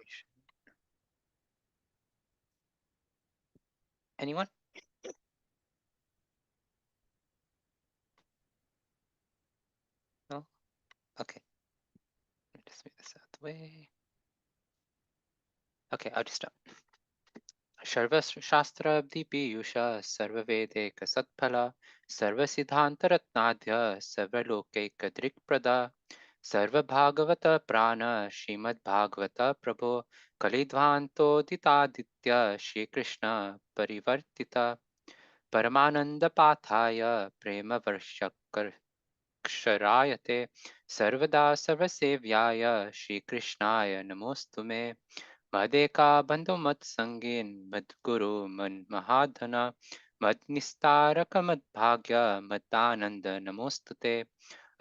situation. Anyone? No? Okay. Let me just move this out of the way. Okay, I'll just start. Sarvashastra Piyusha Sarvavedeka Satphala Sarvasiddhantaratnadhya Sarvalokaika Drikprada Sarva Bhagavata Prana Srimad Bhagavata Prabhu Kalidvanto Ditaditya Shri Krishna Parivartita Paramananda Pathaya Prema Varshakar Ksharayate Sarvada Sarvasevyaya Shri Krishnaya Namostume Madeka Bandhu Mat Sangin Mad Guru Man Mahadhana Mad Nistaraka Mad Bhagya Madananda Namostute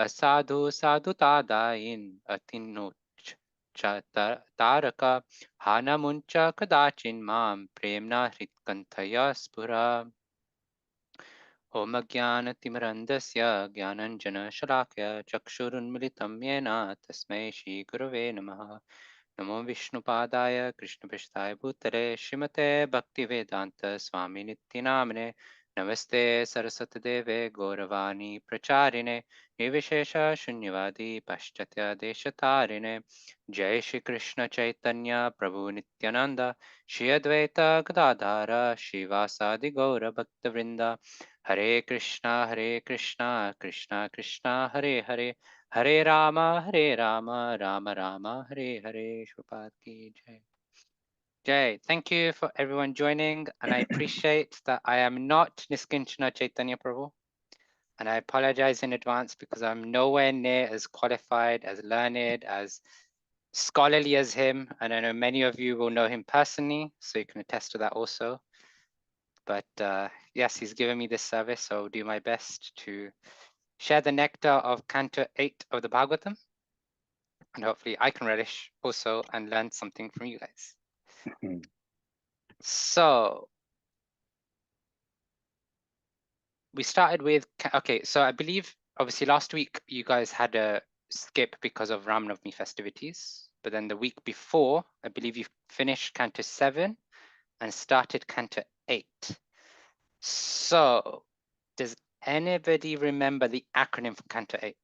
Asadu Sadhu Tadain Atinoch Taraka Hana Muncha Kadachin Mam Premna Hritkantaya Spura Om Jnanatimirandasya Jnananjana Shalakya Chakshurunmilitam Yena Tasmai Shri Gurave Namaha Namo Vishnupadaya Krishnaprishtaya Bhutale Srimate Bhaktivedanta Swami Nityanamane Namaste Saraswati Deve Gauravani Pracharine Nivishesha Shunyavadi Paschatya Deshatarine Jai Shri Krishna Chaitanya Prabhu Nityananda Shri Advaita Gadadhara Shivasadi Gaura Bhaktavrinda Hare Krishna Krishna Krishna Hare Hare Hare Rama, Rama Rama, Hare Hare. Shripad ki jai. Jai. Thank you for everyone joining, and I appreciate that I am not Niskincana Caitanya Prabhu, and I apologize in advance because I'm nowhere near as qualified, as learned, as scholarly as him, and I know many of you will know him personally, so you can attest to that also. But yes, he's given me this service, so I'll do my best to share the nectar of Canto 8 of the Bhagavatam. And hopefully I can relish also and learn something from you guys. So we started with, okay, so I believe obviously last week you guys had a skip because of Ram Navami festivities, but then the week before, I believe you finished Canto 7 and started Canto 8. So does anybody remember the acronym for Canto 8?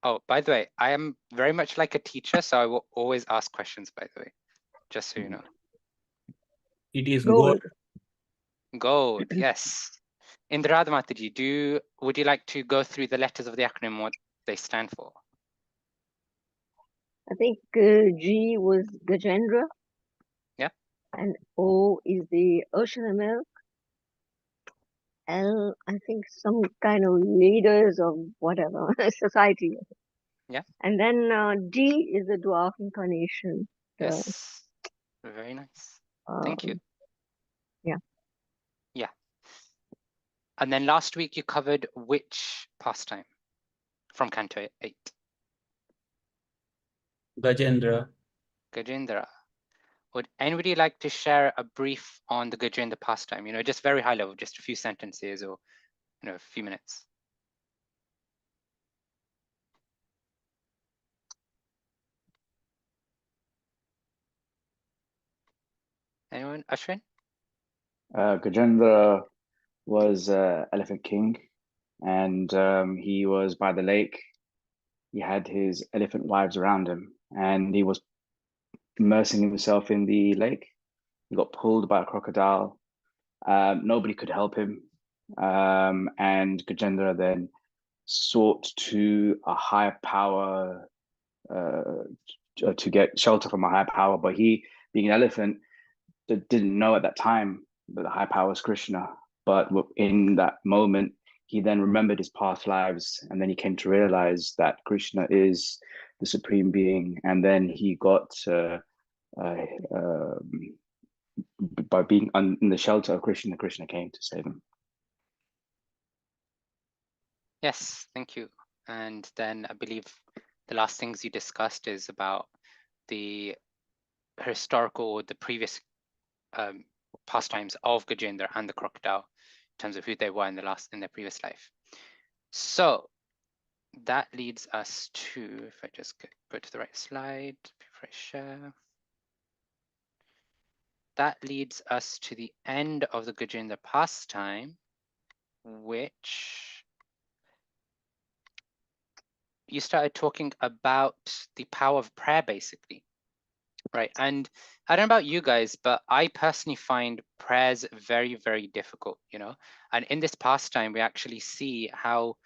Oh, by the way, I am very much like a teacher, so I will always ask questions, by the way, just so you know. It is gold. Gold, yes. Indrada Mataji, would you like to go through the letters of the acronym, what they stand for? I think G was Gajendra. Yeah. And O is the ocean milk. L, I think some kind of leaders of whatever, society. Yeah. And then D is the dwarf incarnation. Yes. Very nice. Thank you. Yeah. Yeah. And then last week you covered which pastime from Canto 8? Gajendra. Gajendra. Would anybody like to share a brief on the Gajendra pastime? You know, just very high level, just a few sentences or, you know, a few minutes. Anyone? Ashwin? Gajendra was Elephant King, and he was by the lake. He had his elephant wives around him, and he was immersing himself in the lake. He got pulled by a crocodile. Nobody could help him, and Gajendra then sought to a higher power to get shelter from a higher power. But he, being an elephant, didn't know at that time that the high power was Krishna. But in that moment, he then remembered his past lives, and then he came to realize that Krishna is the supreme being. And then he got by being in the shelter of Krishna, Krishna came to save him. Yes, thank you. And then I believe the last things you discussed is about the historical or the previous pastimes of Gajendra and the crocodile in terms of who they were in their previous life. So that leads us to, if I just go to the right slide, before I share. That leads us to the end of the Gajendra pastime, which you started talking about the power of prayer, basically, right? And I don't know about you guys, but I personally find prayers very, very difficult, you know? And in this pastime, we actually see how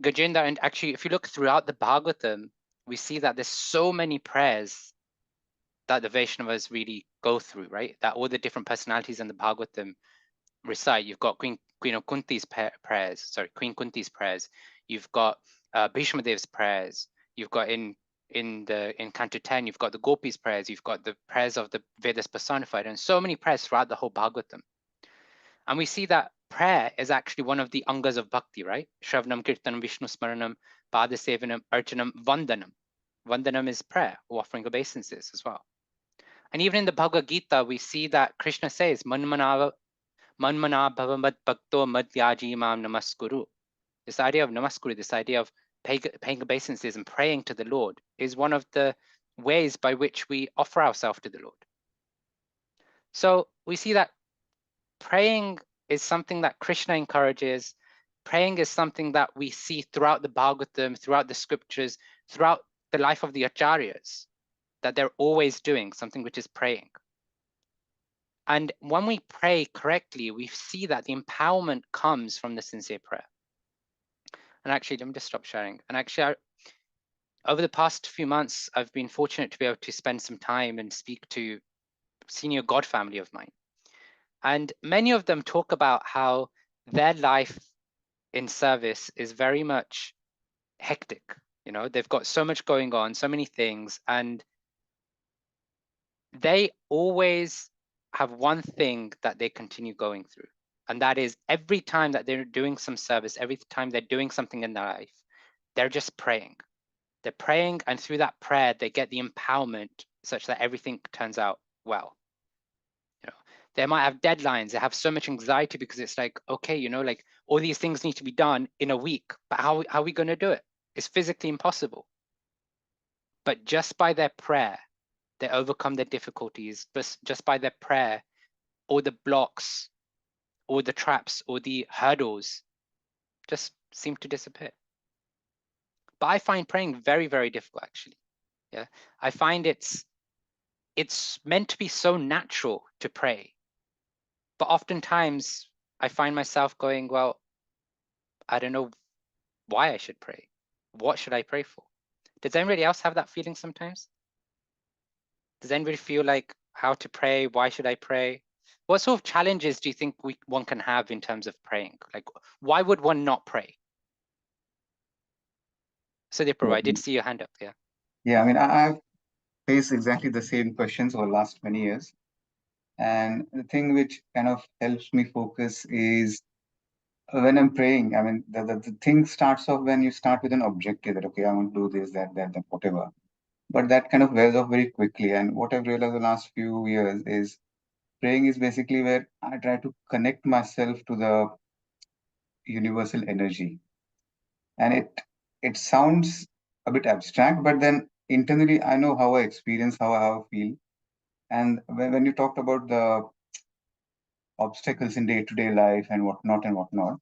Gajendra, and actually, if you look throughout the Bhagavatam, we see that there's so many prayers that the Vaishnavas really go through, right? That all the different personalities in the Bhagavatam recite. You've got Queen of Kunti's prayers, sorry, Queen Kunti's prayers. You've got Bhishma Dev's prayers. You've got in Canto 10, you've got the Gopis' prayers. You've got the prayers of the Vedas personified, and so many prayers throughout the whole Bhagavatam. And we see that prayer is actually one of the angas of bhakti, right? Shravanam, Kirtanam, Vishnu Smaranam, Padasevanam, Archanam, Vandanam. Vandanam is prayer, or offering obeisances as well. And even in the Bhagavad Gita, we see that Krishna says, Manmana bhava mad bhakto mad yaji mam namaskuru. This idea of namaskuru, this idea of paying obeisances and praying to the Lord is one of the ways by which we offer ourselves to the Lord. So we see that praying is something that Krishna encourages. Praying is something that we see throughout the Bhagavatam, throughout the scriptures, throughout the life of the acharyas, that they're always doing something which is praying. And when we pray correctly, we see that the empowerment comes from the sincere prayer. And actually, let me just stop sharing. And actually, over the past few months, I've been fortunate to be able to spend some time and speak to senior God family of mine. And many of them talk about how their life in service is very much hectic. You know, they've got so much going on, so many things, and they always have one thing that they continue going through. And that is every time that they're doing some service, every time they're doing something in their life, they're just praying. They're praying, and through that prayer, they get the empowerment such that everything turns out well. You know, they might have deadlines. They have so much anxiety because it's like, okay, you know, like all these things need to be done in a week, but how are we going to do it? It's physically impossible. But just by their prayer, they overcome their difficulties. But just by their prayer, all the blocks, all the traps, all the hurdles just seem to disappear. But I find praying very, very difficult, actually. Yeah, I find it's meant to be so natural to pray. But oftentimes I find myself going, well, I don't know why I should pray. What should I pray for? Does anybody else have that feeling sometimes? Does anybody feel like how to pray? Why should I pray? What sort of challenges do you think one can have in terms of praying? Like, why would one not pray? So they provide. I did see your hand up. Yeah. Yeah, I mean, I've faced exactly the same questions over the last many years. And the thing which kind of helps me focus is when I'm praying, I mean, the thing starts off when you start with an objective that, okay, I want to do this, that, whatever. But that kind of wears off very quickly. And what I've realized the last few years is praying is basically where I try to connect myself to the universal energy. And it sounds a bit abstract, but then internally I know how I experience, how I feel. And when you talked about the obstacles in day-to-day life and whatnot, so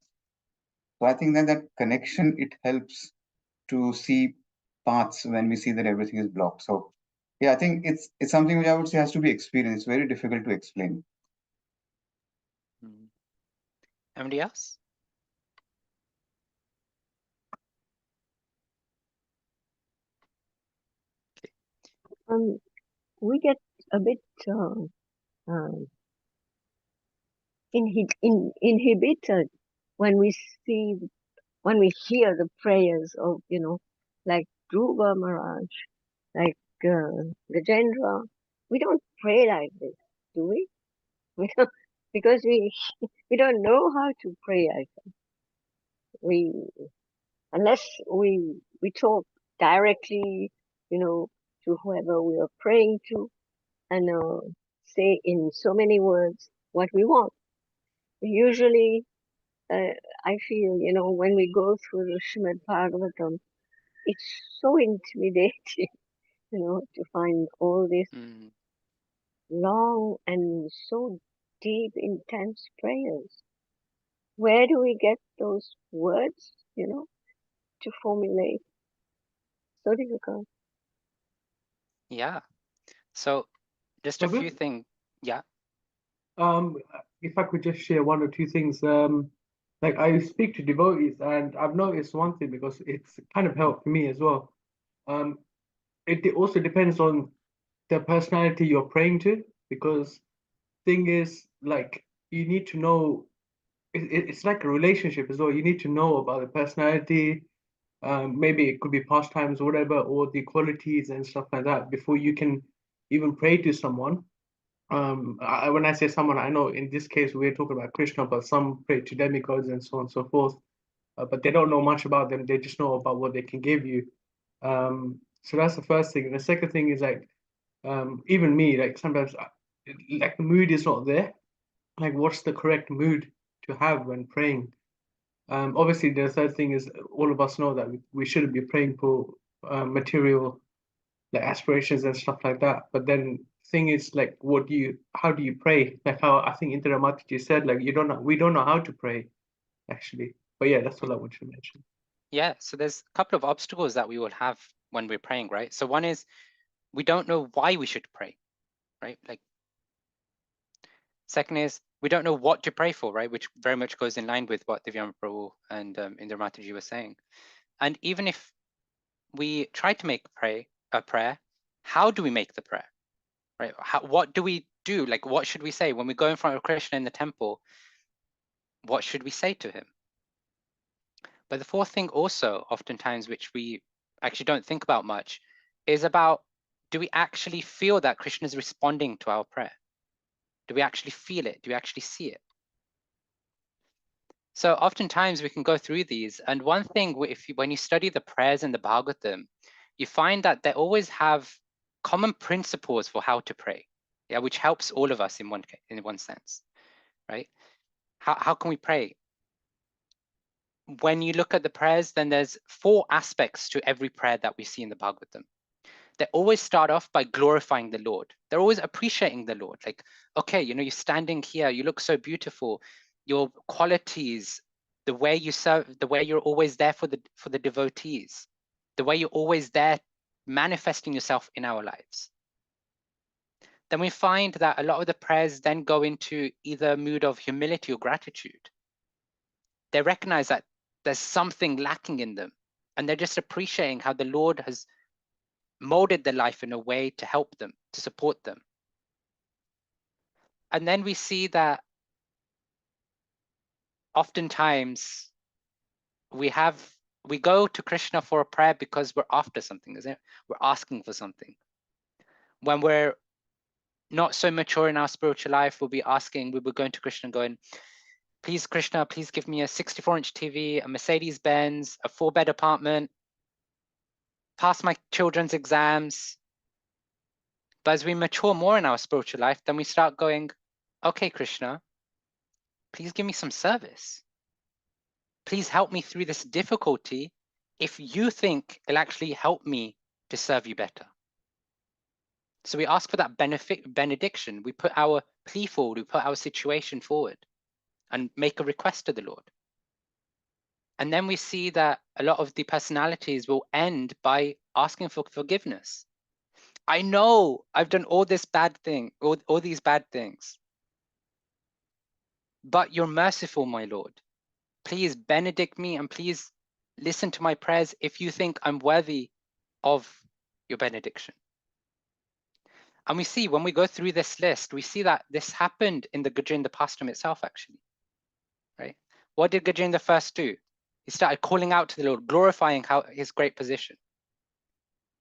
I think that that connection, it helps to see paths when we see that everything is blocked. So yeah, I think it's something which I would say has to be experienced. It's very difficult to explain. Anybody else? We get a bit inhibited when we hear the prayers of, like Dhruva Maharaj, like Gajendra. We don't pray like this, do we? We don't, because we don't know how to pray like that. Unless we talk directly, to whoever we are praying to, and say in so many words what we want. Usually I feel, when we go through the Srimad Bhagavatam, it's so intimidating, to find all these Mm. long and so deep, intense prayers. Where do we get those words, to formulate? So difficult. Yeah. So just a few Prabhu, things. Yeah. if I could just share one or two things. Like I speak to devotees, and I've noticed one thing because it's kind of helped me as well. It also depends on the personality you're praying to, because thing is, like, you need to know. It's like a relationship as well. You need to know about the personality. Maybe it could be pastimes or whatever, or the qualities and stuff like that before you can even pray to someone. When I say someone, I know in this case we're talking about Krishna, but some pray to demigods and so on and so forth. But they don't know much about them. They just know about what they can give you. So that's the first thing. And the second thing is like, even me, like sometimes, like the mood is not there. Like, what's the correct mood to have when praying? Obviously, the third thing is all of us know that we shouldn't be praying for material like aspirations and stuff like that. But then thing is like, how do you pray? Like how I think Indira Mataji said, like we don't know how to pray actually. But yeah, that's all I want to mention. Yeah. So there's a couple of obstacles that we will have when we're praying, right? So one is we don't know why we should pray, right? Like, second is we don't know what to pray for, right? Which very much goes in line with what Divyam Prabhu and Indra Mataji were saying. And even if we try to make a prayer, how do we make the prayer, right? What do we do? Like, what should we say when we go in front of Krishna in the temple? What should we say to him? But the fourth thing also, oftentimes, which we actually don't think about much, is about, do we actually feel that Krishna is responding to our prayer? Do we actually feel it? Do we actually see it? So oftentimes we can go through these, and one thing, when you study the prayers in the Bhagavatam, you find that they always have common principles for how to pray, yeah, which helps all of us in one sense, right? How can we pray? When you look at the prayers, then there's 4 aspects to every prayer that we see in the Bhagavatam. They always start off by glorifying the Lord. They're always appreciating the Lord. Like, okay, you're standing here, you look so beautiful, your qualities, the way you serve, the way you're always there for the devotees, the way you're always there manifesting yourself in our lives. Then we find that a lot of the prayers then go into either a mood of humility or gratitude. They recognize that there's something lacking in them, and they're just appreciating how the Lord has molded their life in a way to help them, to support them. And then we see that oftentimes we go to Krishna for a prayer because we're after something, isn't it? We're asking for something. When we're not so mature in our spiritual life, we'll be going to Krishna going, please, Krishna, please give me a 64-inch TV, a Mercedes-Benz, a 4-bed apartment, pass my children's exams. But as we mature more in our spiritual life, then we start going, okay, Krishna, please give me some service. Please help me through this difficulty if you think it'll actually help me to serve you better. So we ask for that benediction. We put our plea forward, we put our situation forward and make a request to the Lord. And then we see that a lot of the personalities will end by asking for forgiveness. I know I've done all these bad things, but you're merciful, my Lord. Please benedict me and please listen to my prayers if you think I'm worthy of your benediction. And we see when we go through this list, we see that this happened in the Gajendra Pastam itself, actually, right? What did Gajendra first do? He started calling out to the Lord, glorifying his great position.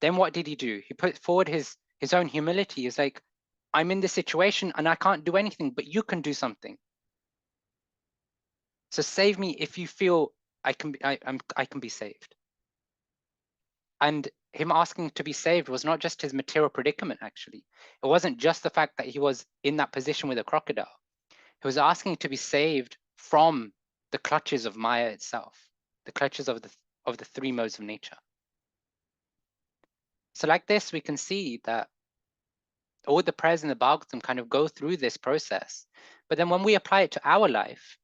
Then what did he do? He put forward his own humility. He's like, I'm in this situation and I can't do anything, but you can do something. So save me if you feel I can be saved. And him asking to be saved was not just his material predicament, actually. It wasn't just the fact that he was in that position with a crocodile. He was asking to be saved from the clutches of Maya itself, the clutches of the three modes of nature. So like this, we can see that all the prayers in the Bhagavatam kind of go through this process. But then when we apply it to our life,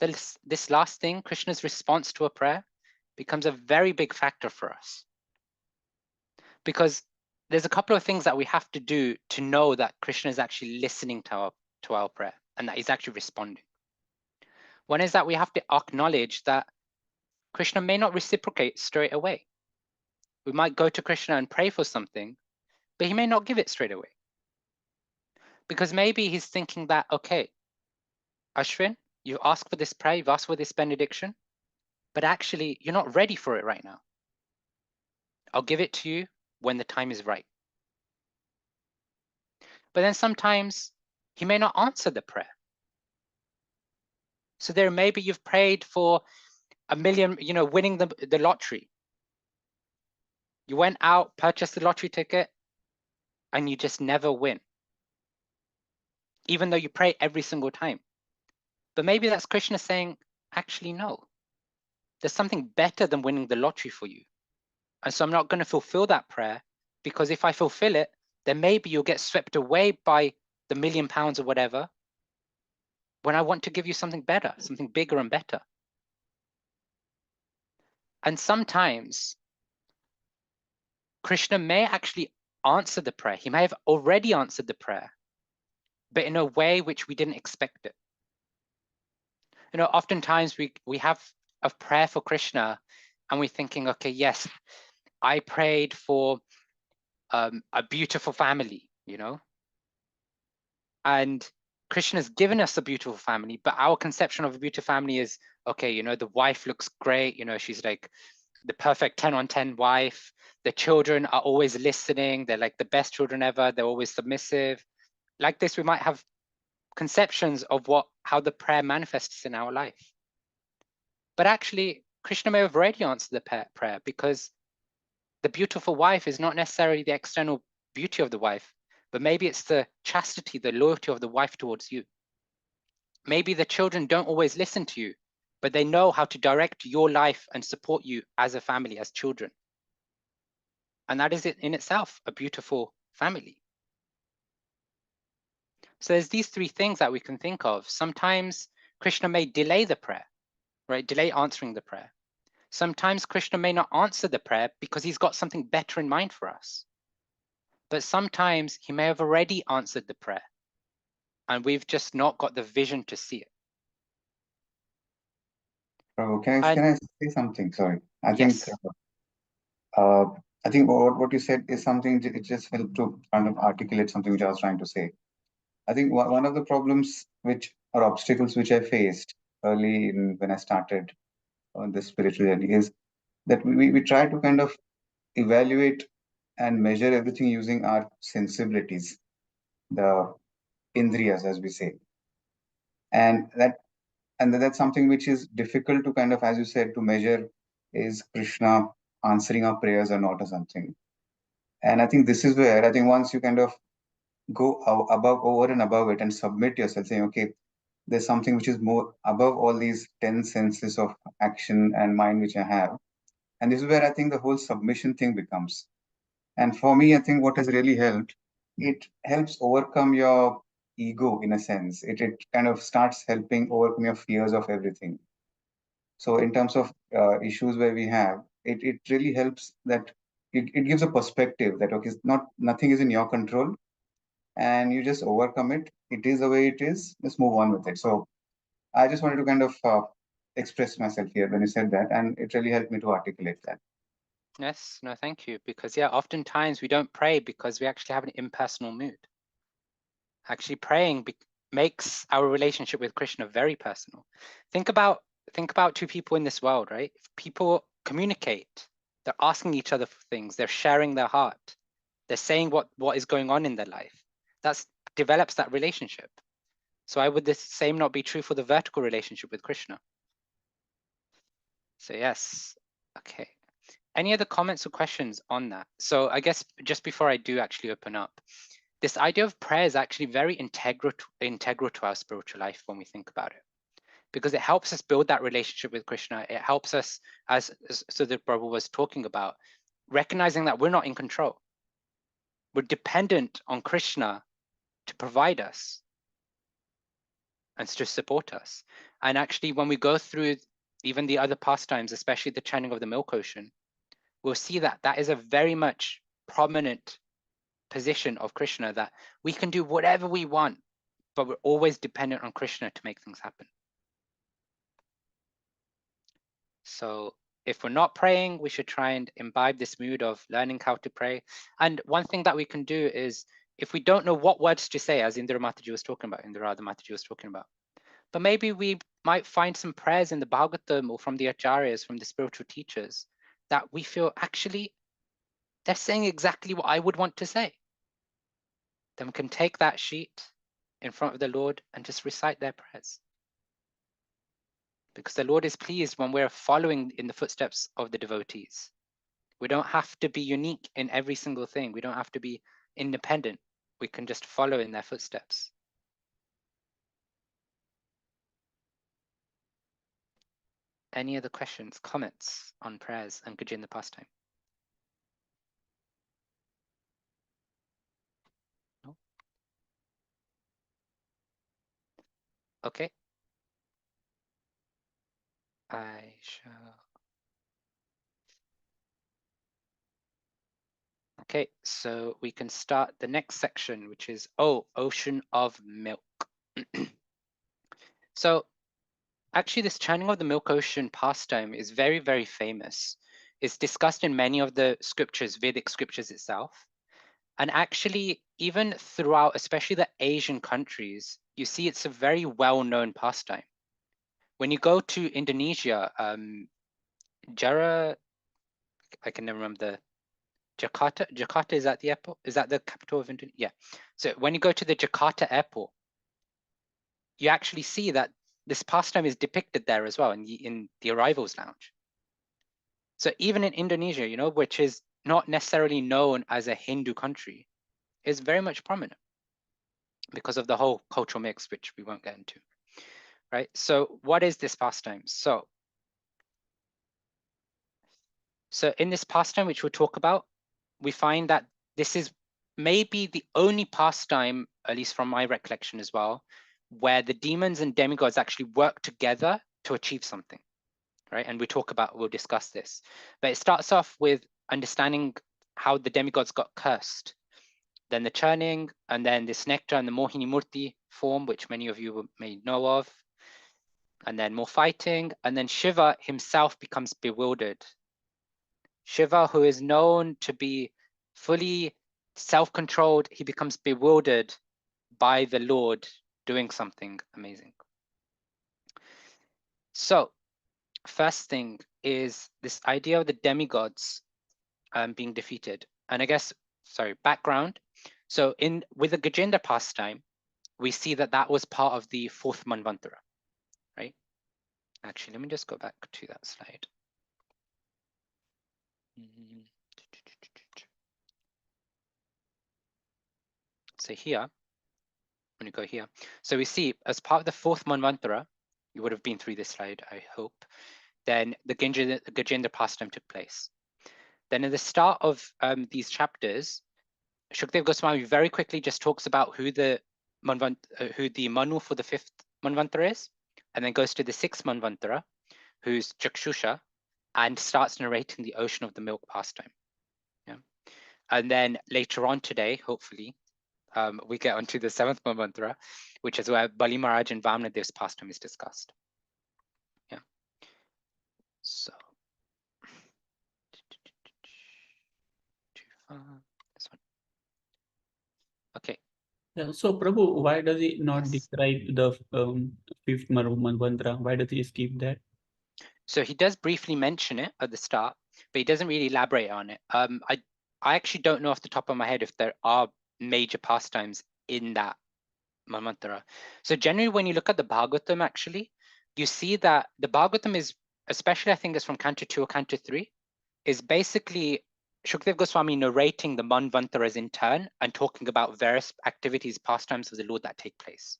this last thing, Krishna's response to a prayer, becomes a very big factor for us. Because there's a couple of things that we have to do to know that Krishna is actually listening to our prayer and that he's actually responding. One is that we have to acknowledge that Krishna may not reciprocate straight away. We might go to Krishna and pray for something, but he may not give it straight away. Because maybe he's thinking that, okay, Ashwin, you asked for this prayer, you've asked for this benediction, but actually you're not ready for it right now. I'll give it to you when the time is right. But then sometimes he may not answer the prayer. So there maybe you've prayed for $1 million, winning the lottery. You went out, purchased the lottery ticket, and you just never win. Even though you pray every single time. But maybe that's Krishna saying, actually, no. There's something better than winning the lottery for you. And so I'm not going to fulfill that prayer, because if I fulfill it, then maybe you'll get swept away by the £1 million or whatever, when I want to give you something better, something bigger and better. And sometimes Krishna may actually answer the prayer. He may have already answered the prayer, but in a way which we didn't expect it. Oftentimes we have a prayer for Krishna and we're thinking, okay, yes, I prayed for a beautiful family, and Krishna's given us a beautiful family, but our conception of a beautiful family is, okay, the wife looks great, she's like the perfect 10 on 10 wife. The children are always listening. They're like the best children ever. They're always submissive. Like this, we might have conceptions of how the prayer manifests in our life. But actually, Krishna may have already answered the prayer, because the beautiful wife is not necessarily the external beauty of the wife, but maybe it's the chastity, the loyalty of the wife towards you. Maybe the children don't always listen to you, but they know how to direct your life and support you as a family, as children. And that is in itself a beautiful family. So there's these three things that we can think of. Sometimes Krishna may delay the prayer, right? Delay answering the prayer. Sometimes Krishna may not answer the prayer because he's got something better in mind for us. But sometimes he may have already answered the prayer and we've just not got the vision to see it. Prabhu, can I say something? Sorry. I Yes. think what you said is something, it just helped to kind of articulate something which I was trying to say. I think one of the problems or obstacles which I faced early when I started on this spiritual journey is that we try to kind of evaluate and measure everything using our sensibilities, the indriyas, as we say. And that's something which is difficult to kind of, as you said, to measure, is Krishna answering our prayers or not, or something. And I think this is where I think once you kind of go over and above it and submit yourself, saying, okay, there's something which is more above all these 10 senses of action and mind which I have. And this is where I think the whole submission thing becomes. And for me, I think what has really helped, it helps overcome your ego in a sense. It kind of starts helping overcome your fears of everything. So in terms of issues where we have, it really helps that it gives a perspective that, okay, nothing is in your control and you just overcome it. It is the way it is. Let's move on with it. So I just wanted to kind of express myself here when you said that, and it really helped me to articulate that. Yes, no, thank you. Because oftentimes we don't pray because we actually have an impersonal mood. Actually, praying makes our relationship with Krishna very personal. Think about two people in this world, right? If people communicate, they're asking each other for things, they're sharing their heart, they're saying what is going on in their life. That develops that relationship. So why would the same not be true for the vertical relationship with Krishna? So yes, okay. Any other comments or questions on that? So I guess just before I do actually open up, this idea of prayer is actually very integral to our spiritual life when we think about it. because it helps us build that relationship with Krishna. It helps us, as Sudhir Prabhu was talking about, recognizing that we're not in control. We're dependent on Krishna to provide us and to support us. And actually, when we go through even the other pastimes, especially the chanting of the milk ocean, we'll see that that is a very much prominent position of Krishna, that we can do whatever we want, but we're always dependent on Krishna to make things happen. So if we're not praying, we should try and imbibe this mood of learning how to pray. And one thing that we can do is, if we don't know what words to say, as Indra Mataji was talking about, Indra Mataji was talking about, but maybe we might find some prayers in the Bhagavatam or from the Acharyas, from the spiritual teachers, that we feel actually they're saying exactly what I would want to say. Then we can take that sheet in front of the Lord and just recite their prayers. Because the Lord is pleased when we're following in the footsteps of the devotees. We don't have to be unique in every single thing. We don't have to be independent. We can just follow in their footsteps. Any other questions, comments on prayers and Gajendra pastime? No? Okay. I shall. Okay, so we can start the next section, which is, ocean of milk. So actually, this chanting of the milk ocean pastime is very, very famous. It's discussed in many of the scriptures, Vedic scriptures itself. And actually, even throughout, especially the Asian countries, you see it's a very well-known pastime. When you go to Indonesia, I can never remember the Jakarta, is that the airport? Is that the capital of Indonesia? Yeah. So when you go to the Jakarta airport, you actually see that this pastime is depicted there as well in the arrivals lounge. So even in Indonesia, you know, which is not necessarily known as a Hindu country, is very much prominent because of the whole cultural mix, which we won't get into, right? So what is this pastime? So in this pastime, which we'll talk about, we find that this is maybe the only pastime, at least from my recollection as well, where the demons and demigods actually work together to achieve something, right? And we'll discuss this. But it starts off with understanding how the demigods got cursed, then the churning, and then this nectar and the Mohini Murti form, which many of you may know of, and then more fighting, and then Shiva himself becomes bewildered. Shiva, who is known to be fully self-controlled, he becomes bewildered by the Lord doing something amazing. So first thing is this idea of the demigods being defeated. And I guess, background. So with the Gajendra pastime, we see that that was part of the fourth Manvantara, right? Actually, let me just go back to that slide. So here, when you go here, so we see as part of the fourth Manvantara, you would have been through this slide, I hope, then the Gajendra pastime took place. Then at the start of these chapters, Shukdev Goswami very quickly just talks about who the Manu for the fifth Manvantara is, and then goes to the sixth Manvantara, who's Chakshusha, and starts narrating the ocean of the milk pastime. Yeah. And then later on today, hopefully, we get onto the seventh Manvantara, which is where Bali Maharaj and Vamnadev's pastime is discussed. Yeah. So this one. Okay. Yeah, so Prabhu, why does he not Yes. describe the fifth Manvantara? Why does he skip that? So he does briefly mention it at the start, but he doesn't really elaborate on it. I actually don't know off the top of my head if there are major pastimes in that Manvantara. So generally, when you look at the Bhagavatam, actually, you see that the Bhagavatam is, especially I think it's from Canto 2 or Canto 3, is basically Shukdev Goswami narrating the Manvantaras in turn and talking about various activities, pastimes of the Lord that take place.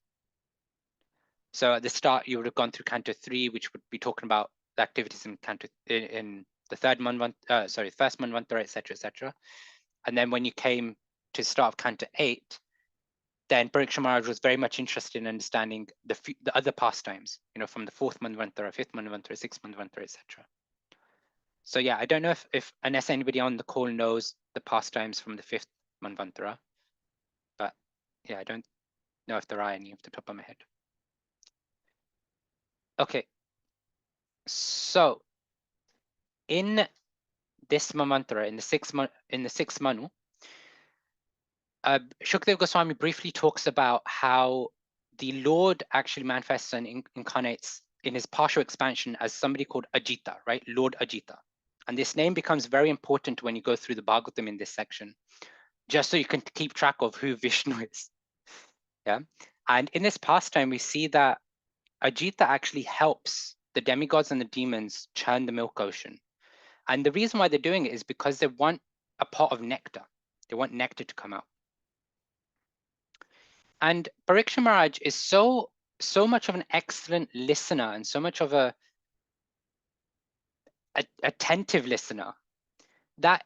So at the start, you would have gone through Canto 3, which would be talking about the activities in Canto in the first Manvantara, etc., etc. And then when you came to start of Canto 8, then Pariksha Maharaj was very much interested in understanding the other pastimes, from the 4th Manvantara, 5th Manvantara, 6th Manvantara, etc. So yeah, I don't know if unless anybody on the call knows the pastimes from the 5th Manvantara, but yeah, I don't know if there are any off the top of my head. Okay, so in this Manvantara, in the 6th Manu, Shukdev Goswami briefly talks about how the Lord actually manifests and incarnates in his partial expansion as somebody called Ajita, right? Lord Ajita. And this name becomes very important when you go through the Bhagavatam in this section, just so you can keep track of who Vishnu is. Yeah. And in this pastime, we see that Ajita actually helps the demigods and the demons churn the milk ocean. And the reason why they're doing it is because they want a pot of nectar. They want nectar to come out. And Pariksha Maharaj is so much of an excellent listener and so much of a attentive listener that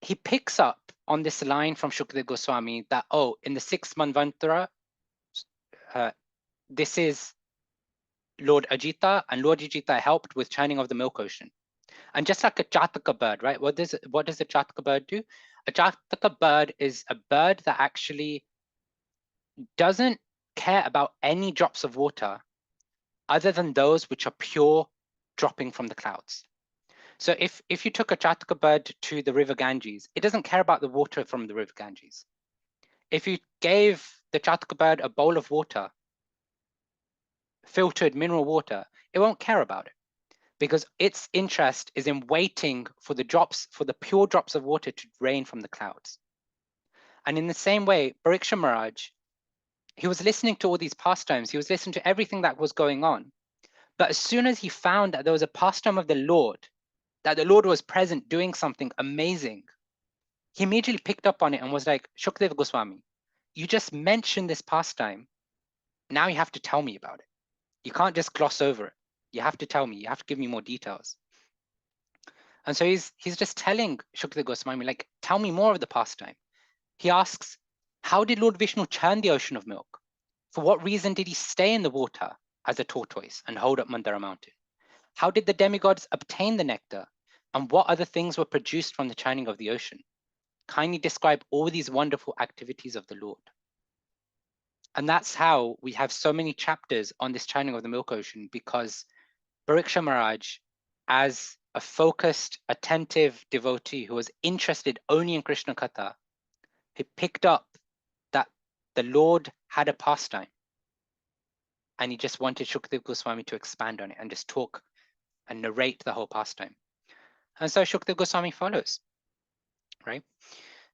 he picks up on this line from Shukdev Goswami that, oh, in the 6th Manvantara, this is Lord Ajita, and Lord Ajita helped with churning of the milk ocean. And just like a Chataka bird, right? What does a Chataka bird do? A Chataka bird is a bird that actually doesn't care about any drops of water other than those which are pure dropping from the clouds. So if you took a Chataka bird to the river Ganges, it doesn't care about the water from the river Ganges. If you gave the Chataka bird a bowl of water, filtered mineral water, it won't care about it because its interest is in waiting for the pure drops of water to rain from the clouds. And in the same way, Pariksha Maharaj, he was listening to all these pastimes. He was listening to everything that was going on. But as soon as he found that there was a pastime of the Lord, that the Lord was present doing something amazing, he immediately picked up on it and was like, Shukdev Goswami, you just mentioned this pastime. Now you have to tell me about it. You can't just gloss over it. You have to tell me. You have to give me more details. And so he's just telling Shukdev Goswami, like, tell me more of the pastime. He asks, how did Lord Vishnu churn the ocean of milk? For what reason did he stay in the water as a tortoise and hold up Mandara mountain? How did the demigods obtain the nectar? And what other things were produced from the churning of the ocean? Kindly describe all these wonderful activities of the Lord. And that's how we have so many chapters on this churning of the milk ocean, because Pariksha Maharaj, as a focused, attentive devotee who was interested only in Krishna Katha, he picked up that the Lord had a pastime, and he just wanted Shukdev Goswami to expand on it and just talk and narrate the whole pastime. And so Shukdev Goswami follows, right?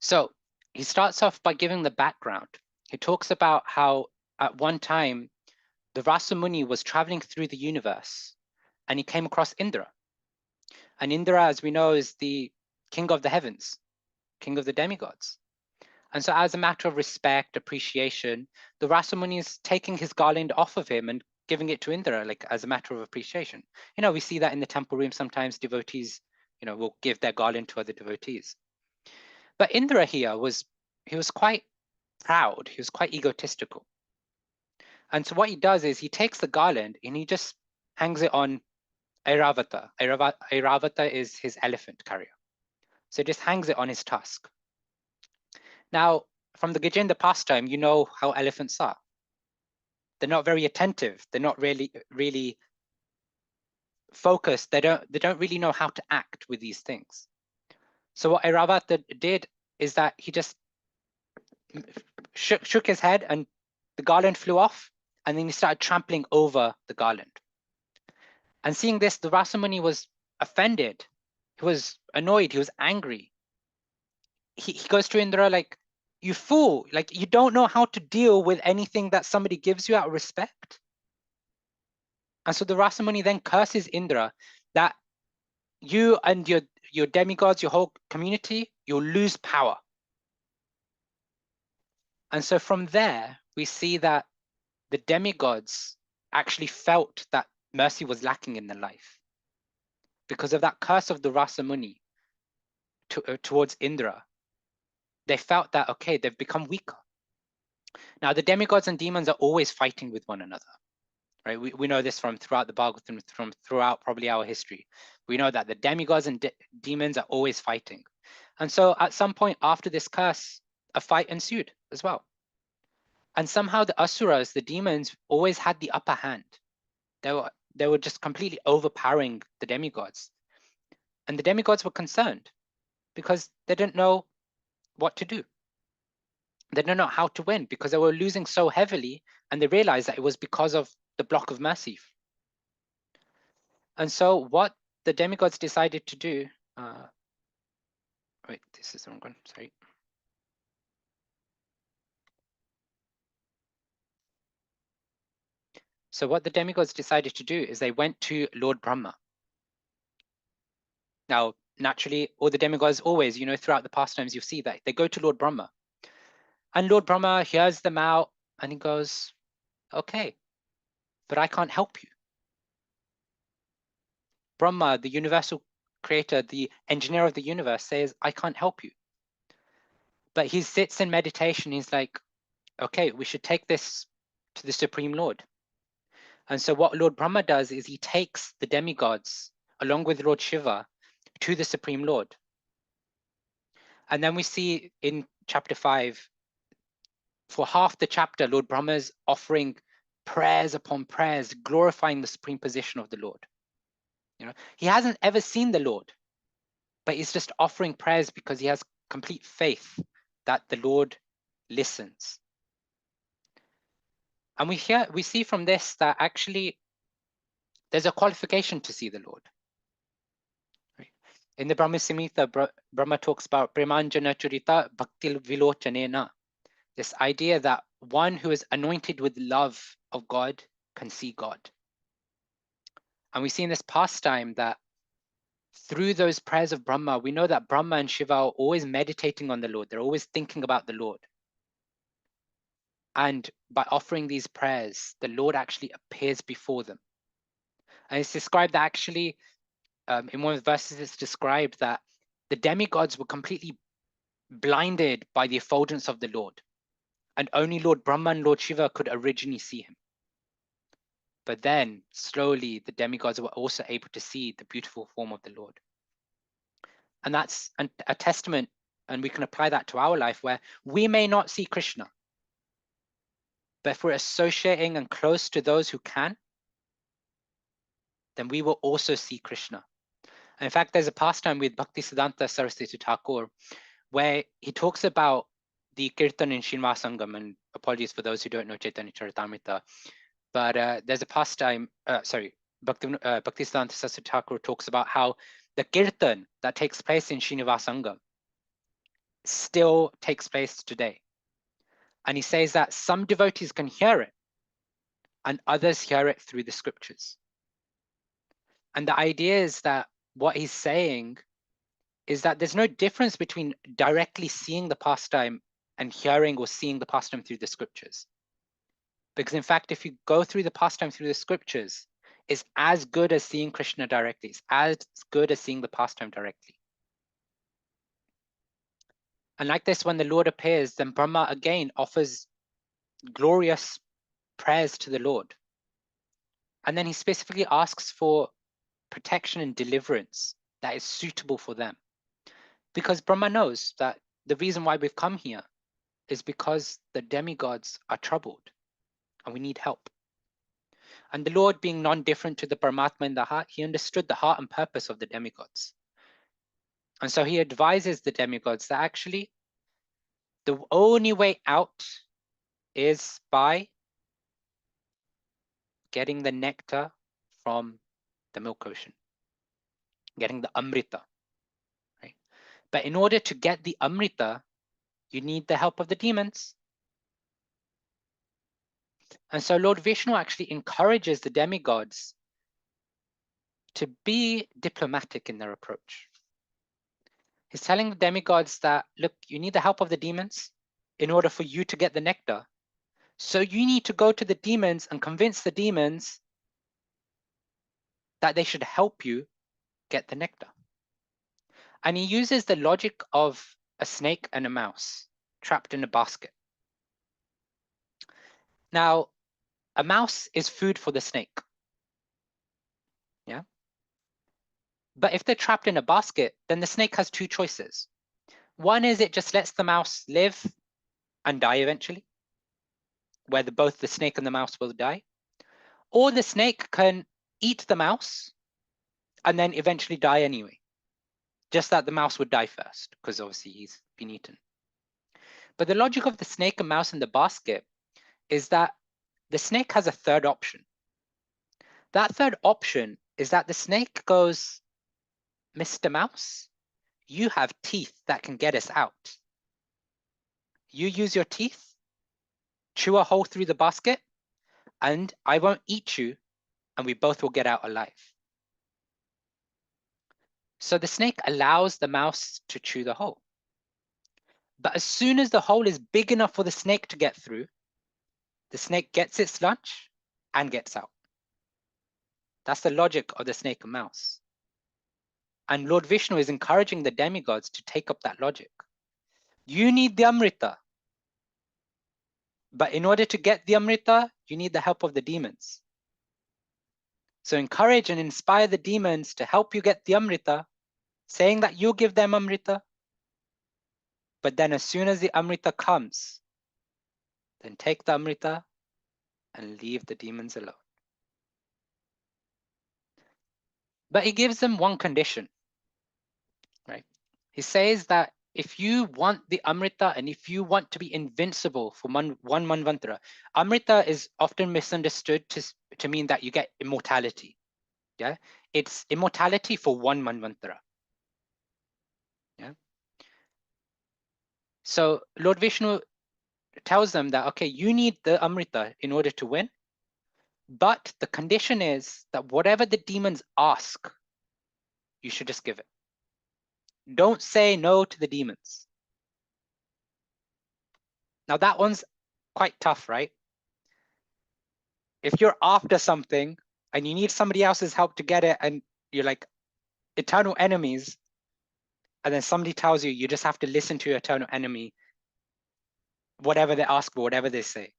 So he starts off by giving the background. He talks about how at one time the Rasa Muni was traveling through the universe and he came across Indra. And Indra, as we know, is the king of the heavens, king of the demigods. And so as a matter of respect, appreciation, the Rasa Muni is taking his garland off of him and giving it to Indra, like as a matter of appreciation. We see that in the temple room. Sometimes devotees, will give their garland to other devotees. But Indra here was quite proud. He was quite egotistical. And so what he does is he takes the garland and he just hangs it on Airavata. Airavata is his elephant carrier. So he just hangs it on his tusk. Now, from the Gajendra pastime, you know how elephants are. They're not very attentive. They're not really focused. They don't really know how to act with these things. So what Airavata did is that he just shook his head and the garland flew off, and then he started trampling over the garland. And seeing this, the Rasamuni was offended. He was annoyed. He was angry. He goes to Indra like, you fool, like you don't know how to deal with anything that somebody gives you out of respect. And so the Rasamuni then curses Indra that you and your demigods, your whole community, you'll lose power. And so from there, we see that the demigods actually felt that mercy was lacking in their life. Because of that curse of the Rasa Muni towards Indra, they felt that, okay, they've become weaker. Now, the demigods and demons are always fighting with one another, right? We know this from throughout the Bhagavatam, from throughout probably our history. We know that the demigods and demons are always fighting. And so at some point after this curse, a fight ensued as well. And somehow the asuras, the demons, always had the upper hand. They were just completely overpowering the demigods. And the demigods were concerned because they didn't know what to do. They didn't know how to win because they were losing so heavily, and they realized that it was because of the block of mercy. And so what the demigods decided to do, wait, this is the wrong one, sorry. So what the demigods decided to do is they went to Lord Brahma. Now, naturally, all the demigods always, throughout the pastimes, you see that they go to Lord Brahma. And Lord Brahma hears them out and he goes, okay, but I can't help you. Brahma, the universal creator, the engineer of the universe, says, I can't help you. But he sits in meditation. He's like, okay, we should take this to the Supreme Lord. And so what Lord Brahma does is he takes the demigods along with Lord Shiva to the Supreme Lord. And then we see in chapter 5, for half the chapter, Lord Brahma is offering prayers upon prayers, glorifying the supreme position of the Lord. He hasn't ever seen the Lord, but he's just offering prayers because he has complete faith that the Lord listens. And we see from this that actually there's a qualification to see the Lord. Right? In the Brahma Samhita, Brahma talks about Premanjana Churita Bhakti Vilochanena, this idea that one who is anointed with love of God can see God. And we see in this pastime that through those prayers of Brahma, we know that Brahma and Shiva are always meditating on the Lord. They're always thinking about the Lord. And by offering these prayers, the Lord actually appears before them. And it's described that actually, in one of the verses, it's described that the demigods were completely blinded by the effulgence of the Lord. And only Lord Brahma and Lord Shiva could originally see him. But then, slowly, the demigods were also able to see the beautiful form of the Lord. And that's a testament, and we can apply that to our life, where we may not see Krishna, but if we're associating and close to those who can, then we will also see Krishna. And in fact, there's a pastime with Bhaktisiddhanta Saraswati Thakur where he talks about the Kirtan in Srinivasangam, and apologies for those who don't know Chaitanya Charitamrita, but there's a pastime, Bhaktisiddhanta Saraswati Thakur talks about how the Kirtan that takes place in Srinivasangam still takes place today. And he says that some devotees can hear it and others hear it through the scriptures. And the idea is that what he's saying is that there's no difference between directly seeing the pastime and hearing or seeing the pastime through the scriptures. Because in fact, if you go through the pastime through the scriptures, it's as good as seeing Krishna directly. It's as good as seeing the pastime directly. And like this, when the Lord appears, then Brahma again offers glorious prayers to the Lord. And then he specifically asks for protection and deliverance that is suitable for them. Because Brahma knows that the reason why we've come here is because the demigods are troubled and we need help. And the Lord, being non-different to the Paramatma in the heart, he understood the heart and purpose of the demigods. And so he advises the demigods that actually the only way out is by getting the nectar from the milk ocean, getting the Amrita. Right? But in order to get the Amrita, you need the help of the demons. And so Lord Vishnu actually encourages the demigods to be diplomatic in their approach. He's telling the demigods that, look, you need the help of the demons in order for you to get the nectar. So you need to go to the demons and convince the demons that they should help you get the nectar. And he uses the logic of a snake and a mouse trapped in a basket. Now, a mouse is food for the snake. Yeah. But if they're trapped in a basket, then the snake has two choices. One is it just lets the mouse live and die eventually, where both the snake and the mouse will die. Or the snake can eat the mouse and then eventually die anyway. Just that the mouse would die first, because obviously he's been eaten. But the logic of the snake and mouse in the basket is that the snake has a third option. That third option is that the snake goes, Mr. Mouse, you have teeth that can get us out. You use your teeth, chew a hole through the basket, and I won't eat you, and we both will get out alive. So the snake allows the mouse to chew the hole. But as soon as the hole is big enough for the snake to get through, the snake gets its lunch and gets out. That's the logic of the snake and mouse. And Lord Vishnu is encouraging the demigods to take up that logic. You need the Amrita. But in order to get the Amrita, you need the help of the demons. So encourage and inspire the demons to help you get the Amrita, saying that you'll give them Amrita. But then as soon as the Amrita comes, then take the Amrita and leave the demons alone. But he gives them one condition, right? He says that if you want the Amrita and if you want to be invincible for one Manvantara, Amrita is often misunderstood to mean that you get immortality. Yeah, it's immortality for one Manvantara. Yeah. So Lord Vishnu tells them that, okay, you need the Amrita in order to win. But the condition is that whatever the demons ask, you should just give it. Don't say no to the demons. Now that one's quite tough, right? If you're after something and you need somebody else's help to get it and you're like eternal enemies, and then somebody tells you you just have to listen to your eternal enemy, whatever they ask for, whatever they say.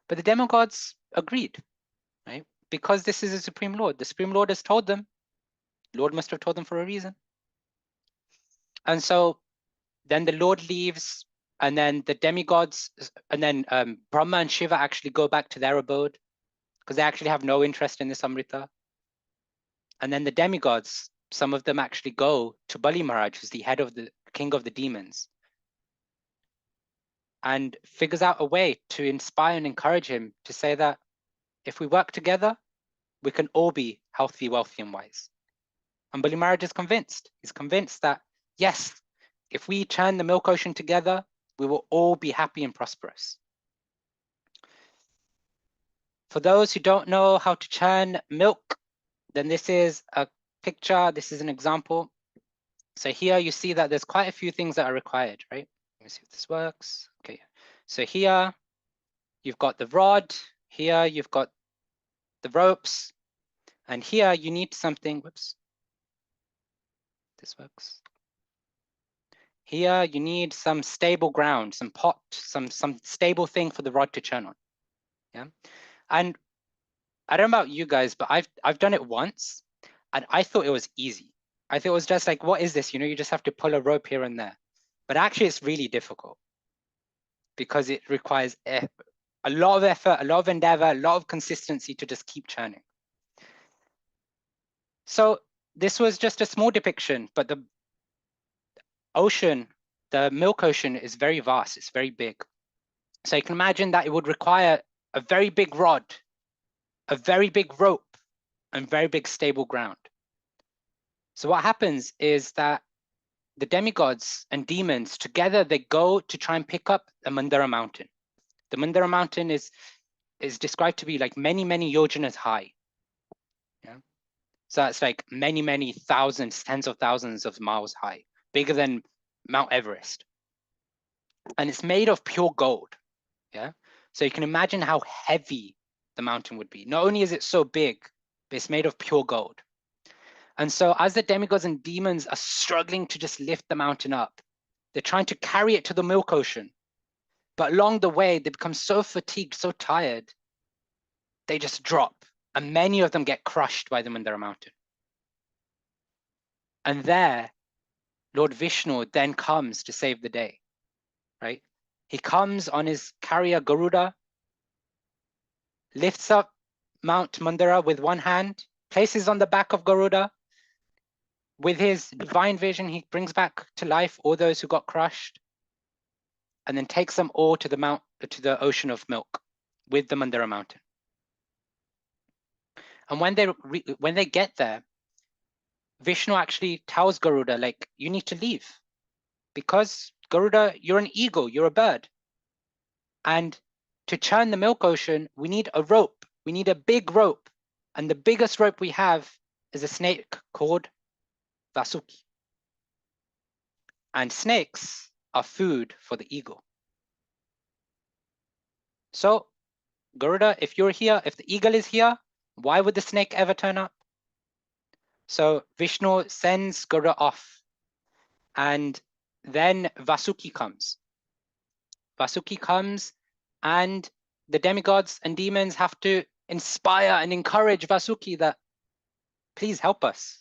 But the demigods agreed, right? Because this is a Supreme Lord. The Supreme Lord has told them. Lord must have told them for a reason. And so then the Lord leaves, and then the demigods, and then Brahma and Shiva actually go back to their abode because they actually have no interest in this Amrita. And then the demigods, some of them actually go to Bali Maharaj, who's the head of the king of the demons, and figures out a way to inspire and encourage him to say that if we work together, we can all be healthy, wealthy, and wise. And Bali Maharaj is convinced. He's convinced that, yes, if we churn the milk ocean together, we will all be happy and prosperous. For those who don't know how to churn milk, then this is a picture, this is an example. So here you see that there's quite a few things that are required, right? Let me see if this works. Okay, so here you've got the rod, here you've got the ropes, and here you need something, whoops, this works. Here you need some stable ground, some pot, some stable thing for the rod to churn on. Yeah, and I don't know about you guys, but I've done it once, and I thought it was easy. I thought it was just like, what is this? You know, you just have to pull a rope here and there. But actually, it's really difficult because it requires a lot of effort, a lot of endeavor, a lot of consistency to just keep churning. So this was just a small depiction, but the ocean, the milk ocean, is very vast. It's very big. So you can imagine that it would require a very big rod, a very big rope, and very big stable ground. So what happens is that the demigods and demons together, they go to try and pick up the Mandara mountain. The Mandara mountain is described to be like many, many yojanas high. Yeah. So it's like many, many thousands, tens of thousands of miles high, bigger than Mount Everest. And it's made of pure gold. Yeah. So you can imagine how heavy the mountain would be. Not only is it so big, but it's made of pure gold. And so as the demigods and demons are struggling to just lift the mountain up, they're trying to carry it to the milk ocean. But along the way, they become so fatigued, so tired, they just drop. And many of them get crushed by the Mandara mountain. And there, Lord Vishnu then comes to save the day, right? He comes on his carrier Garuda, lifts up Mount Mandara with one hand, places on the back of Garuda. With his divine vision, he brings back to life all those who got crushed, and then takes them all to the ocean of milk with the Mandara mountain. And when they get there, Vishnu actually tells Garuda, like, you need to leave, because Garuda, you're an eagle, you're a bird. And to churn the milk ocean, we need a rope. We need a big rope. And the biggest rope we have is a snake called Vasuki. And snakes are food for the eagle. So, Garuda, if you're here, if the eagle is here, why would the snake ever turn up? So Vishnu sends Garuda off, and then Vasuki comes. Vasuki comes, and the demigods and demons have to inspire and encourage Vasuki that, please help us.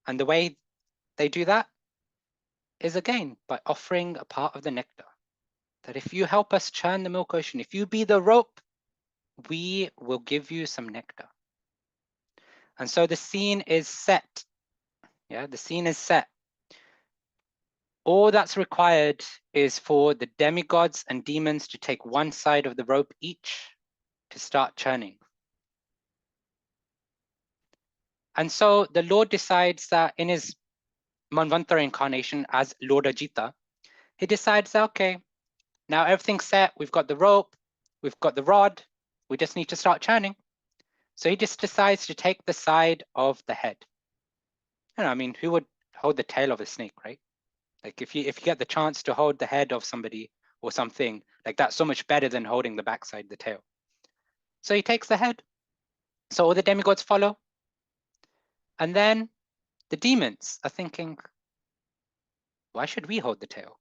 And the way they do that is, again, by offering a part of the nectar. That if you help us churn the milk ocean, if you be the rope, we will give you some nectar. And so the scene is set. Yeah, the scene is set. All that's required is for the demigods and demons to take one side of the rope each to start churning. And so the Lord decides that in his Manvantara incarnation as Lord Ajita, he decides that, okay, now everything's set. We've got the rope, we've got the rod, we just need to start churning. So he just decides to take the side of the head. You know, I mean, who would hold the tail of a snake, right? Like if you get the chance to hold the head of somebody or something, like that's so much better than holding the backside, the tail. So he takes the head. So all the demigods follow. And then the demons are thinking, why should we hold the tail?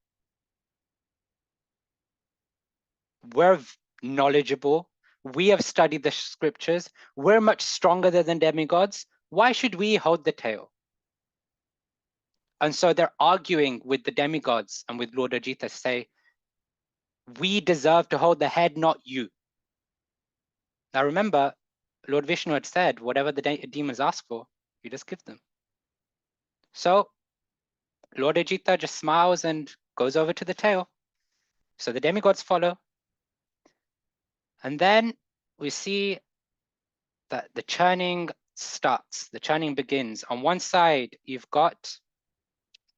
We're knowledgeable. We have studied the scriptures. We're much stronger than demigods. Why should we hold the tail? And so they're arguing with the demigods and with Lord Ajita to say, we deserve to hold the head, not you. Now remember, Lord Vishnu had said, whatever the demons ask for, you just give them. So Lord Ajita just smiles and goes over to the tail. So the demigods follow. And then we see that the churning starts, the churning begins. On one side, you've got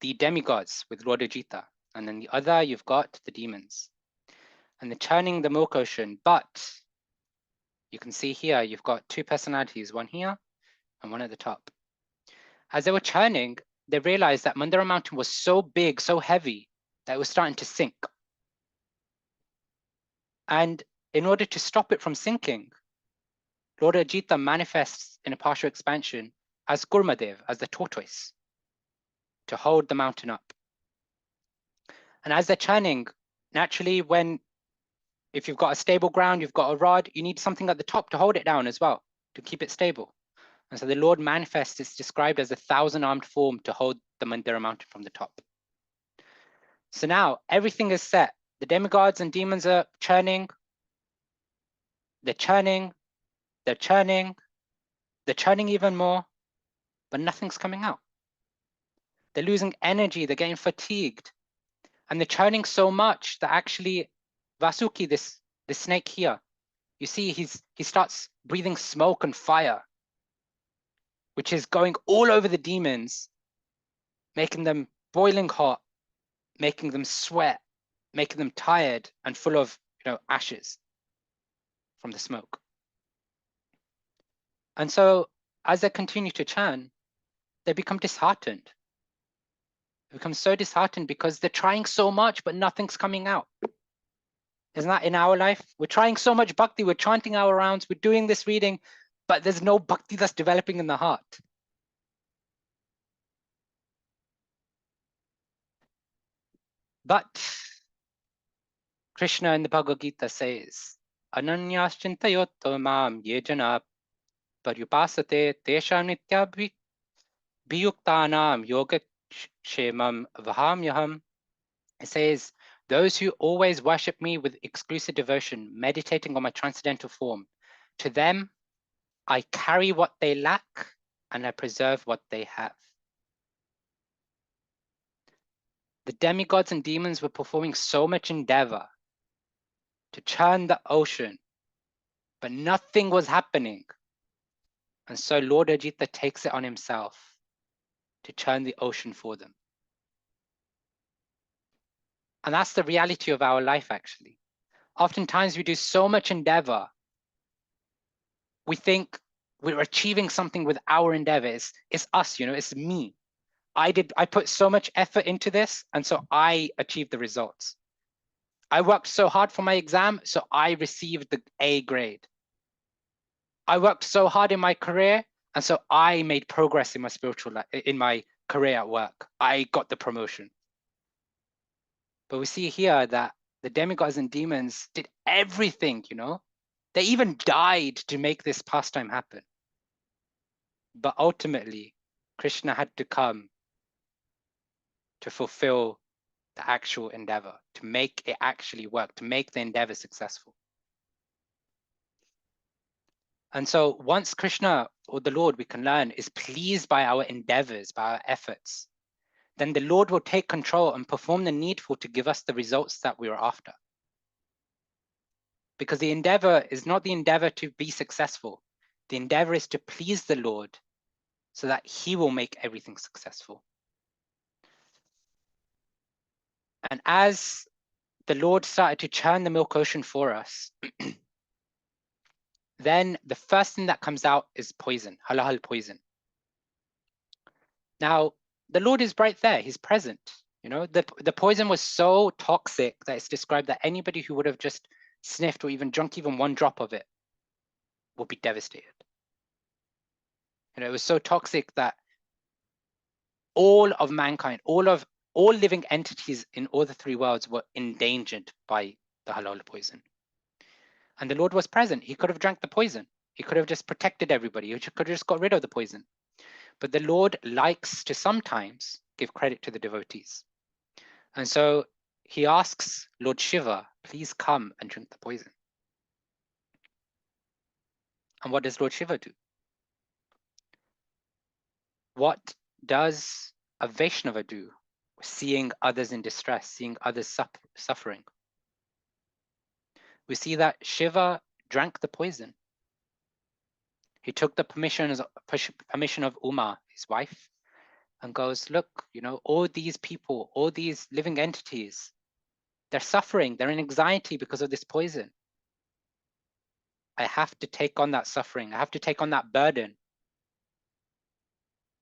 the demigods with Lord Ajita, and then the other, you've got the demons. And they're churning the milk ocean, but you can see here, you've got two personalities, one here and one at the top. As they were churning, they realized that Mandara mountain was so big, so heavy, that it was starting to sink. And in order to stop it from sinking, Lord Ajita manifests in a partial expansion as Gurmadev, as the tortoise, to hold the mountain up. And as they're churning, naturally, if you've got a stable ground, you've got a rod, you need something at the top to hold it down as well, to keep it stable. And so the Lord manifests is described as a 1,000-armed form to hold the Mandara mountain from the top. So now everything is set. The demigods and demons are churning. They're churning. They're churning. They're churning even more, but nothing's coming out. They're losing energy. They're getting fatigued. And they're churning so much that actually Vasuki, this snake here, you see he starts breathing smoke and fire, which is going all over the demons, making them boiling hot, making them sweat, making them tired and full of ashes from the smoke. And so as they continue to churn, they become disheartened. They become so disheartened because they're trying so much, but nothing's coming out. Isn't that in our life? We're trying so much bhakti, we're chanting our rounds, we're doing this reading, but there's no bhakti that's developing in the heart. But Krishna in the Bhagavad Gita says, Ananyas chintayoto mam ye jana paryupasate tesham nitya bhiyuktanam yoga shemam vahamyaham. It says, those who always worship me with exclusive devotion, meditating on my transcendental form, to them I carry what they lack and I preserve what they have. The demigods and demons were performing so much endeavor to churn the ocean, but nothing was happening. And so Lord Ajita takes it on himself to churn the ocean for them. And that's the reality of our life, actually. Oftentimes we do so much endeavor, we think we're achieving something with our endeavor. It's us, it's me. I put so much effort into this, and so I achieved the results. I worked so hard for my exam, so I received the A grade. I worked so hard in my career, and so I made progress in my spiritual life, in my career at work. I got the promotion. But we see here that the demigods and demons did everything, They even died to make this pastime happen. But ultimately, Krishna had to come to fulfill the actual endeavor, to make it actually work, to make the endeavor successful. And so once Krishna, or the Lord, we can learn, is pleased by our endeavors, by our efforts, then the Lord will take control and perform the needful to give us the results that we are after. Because the endeavor is not the endeavor to be successful. The endeavor is to please the Lord so that he will make everything successful. And as the Lord started to churn the milk ocean for us, then the first thing that comes out is poison, halal poison. Now, the Lord is right there, he's present. The poison was so toxic that it's described that anybody who would have just sniffed or even drunk even one drop of it would be devastated. It was so toxic that all of mankind, all living entities in all the three worlds were endangered by the halal poison. And the Lord was present. He could have drank the poison. He could have just protected everybody. He could have just got rid of the poison. But the Lord likes to sometimes give credit to the devotees. And so he asks Lord Shiva, please come and drink the poison. And what does Lord Shiva do? What does a Vaishnava do, seeing others in distress, seeing others suffering? We see that Shiva drank the poison. He took the permission of Uma, his wife, and goes, look, all these people, all these living entities, they're suffering, they're in anxiety because of this poison. I have to take on that suffering. I have to take on that burden.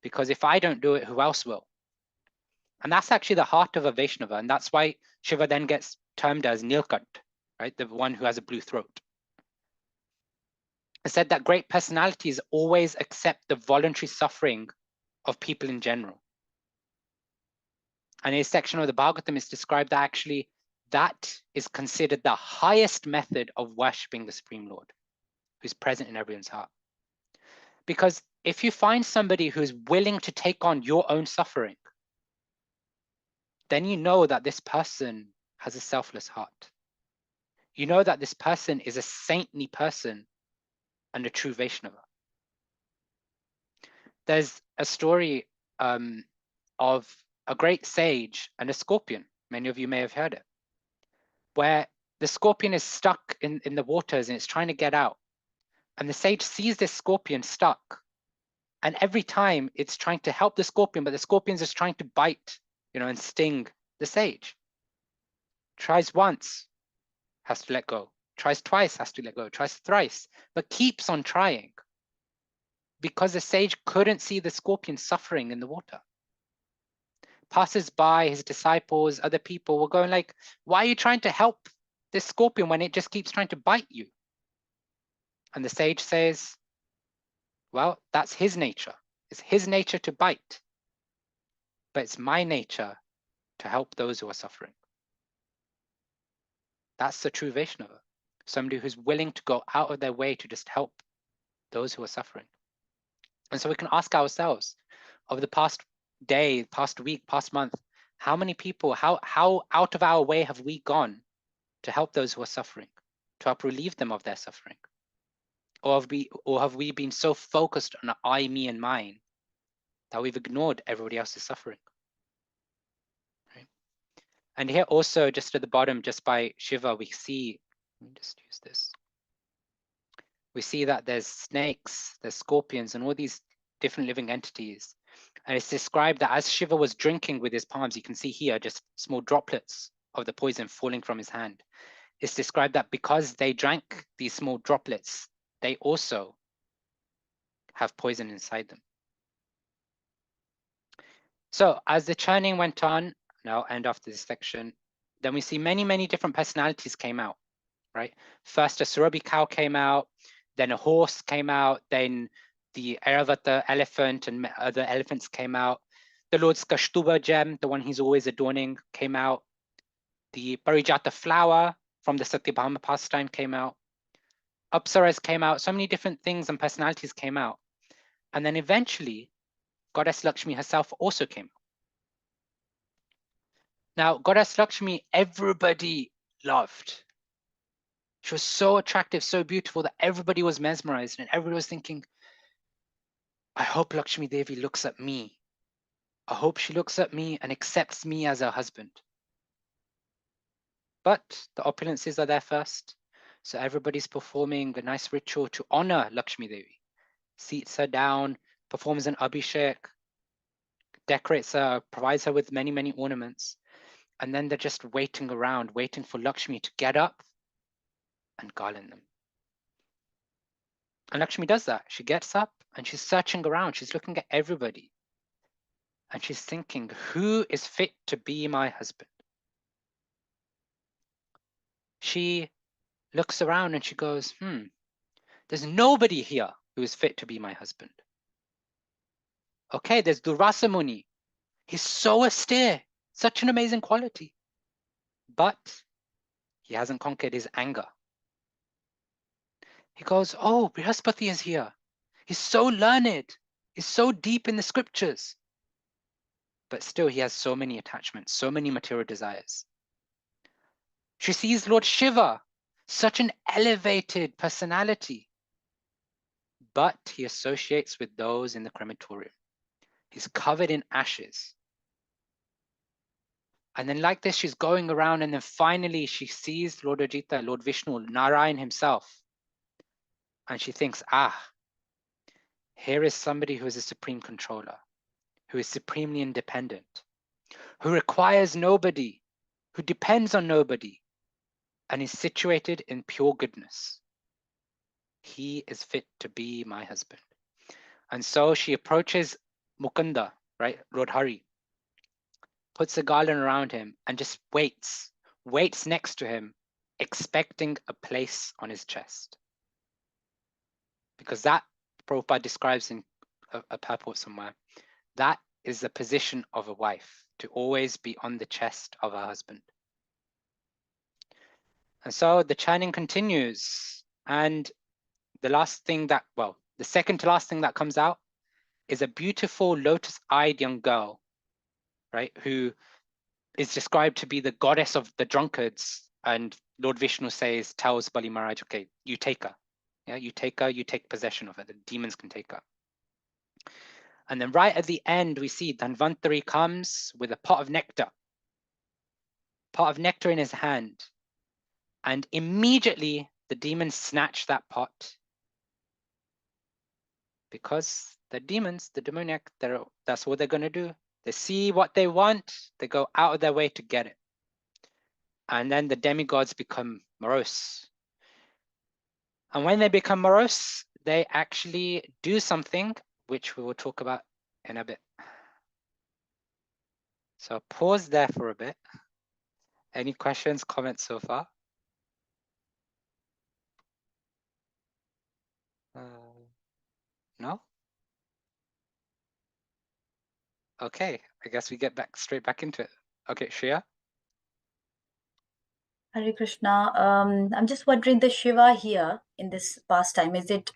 Because if I don't do it, who else will? And that's actually the heart of a Vaishnava. And that's why Shiva then gets termed as Nilkant, right? The one who has a blue throat. I said that great personalities always accept the voluntary suffering of people in general. And in a section of the Bhagavatam is described that actually that is considered the highest method of worshipping the Supreme Lord, who's present in everyone's heart. Because if you find somebody who's willing to take on your own suffering, then you know that this person has a selfless heart. You know that this person is a saintly person and a true Vaishnava. There's a story of a great sage and a scorpion. Many of you may have heard it, where the scorpion is stuck in the waters and it's trying to get out. And the sage sees this scorpion stuck. And every time it's trying to help the scorpion, but the scorpion's just trying to bite, and sting the sage. Tries once, has to let go. Tries twice, has to let go. Tries thrice, but keeps on trying. Because the sage couldn't see the scorpion suffering in the water. Passers by, his disciples, other people were going like, why are you trying to help this scorpion when it just keeps trying to bite you? And the sage says, well, that's his nature. It's his nature to bite, but it's my nature to help those who are suffering. That's the true Vaishnava, somebody who's willing to go out of their way to just help those who are suffering. And so we can ask ourselves, over the past day, past week, past month, how many people, how out of our way have we gone to help those who are suffering, to help relieve them of their suffering? Or have we been so focused on I, me, and mine that we've ignored everybody else's suffering? Right? And here also, just at the bottom, just by Shiva, we see, let me just use this. We see that there's snakes, there's scorpions, and all these different living entities. And it's described that as Shiva was drinking with his palms, you can see here just small droplets of the poison falling from his hand. It's described that because they drank these small droplets, they also have poison inside them. So as the churning went on, and I'll end after this section, then we see many, many different personalities came out, right? First a Surabi cow came out, then a horse came out, then the Airavata elephant and other elephants came out. The Lord's Kashtuba gem, the one he's always adorning, came out. The Parijata flower from the Satyabhama pastime came out. Apsaras came out. So many different things and personalities came out. And then eventually, Goddess Lakshmi herself also came out. Now, Goddess Lakshmi, everybody loved. She was so attractive, so beautiful that everybody was mesmerized and everybody was thinking, I hope Lakshmi Devi looks at me. I hope she looks at me and accepts me as her husband. But the opulences are there first. So everybody's performing a nice ritual to honor Lakshmi Devi. Seats her down, performs an abhishek, decorates her, provides her with many, many ornaments. And then they're just waiting around, waiting for Lakshmi to get up and garland them. And Lakshmi does that. She gets up and she's searching around. She's looking at everybody. And she's thinking, who is fit to be my husband? She looks around and she goes, there's nobody here who is fit to be my husband. Okay, there's Durvasa Muni. He's so austere, such an amazing quality. But he hasn't conquered his anger. He goes, oh, Brihaspati is here. He's so learned. He's so deep in the scriptures. But still he has so many attachments, so many material desires. She sees Lord Shiva, such an elevated personality. But he associates with those in the crematorium. He's covered in ashes. And then like this, she's going around and then finally she sees Lord Ajita, Lord Vishnu, Narayan himself. And she thinks, here is somebody who is a supreme controller, who is supremely independent, who requires nobody, who depends on nobody, and is situated in pure goodness. He is fit to be my husband. And so she approaches Mukunda, right, Lord Hari, puts a garland around him and just waits next to him, expecting a place on his chest. Because that, Prabhupada describes in a purport somewhere, that is the position of a wife, to always be on the chest of her husband. And so the chanting continues. And the last thing that, well, the second to last thing that comes out is a beautiful lotus-eyed young girl, right, who is described to be the goddess of the drunkards. And Lord Vishnu tells Bali Maharaj, okay, you take her. Yeah, you take her, you take possession of her. The demons can take her. And then right at the end, we see Dhanvantari comes with a pot of nectar in his hand. And immediately the demons snatch that pot. Because the demons, the demoniac, that's what they're going to do. They see what they want, they go out of their way to get it. And then the demigods become morose. And when they become morose, they actually do something which we will talk about in a bit. So pause there for a bit. Any questions, comments so far? No? Okay, I guess we get straight back into it. Okay, Shreya? Hare Krishna. I'm just wondering, the Shiva here in this pastime, is it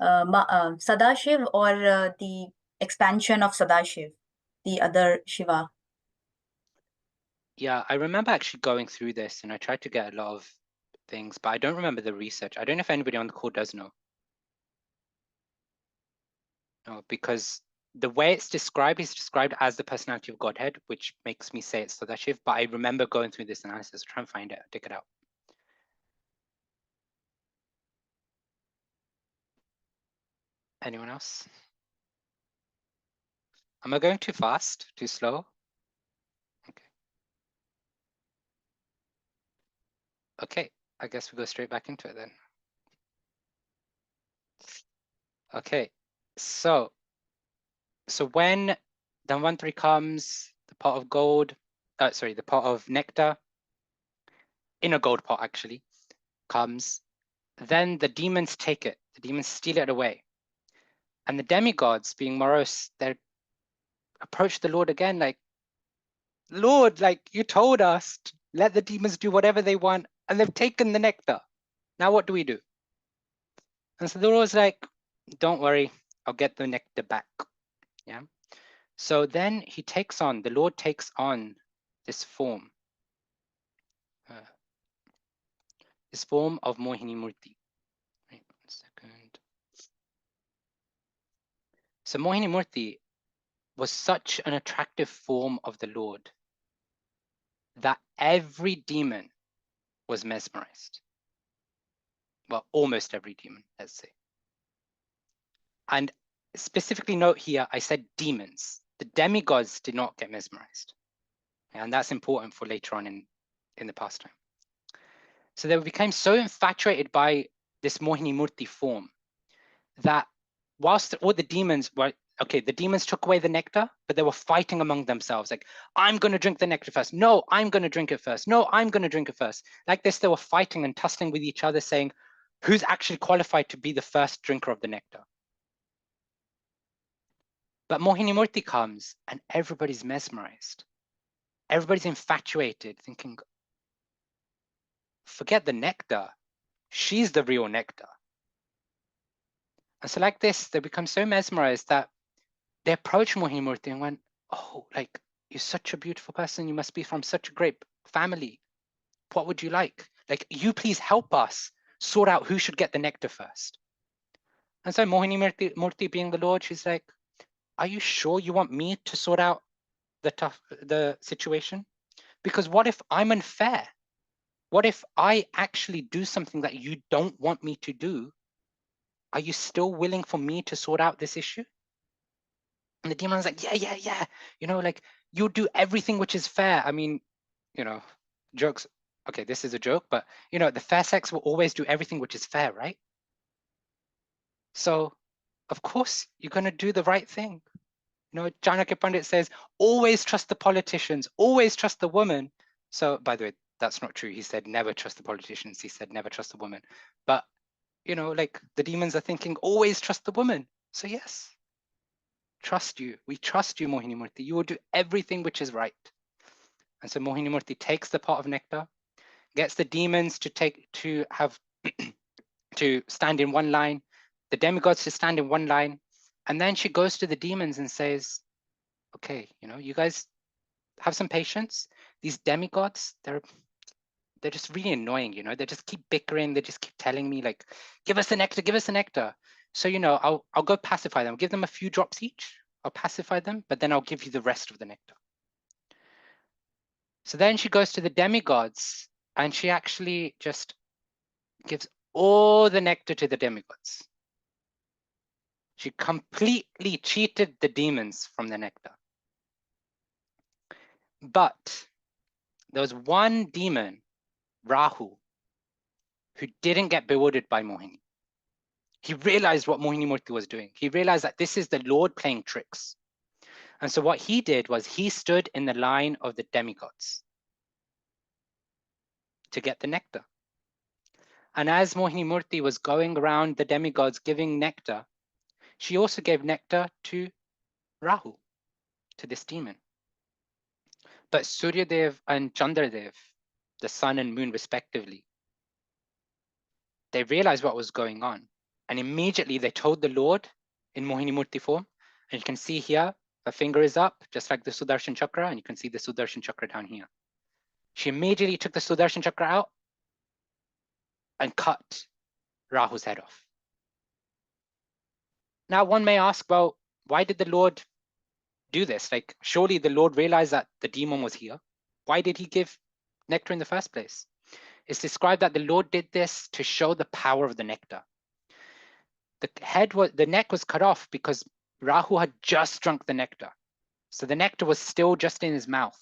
Sadashiv or the expansion of Sadashiv, the other Shiva? Yeah, I remember actually going through this and I tried to get a lot of things, but I don't remember the research. I don't know if anybody on the call does know. No, because the way it's described is described as the personality of Godhead, which makes me say it's Sadashiv, but I remember going through this analysis, try and find it, dig it out. Anyone else? Am I going too fast, too slow? Okay. Okay, I guess we go straight back into it then. Okay, so when Dhanvantari comes, the pot of gold, the pot of nectar, in a gold pot actually, comes, then the demons take it, the demons steal it away. And the demigods, being morose, they approach the Lord again like, Lord, like you told us to let the demons do whatever they want, and they've taken the nectar. Now what do we do? And so the Lord was like, don't worry, I'll get the nectar back. Yeah. So then the Lord takes on this form of Mohini Murti. Wait 1 second. So Mohini Murti was such an attractive form of the Lord that every demon was mesmerized. Well, almost every demon, let's say. And specifically note here, I said demons. The demigods did not get mesmerized. And that's important for later on in the pastime. So they became so infatuated by this Mohini Murti form that whilst all the demons were, okay, the demons took away the nectar, but they were fighting among themselves. Like, I'm going to drink the nectar first. No, I'm going to drink it first. No, I'm going to drink it first. Like this, they were fighting and tussling with each other, saying, who's actually qualified to be the first drinker of the nectar? But Mohini Murti comes and everybody's mesmerized. Everybody's infatuated, thinking, forget the nectar. She's the real nectar. And so like this, they become so mesmerized that they approached Mohini Murti and went, oh, like, you're such a beautiful person. You must be from such a great family. What would you like? Like, you please help us sort out who should get the nectar first. And so Mohini Murti being the Lord, she's like, are you sure you want me to sort out the situation? Because what if I'm unfair? What if I actually do something that you don't want me to do? Are you still willing for me to sort out this issue? And the demon's like, yeah. You know, like, you do everything which is fair. I mean, you know, jokes. Okay, this is a joke, but, you know, the fair sex will always do everything which is fair, right? So, of course, you're going to do the right thing. You know, Janaki Pandit says, always trust the politicians, always trust the woman. So, by the way, that's not true. He said, never trust the politicians. He said, never trust the woman. But, you know, like, the demons are thinking, always trust the woman. So, yes, trust you. We trust you, Mohini Murti. You will do everything which is right. And so Mohini Murti takes the pot of nectar, gets the demons to stand in one line, the demigods to stand in one line, and then she goes to the demons and says, okay, you know, you guys have some patience. These demigods, they're just really annoying, you know, they just keep bickering, they just keep telling me, like, give us the nectar, give us the nectar. So, you know, I'll go pacify them, give them a few drops each, I'll pacify them, but then I'll give you the rest of the nectar. So then she goes to the demigods and she actually just gives all the nectar to the demigods. She completely cheated the demons from the nectar. But there was one demon, Rahu, who didn't get bewildered by Mohini. He realized what Mohini Murti was doing. He realized that this is the Lord playing tricks. And so what he did was he stood in the line of the demigods to get the nectar. And as Mohini Murti was going around the demigods giving nectar, she also gave nectar to Rahu, to this demon. But Suryadev and Chandradev, the sun and moon respectively, they realized what was going on. And immediately they told the Lord in Mohini Murti form. And you can see here, her finger is up, just like the Sudarshan Chakra, and you can see the Sudarshan Chakra down here. She immediately took the Sudarshan Chakra out and cut Rahu's head off. Now one may ask, well, why did the Lord do this? Like, surely the Lord realized that the demon was here. Why did he give nectar in the first place? It's described that the Lord did this to show the power of the nectar. The neck was cut off because Rahu had just drunk the nectar. So the nectar was still just in his mouth.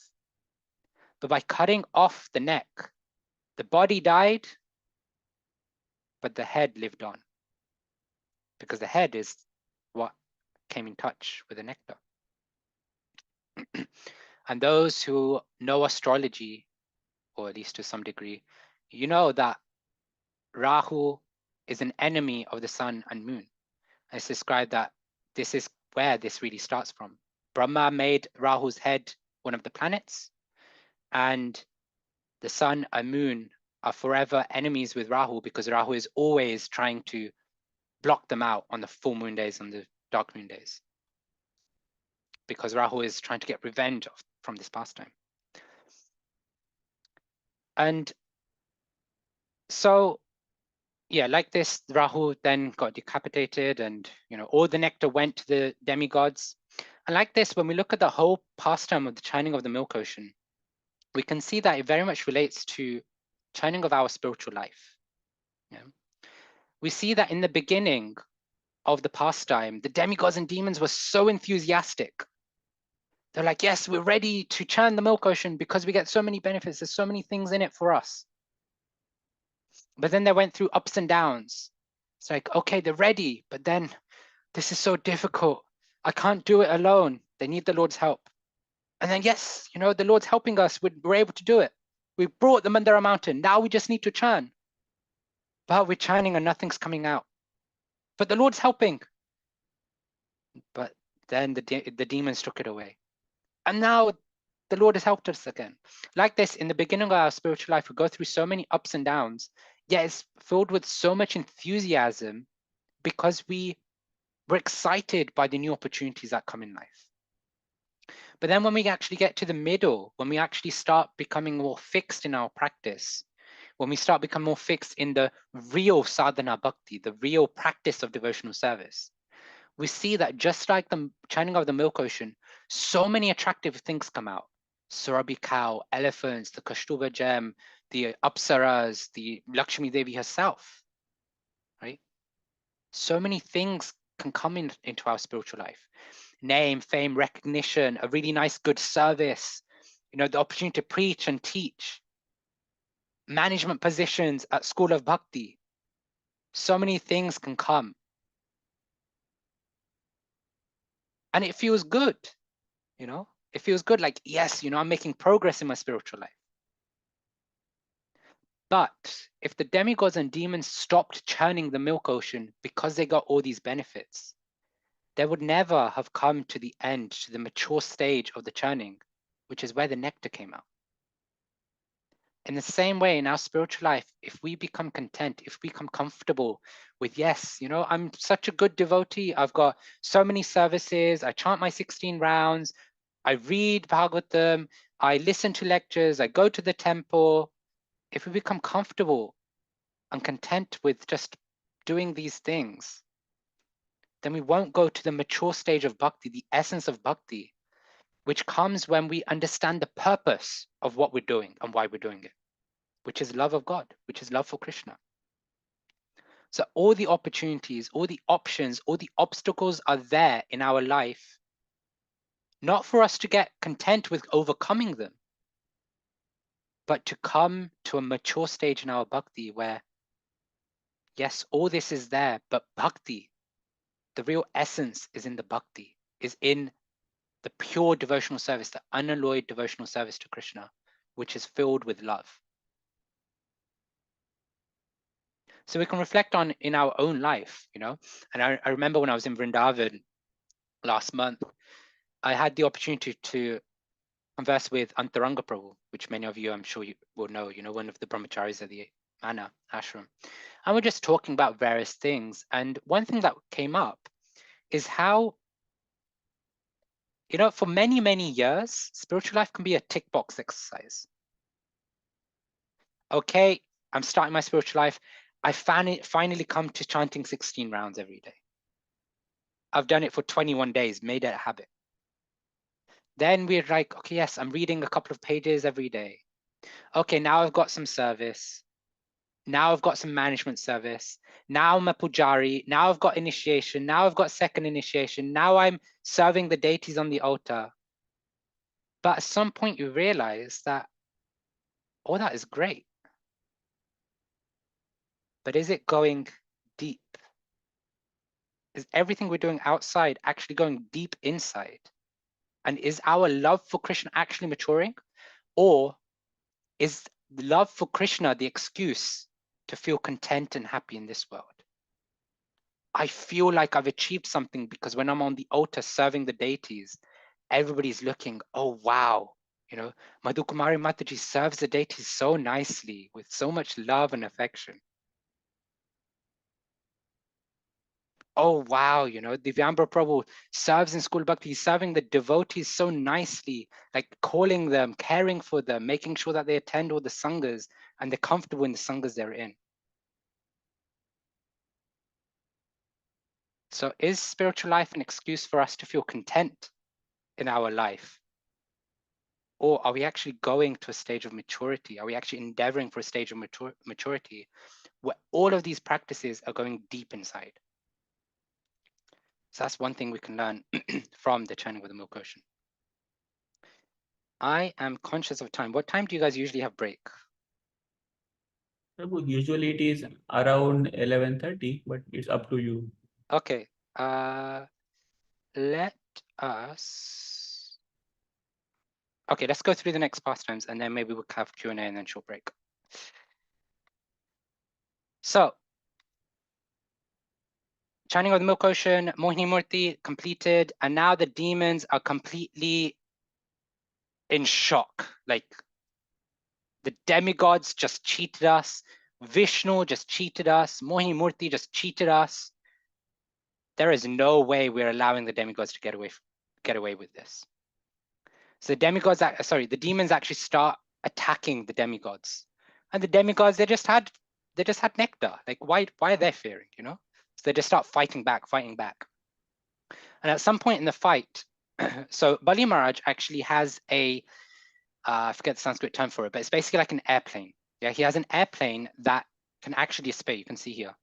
But by cutting off the neck, the body died, but the head lived on. Because the head is what came in touch with the nectar. And those who know astrology, or at least to some degree, you know that Rahu is an enemy of the sun and moon. And it's described that this is where this really starts from. Brahma made Rahu's head one of the planets, and the sun and moon are forever enemies with Rahu because Rahu is always trying to block them out on the full moon days and the dark moon days. Because Rahu is trying to get revenge from this pastime. And so, yeah, like this, Rahu then got decapitated and, all the nectar went to the demigods. And like this, when we look at the whole pastime of the churning of the milk ocean, we can see that it very much relates to churning of our spiritual life. Yeah. We see that in the beginning of the pastime, the demigods and demons were so enthusiastic. They're like, yes, we're ready to churn the milk ocean because we get so many benefits. There's so many things in it for us. But then they went through ups and downs. It's like, okay, they're ready, but then this is so difficult. I can't do it alone. They need the Lord's help. And then, yes, the Lord's helping us. We're able to do it. We brought the Mandara mountain. Now we just need to churn. But we're churning and nothing's coming out. But the Lord's helping. But then the demons took it away. And now the Lord has helped us again. Like this, in the beginning of our spiritual life, we go through so many ups and downs, yet it's filled with so much enthusiasm because we're excited by the new opportunities that come in life. But then when we actually get to the middle, when we actually start becoming more fixed in our practice, when we start becoming more fixed in the real sadhana bhakti, the real practice of devotional service, we see that just like the churning of the milk ocean, so many attractive things come out. Surabhi cow, elephants, the Kastuba gem, the Apsaras, the Lakshmi Devi herself, right? So many things can come into our spiritual life. Name, fame, recognition, a really nice, good service, the opportunity to preach and teach, management positions at School of Bhakti. So many things can come. And it feels good, It feels good, like, yes, I'm making progress in my spiritual life. But if the demigods and demons stopped churning the milk ocean because they got all these benefits, they would never have come to the end, to the mature stage of the churning, which is where the nectar came out. In the same way, in our spiritual life, if we become content, if we become comfortable with, yes, I'm such a good devotee, I've got so many services, I chant my 16 rounds, I read Bhagavatam, I listen to lectures, I go to the temple. If we become comfortable and content with just doing these things, then we won't go to the mature stage of bhakti, the essence of bhakti, which comes when we understand the purpose of what we're doing and why we're doing it, which is love of God, which is love for Krishna. So all the opportunities, all the options, all the obstacles are there in our life, not for us to get content with overcoming them, but to come to a mature stage in our bhakti where, yes, all this is there, but bhakti, the real essence is in the bhakti, is in the pure devotional service, the unalloyed devotional service to Krishna, which is filled with love. So we can reflect on in our own life, you know. And I remember when I was in Vrindavan last month, I had the opportunity to converse with Antaranga Prabhu, which many of you, I'm sure you will know, you know, one of the brahmacharis of the Manor ashram. And we're just talking about various things. And one thing that came up is how, you know, for many, many years, spiritual life can be a tick box exercise. Okay, I'm starting my spiritual life. I finally come to chanting 16 rounds every day. I've done it for 21 days, made it a habit. Then we're like, okay, yes, I'm reading a couple of pages every day. Okay, now I've got some service. Now I've got some management service. Now I'm a pujari. Now I've got initiation. Now I've got second initiation. Now I'm serving the deities on the altar. But at some point you realize that all that is great. But is it going deep? Is everything we're doing outside actually going deep inside? And is our love for Krishna actually maturing? Or is the love for Krishna the excuse to feel content and happy in this world? I feel like I've achieved something because when I'm on the altar serving the deities, everybody's looking, oh, wow. You know, Madhu Kumari Mataji serves the deities so nicely with so much love and affection. Oh, wow, you know, Divyambra Prabhu serves in School Bhakti. He's serving the devotees so nicely, like calling them, caring for them, making sure that they attend all the sanghas and they're comfortable in the sanghas they're in. So is spiritual life an excuse for us to feel content in our life? Or are we actually going to a stage of maturity? Are we actually endeavoring for a stage of maturity where all of these practices are going deep inside? So that's one thing we can learn from the Chanting with the Milk Ocean. I am conscious of time. What time do you guys usually have break? Prabhu, usually it is around 11:30, but it's up to you. Okay. Let us. Okay, let's go through the next pastimes and then maybe we'll have Q&A and then short break. So, Chanting of the Milk Ocean, Mohini Murti completed, and now the demons are completely in shock. Like, the demigods just cheated us. Vishnu just cheated us. Mohini Murti just cheated us. There is no way we're allowing the demigods to get away with this. So the demons actually start attacking the demigods, and the demigods they just had nectar. Like why are they fearing? You know, so they just start fighting back. And at some point in the fight, so Bali Maharaj actually has a I forget the Sanskrit term for it, but it's basically like an airplane. Yeah, he has an airplane that can actually disappear. You can see here.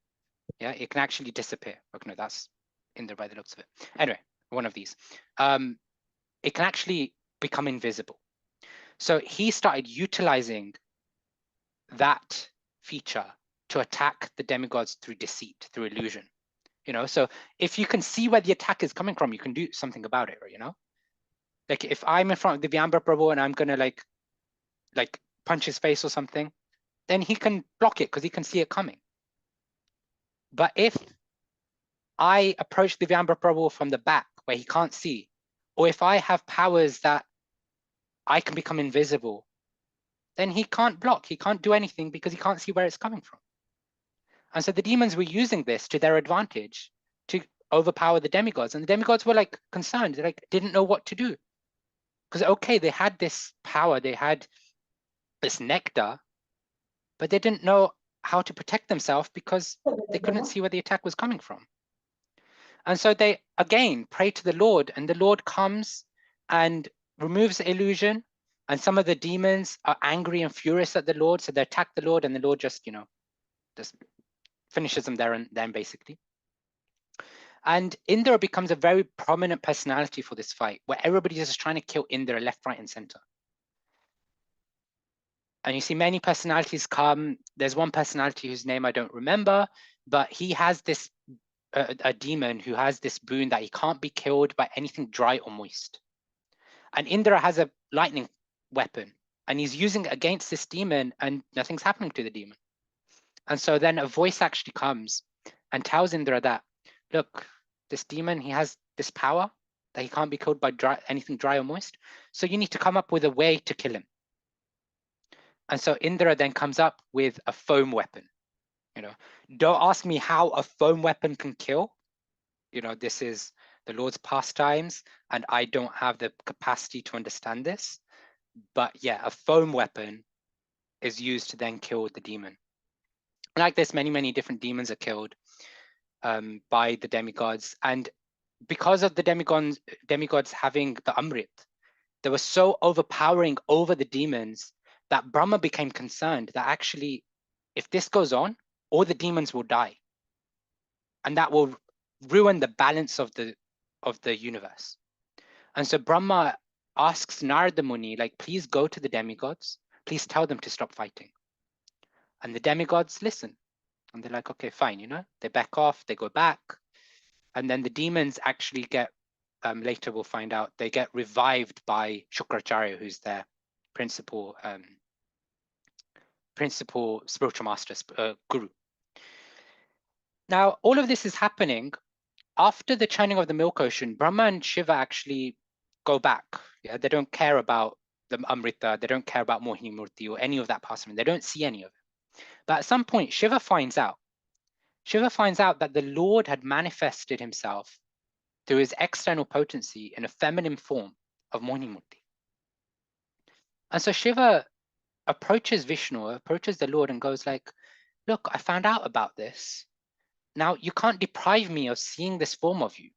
Yeah, it can actually disappear. Okay, no, that's in there by the looks of it. Anyway, one of these. It can actually become invisible. So he started utilizing that feature to attack the demigods through deceit, through illusion. You know, so if you can see where the attack is coming from, you can do something about it, you know? Like if I'm in front of Divyambra Prabhu and I'm gonna like punch his face or something, then he can block it because he can see it coming. But if I approach Divyambra Prabhu from the back where he can't see, or if I have powers that I can become invisible, then he can't block, he can't do anything because he can't see where it's coming from. And so the demons were using this to their advantage to overpower the demigods. And the demigods were like concerned, they like didn't know what to do. Because okay, they had this power, they had this nectar, but they didn't know how to protect themselves because they couldn't see where the attack was coming from. And so they again pray to the Lord, and the Lord comes and removes the illusion. And some of the demons are angry and furious at the Lord, so they attack the Lord, and the Lord just, you know, just finishes them there and then, basically. And Indra becomes a very prominent personality for this fight, where everybody is just trying to kill Indra left, right, and center. And you see many personalities come. There's one personality whose name I don't remember, but he has this a demon who has this boon that he can't be killed by anything dry or moist. And Indra has a lightning weapon, and he's using it against this demon, and nothing's happening to the demon. And so then a voice actually comes and tells Indra that, look, this demon, he has this power that he can't be killed by anything dry or moist. So you need to come up with a way to kill him. And so Indra then comes up with a foam weapon. Don't ask me how a foam weapon can kill. This is the Lord's pastimes, and I don't have the capacity to understand this. But yeah, a foam weapon is used to then kill the demon. Like this, many, many different demons are killed by the demigods. And because of the demigods having the Amrit, they were so overpowering over the demons that Brahma became concerned that actually, if this goes on, all the demons will die. And that will ruin the balance of the universe. And so Brahma asks Narada Muni, like, please go to the demigods, please tell them to stop fighting. And the demigods listen. And they're like, okay, fine, they back off, they go back. And then the demons actually get, later we'll find out, they get revived by Shukracharya, who's their principal spiritual master, guru. Now, all of this is happening after the churning of the milk ocean. Brahma and Shiva actually go back. Yeah, they don't care about the Amrita, they don't care about Mohini Murti or any of that pastime. They don't see any of it. But at some point, Shiva finds out that the Lord had manifested himself through his external potency in a feminine form of Mohini Murti. And so Shiva approaches Vishnu, approaches the Lord and goes like, look, I found out about this. Now you can't deprive me of seeing this form of you,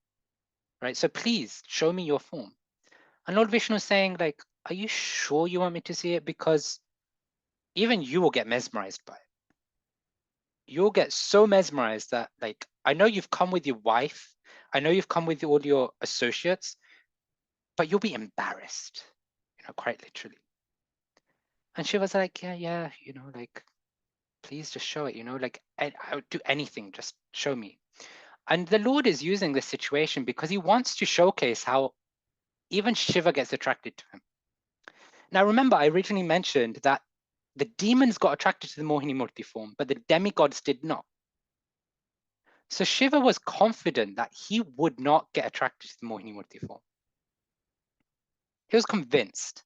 right? So please show me your form. And Lord Vishnu is saying like, are you sure you want me to see it? Because even you will get mesmerized by it. You'll get so mesmerized that like, I know you've come with your wife, I know you've come with all your associates, but you'll be embarrassed, quite literally. And she was like, yeah, like, please just show it, like, I would do anything, just show me. And the Lord is using this situation because he wants to showcase how even Shiva gets attracted to him. Now, remember, I originally mentioned that the demons got attracted to the Mohini Murti form, but the demigods did not. So Shiva was confident that he would not get attracted to the Mohini Murti form. He was convinced.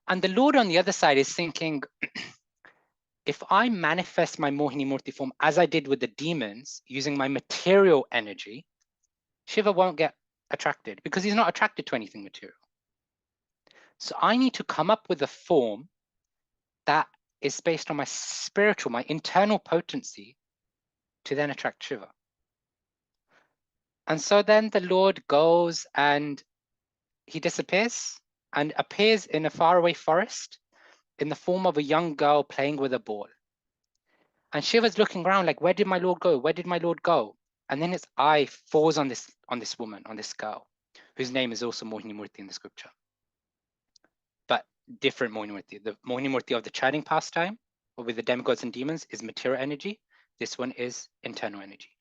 And the Lord on the other side is thinking, if I manifest my Mohini Murti form as I did with the demons, using my material energy, Shiva won't get attracted because he's not attracted to anything material. So I need to come up with a form that is based on my spiritual, my internal potency to then attract Shiva. And so then the Lord goes and he disappears and appears in a faraway forest in the form of a young girl playing with a ball. And Shiva's looking around like, where did my Lord go? Where did my Lord go? And then its eye falls on this woman, on this girl, whose name is also Mohini Murti in the scripture. But different Mohini Murti. The Mohini Murti of the chanting pastime, or with the demigods and demons, is material energy. This one is internal energy.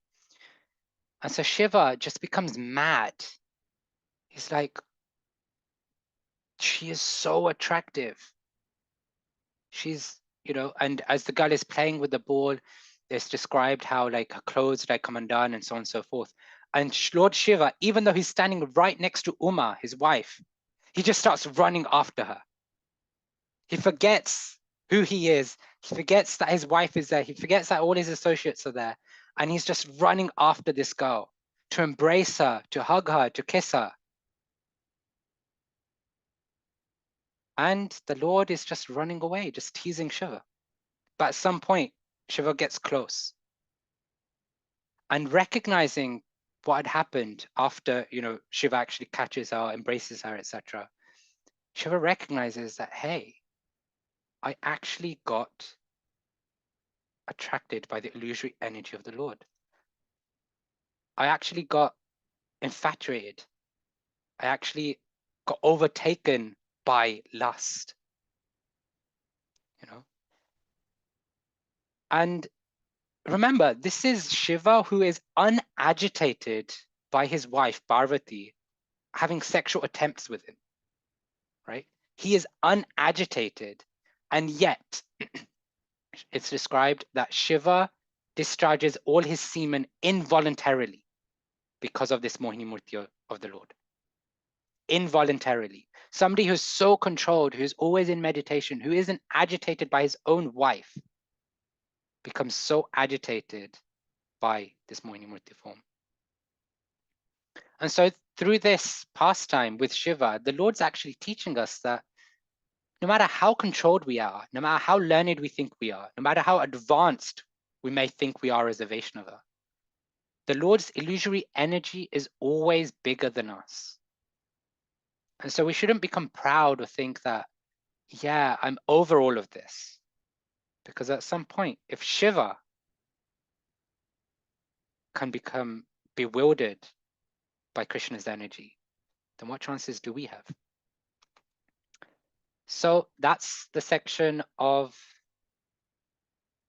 And so Shiva just becomes mad. He's like, she is so attractive. She's, and as the girl is playing with the ball, it's described how like her clothes like come undone and so on and so forth. And Lord Shiva, even though he's standing right next to Uma, his wife, he just starts running after her. He forgets who he is. He forgets that his wife is there. He forgets that all his associates are there. And he's just running after this girl to embrace her, to hug her, to kiss her. And the Lord is just running away, just teasing Shiva. But at some point, Shiva gets close. And recognizing what had happened after, Shiva actually catches her, embraces her, etc. Shiva recognizes that, hey, I actually got attracted by the illusory energy of the Lord. I actually got infatuated. I actually got overtaken by lust, And remember, this is Shiva who is unagitated by his wife, Parvati, having sexual attempts with him, right? He is unagitated, and yet it's described that Shiva discharges all his semen involuntarily because of this Mohini Murti of the Lord. Involuntarily. Somebody who's so controlled, who's always in meditation, who isn't agitated by his own wife, becomes so agitated by this Mohini Murti form. And so through this pastime with Shiva, the Lord's actually teaching us that no matter how controlled we are, no matter how learned we think we are, no matter how advanced we may think we are as a Vaishnava, the Lord's illusory energy is always bigger than us. And so we shouldn't become proud or think that, yeah, I'm over all of this. Because at some point, if Shiva can become bewildered by Krishna's energy, then what chances do we have? So that's the section of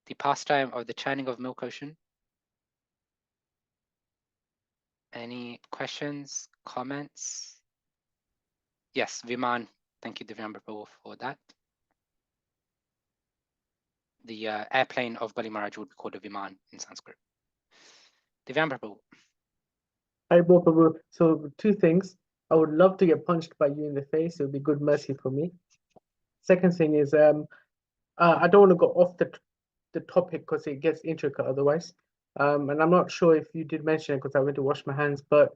the pastime of the churning of milk ocean. Any questions, comments? Yes, Viman. Thank you, Divyambara Prabhu, for that. The airplane of Bali Maharaj would be called a Viman in Sanskrit. Divyambara Prabhu. Hi, Prabhu. So 2 things. I would love to get punched by you in the face. It would be good mercy for me. Second thing is, I don't want to go off the topic because it gets intricate otherwise. And I'm not sure if you did mention it because I went to wash my hands, but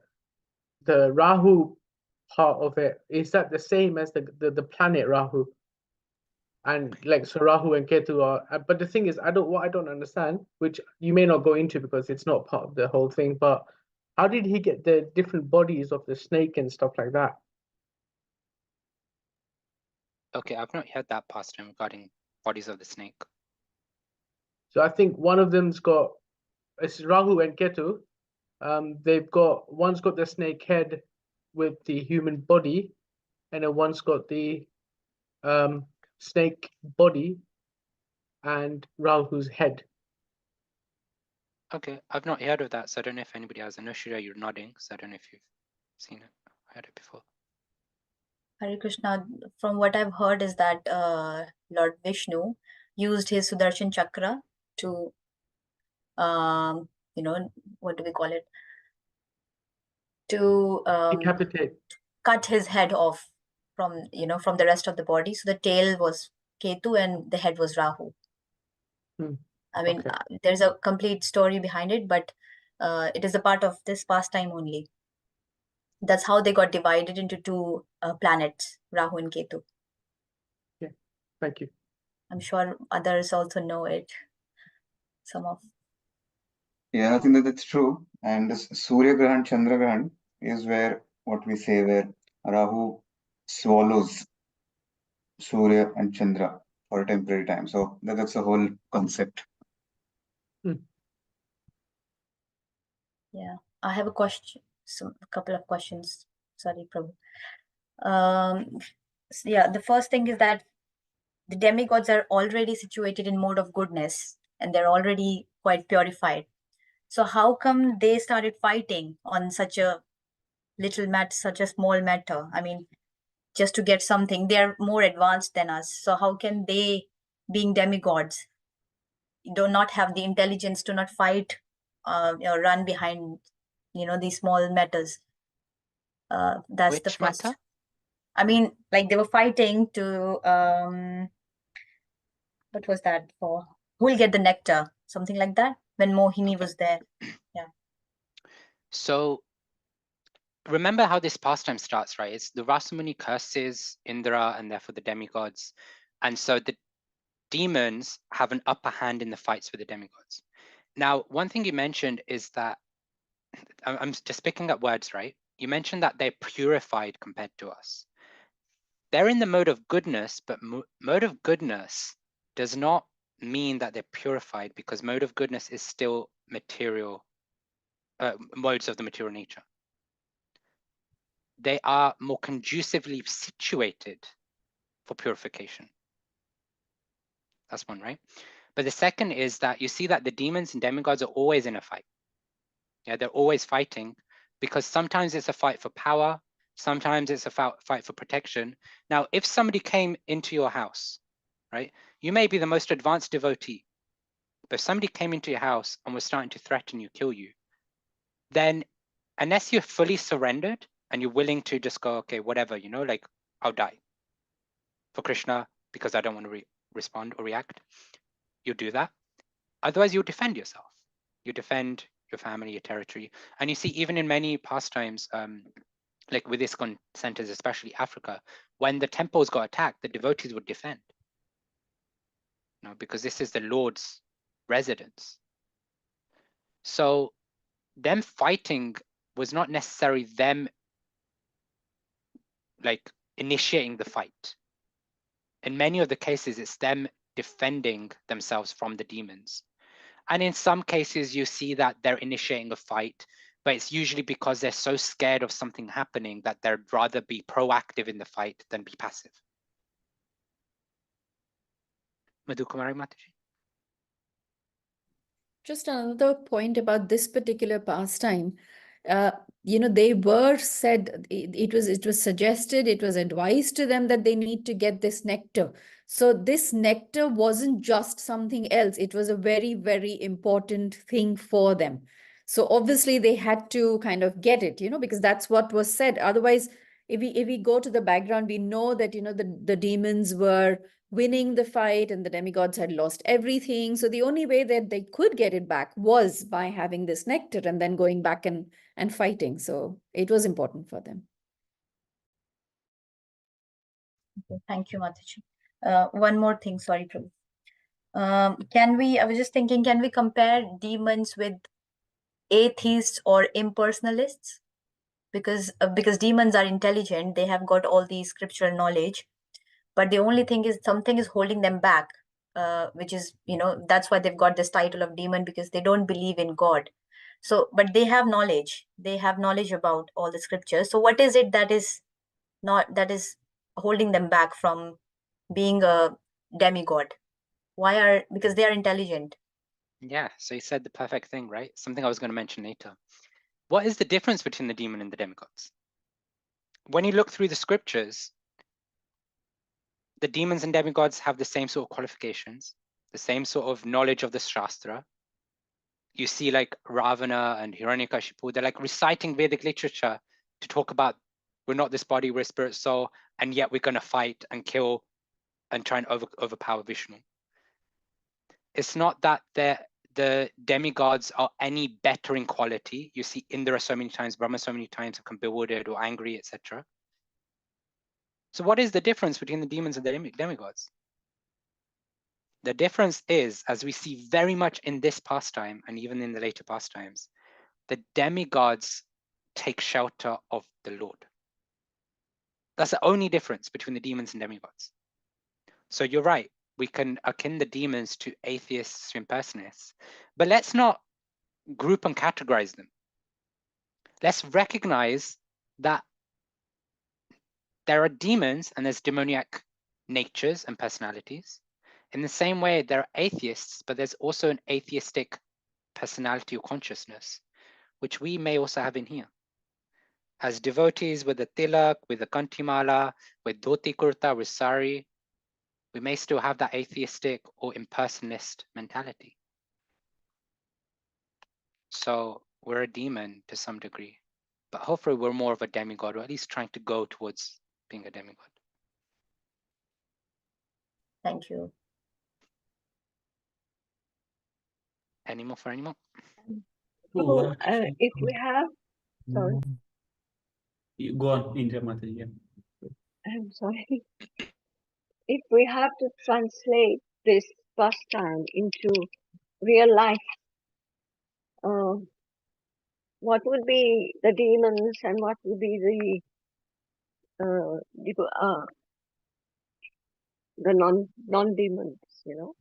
the Rahu part of it, is that the same as the planet Rahu? And like, so Rahu and Ketu are, but the thing is, what I don't understand, which you may not go into because it's not part of the whole thing, but how did he get the different bodies of the snake and stuff like that? Okay, I've not heard that pastime regarding bodies of the snake. So I think one of them's got, it's Rahu and Ketu. They've got, one's got the snake head with the human body, and then one's got the snake body and Rahu's head. Okay, I've not heard of that, so I don't know if anybody has. I know Shreya, you're nodding, so I don't know if you've seen it, heard it before. Hare Krishna, from what I've heard is that Lord Vishnu used his Sudarshan Chakra to, what do we call it? To Decapitate. cut his head off from, from the rest of the body. So the tail was Ketu and the head was Rahu. I mean, Okay. there's a complete story behind it, but it is a part of this pastime only. That's how they got divided into 2 planets, Rahu and Ketu. Yeah, thank you. I'm sure others also know it. Some of. Yeah, I think that's true. And this Surya Grahan, Chandra Grahan is where what we say where Rahu swallows Surya and Chandra for a temporary time. So that's the whole concept. Yeah, I have a question. A couple of questions. Sorry, Prabhu. Yeah, the first thing is that the demigods are already situated in mode of goodness and they're already quite purified. So how come they started fighting on such a little matter, such a small matter? I mean, just to get something, they're more advanced than us. So how can they, being demigods, do not have the intelligence to not fight, run behind, these small matters? That's the Which first. matter? I mean, like they were fighting to, what was that for? Who will get the nectar? Something like that, when Mohini was there. Yeah. So remember how this pastime starts, right? It's the Rasamuni curses Indra and therefore the demigods. And so the demons have an upper hand in the fights with the demigods. Now, one thing you mentioned is that, I'm just picking up words, right? You mentioned that they're purified compared to us. They're in the mode of goodness, but mode of goodness does not mean that they're purified because mode of goodness is still material, modes of the material nature. They are more conducively situated for purification. That's one, right? But the second is that you see that the demons and demigods are always in a fight. Yeah, they're always fighting because sometimes it's a fight for power, sometimes it's a fight for protection. Now, if somebody came into your house, right? You may be the most advanced devotee, but if somebody came into your house and was starting to threaten you, kill you, then unless you're fully surrendered and you're willing to just go, okay, whatever, you know, like I'll die for Krishna because I don't want to respond or react, you'll do that. Otherwise, you'll defend yourself. You defend your family, your territory. And you see, even in many pastimes, like with ISKCON centers, especially Africa, when the temples got attacked, the devotees would defend, you know, because this is the Lord's residence. So them fighting was not necessarily them like initiating the fight. In many of the cases, it's them defending themselves from the demons. And in some cases, you see that they're initiating a fight, but it's usually because they're so scared of something happening that they'd rather be proactive in the fight than be passive. Madhu Kumari Mataji? Just another point about this particular pastime. You know, they were said, it was suggested, it was advised to them that they need to get this nectar. So this nectar wasn't just something else. It was a very, very important thing for them. So obviously they had to kind of get it, you know, because that's what was said. Otherwise, if we go to the background, we know that, you know, the demons were winning the fight and the demigods had lost everything. So the only way that they could get it back was by having this nectar and then going back and fighting. So it was important for them. Okay, thank you, Mataji. One more thing, sorry, Prabhu. I was just thinking, can we compare demons with atheists or impersonalists? Because demons are intelligent, they have got all the scriptural knowledge, but the only thing is something is holding them back, which is, you know, that's why they've got this title of demon, because they don't believe in God. So, but they have knowledge about all the scriptures. So what is it that is holding them back from being a demigod? Because they are intelligent. Yeah, so you said the perfect thing, right? Something I was going to mention later. What is the difference between the demon and the demigods? When you look through the scriptures, the demons and demigods have the same sort of qualifications, the same sort of knowledge of the Shastra. You see like Ravana and Hiranyakashipu, they're like reciting Vedic literature to talk about we're not this body, we're spirit, soul, and yet we're going to fight and kill and try and overpower Vishnu. It's not that the demigods are any better in quality. You see Indra so many times, Brahma so many times, become bewildered or angry, etc. So what is the difference between the demons and the demigods? The difference is, as we see very much in this pastime and even in the later pastimes, the demigods take shelter of the Lord. That's the only difference between the demons and demigods. So you're right, we can akin the demons to atheists, to impersonalists, but let's not group and categorize them. Let's recognize that there are demons and there's demoniac natures and personalities. In the same way, there are atheists, but there's also an atheistic personality or consciousness, which we may also have in here. As devotees with the tilak, with the kantimala, with dhoti kurta, with sari, we may still have that atheistic or impersonalist mentality. So we're a demon to some degree, but hopefully we're more of a demigod, or at least trying to go towards being a demigod. Thank you. Any more for any more? So, if we have, sorry, You go on, Indra Mataji. Yeah. I'm sorry. If we have to translate this pastime into real life, what would be the demons and what would be the non-demons, you know,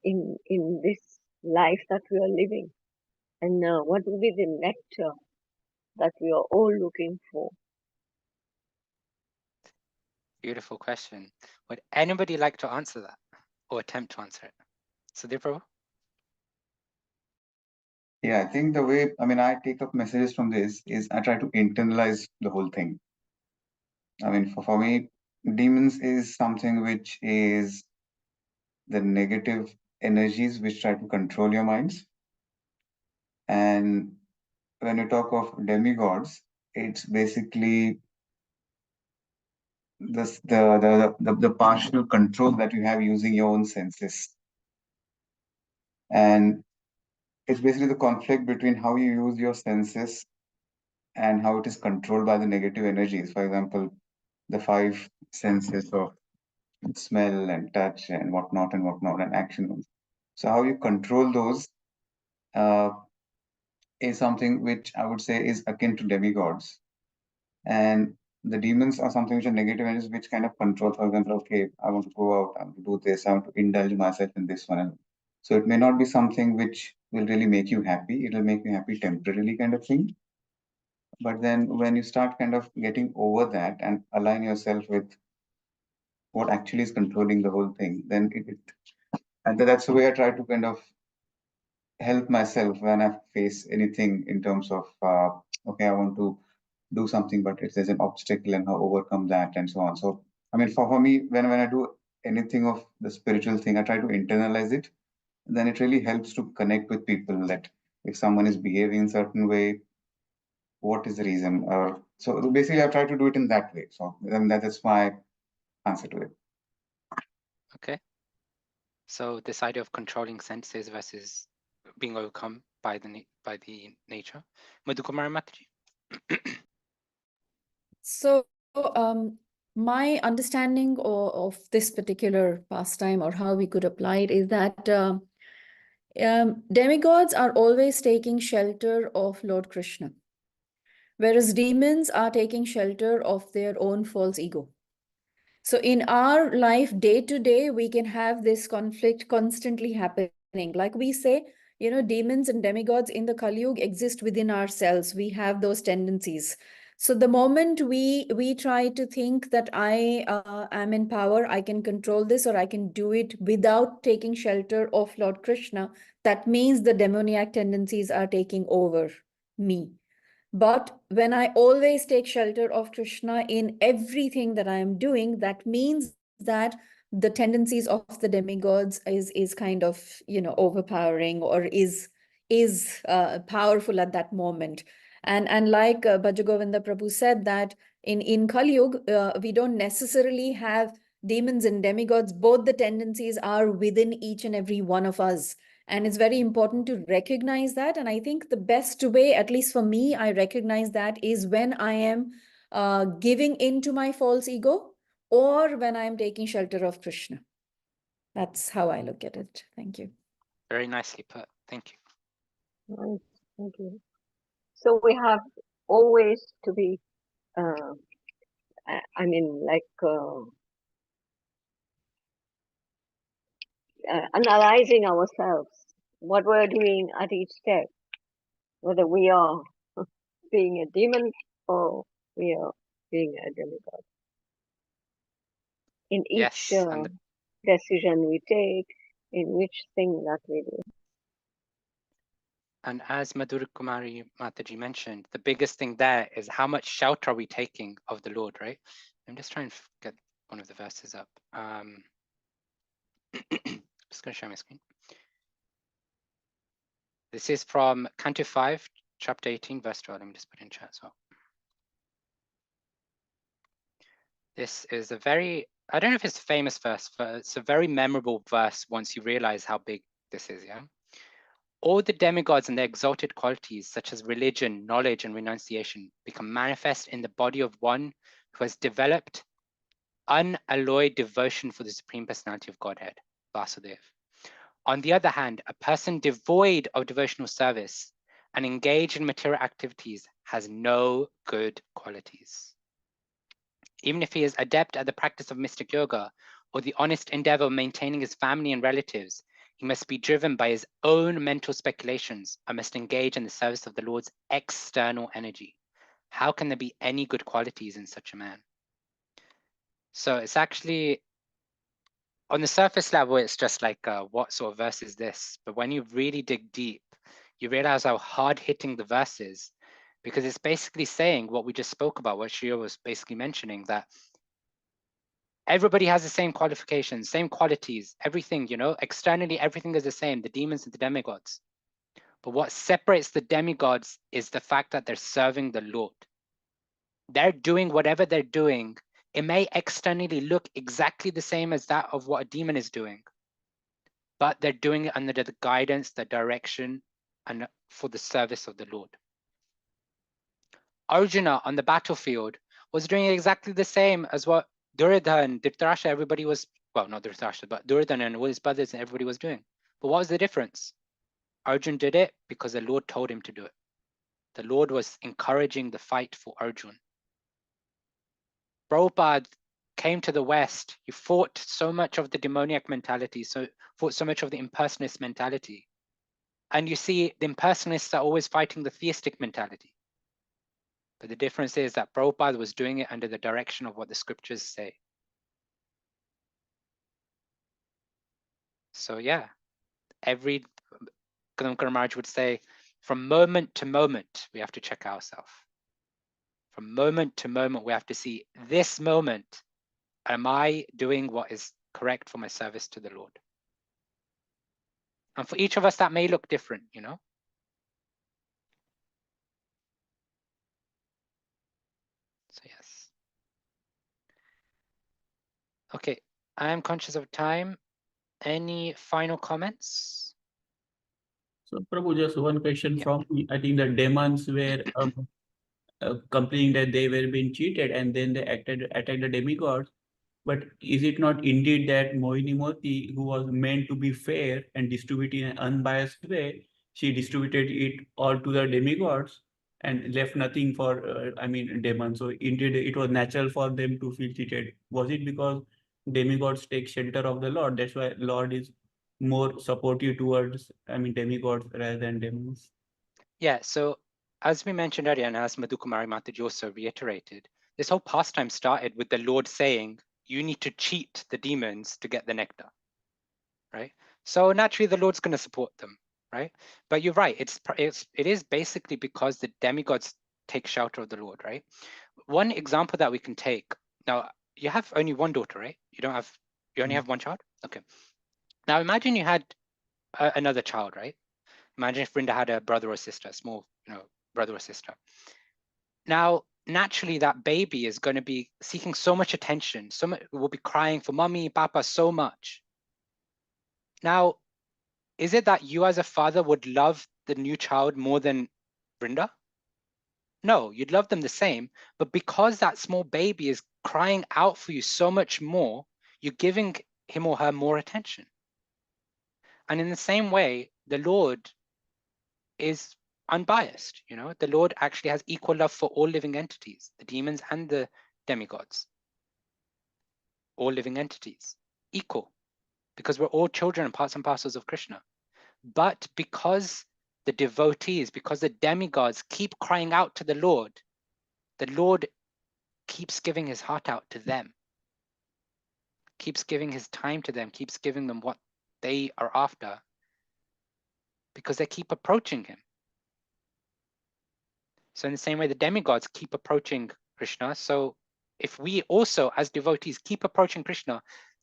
in this life that we are living, and what would be the nectar that we are all looking for? Beautiful question. Would anybody like to answer that or attempt to answer it? Sudhir Prabhu? Yeah, I think the way, I take up messages from this is I try to internalize the whole thing. For me, demons is something which is the negative energies which try to control your minds. And when you talk of demigods, it's basically the partial control that you have using your own senses. And it's basically the conflict between how you use your senses and how it is controlled by the negative energies. For example, the five senses of smell and touch and whatnot and action. So how you control those is something which I would say is akin to demigods. And the demons are something which are negative energies which kind of control. For example, okay, I want to go out, I want to do this, I want to indulge myself in this one. So it may not be something which will really make you happy. It will make you happy temporarily, kind of thing. But then when you start kind of getting over that and align yourself with what actually is controlling the whole thing, then and that's the way I try to kind of help myself when I face anything in terms of, okay, I want to do something, but if there's an obstacle and how overcome that and so on. So, I mean, for me, when I do anything of the spiritual thing, I try to internalize it. Then it really helps to connect with people that if someone is behaving in a certain way, what is the reason? So basically, I try to do it in that way. So then that is my answer to it. Okay. So this idea of controlling senses versus being overcome by the nature. Madhukumara Mataji. So, my understanding of this particular pastime or how we could apply it is that demigods are always taking shelter of Lord Krishna, whereas demons are taking shelter of their own false ego. So in our life, day to day, we can have this conflict constantly happening. Like we say, demons and demigods in the Kali Yuga exist within ourselves. We have those tendencies. So the moment we try to think that I am in power, I can control this, or I can do it without taking shelter of Lord Krishna, that means the demoniac tendencies are taking over me. But when I always take shelter of Krishna in everything that I am doing, that means that the tendencies of the demigods is kind of overpowering or is powerful at that moment. And like Bhajagovinda Prabhu said, that in Kali Yuga, we don't necessarily have demons and demigods. Both the tendencies are within each and every one of us. And it's very important to recognize that. And I think the best way, at least for me, I recognize that is when I am giving into my false ego or when I'm taking shelter of Krishna. That's how I look at it. Thank you. Very nicely put. Thank you. Nice. Thank you. So we have always to be, analyzing ourselves, what we're doing at each step, whether we are being a demon or we are being a demigod. In each Yes, decision we take, in which thing that we do. and as Madhukumari Mataji mentioned, the biggest thing there is how much shelter are we taking of the Lord, right? I'm just trying to get one of the verses up. Just going to share my screen. This is from Canto 5, chapter 18, verse 12. Let me just put it in chat as well. This is a very, I don't know if it's a famous verse, but it's a very memorable verse once you realize how big this is, yeah? All the demigods and their exalted qualities, such as religion, knowledge, and renunciation, become manifest in the body of one who has developed unalloyed devotion for the Supreme Personality of Godhead, Vasudeva. On the other hand, a person devoid of devotional service and engaged in material activities has no good qualities. Even if he is adept at the practice of mystic yoga or the honest endeavor of maintaining his family and relatives, he must be driven by his own mental speculations and must engage in the service of the Lord's external energy. How can there be any good qualities in such a man? So it's actually, on the surface level, it's just like, what sort of verse is this? But when you really dig deep, you realize how hard-hitting the verse is, because it's basically saying what we just spoke about, what Shio was basically mentioning, that Everybody has the same qualifications, same qualities, everything, you know, externally, everything is the same, the demons and the demigods. But what separates the demigods is the fact that they're serving the Lord. They're doing whatever they're doing. It may externally look exactly the same as that of what a demon is doing, but they're doing it under the guidance, the direction, and for the service of the Lord. Arjuna on the battlefield was doing exactly the same as what Duryodhana, Dhritarashtra, everybody was, well, not Dhritarashtra, but Duryodhana and all his brothers and everybody was doing. But what was the difference? Arjun did it because the Lord told him to do it. The Lord was encouraging the fight for Arjun. Prabhupada came to the West. He fought so much of the demoniac mentality, fought so much of the impersonalist mentality. And you see, the impersonalists are always fighting the theistic mentality. But the difference is that Prabhupada was doing it under the direction of what the scriptures say. So yeah, every Kadamkar Maharaj would say, from moment to moment, we have to check ourselves. From moment to moment, we have to see this moment, am I doing what is correct for my service to the Lord? And for each of us, that may look different, you know? So yes. Okay, I am conscious of time. Any final comments? So, Prabhu, just one question Yeah. from me. I think the demons were complaining that they were being cheated, and then they attacked the demigods. But is it not indeed that Mohini Moti, who was meant to be fair and distribute in an unbiased way, she distributed it all to the demigods and left nothing for, demons. So indeed, it was natural for them to feel cheated. Was it because demigods take shelter of the Lord? That's why Lord is more supportive towards, demigods rather than demons. Yeah, so as we mentioned earlier, and as Madhukumari Mataji also reiterated, this whole pastime started with the Lord saying, you need to cheat the demons to get the nectar, right? So naturally, the Lord's going to support them, right? But you're right, it is basically because the demigods take shelter of the Lord, right? One example that we can take, now you have only one daughter, right? You only have one child? Okay. Now imagine you had another child, right? Imagine if Brinda had a brother or sister, a small, brother or sister. Now, naturally, that baby is going to be seeking so much attention, will be crying for mommy, papa so much. Now, is it that you as a father would love the new child more than Brinda? No, you'd love them the same, but because that small baby is crying out for you so much more, you're giving him or her more attention. And in the same way, the Lord is unbiased. The Lord actually has equal love for all living entities, the demons and the demigods. All living entities, equal, because we're all children and parts and parcels of Krishna. But because the devotees, because the demigods keep crying out to the Lord keeps giving his heart out to them, keeps giving his time to them, keeps giving them what they are after, because they keep approaching him. So in the same way, the demigods keep approaching Krishna. So if we also, as devotees, keep approaching Krishna,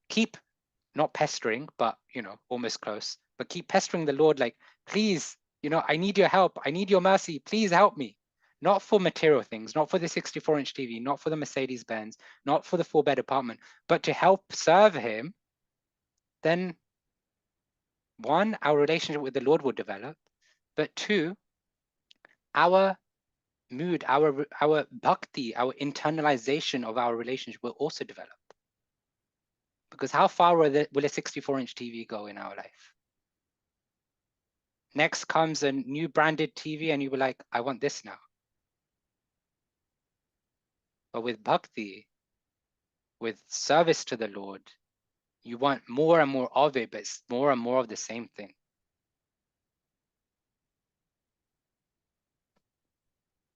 keep not pestering, but, almost close, but keep pestering the Lord, like, please, I need your help. I need your mercy. Please help me. Not for material things, not for the 64-inch TV, not for the Mercedes-Benz, not for the 4-bed apartment, but to help serve him, then one, our relationship with the Lord will develop, but two, our mood, our bhakti, our internalization of our relationship will also develop. Because how far will a 64-inch TV go in our life? Next comes a new branded TV and you were like, I want this now. But with bhakti, with service to the Lord, you want more and more of it, but it's more and more of the same thing.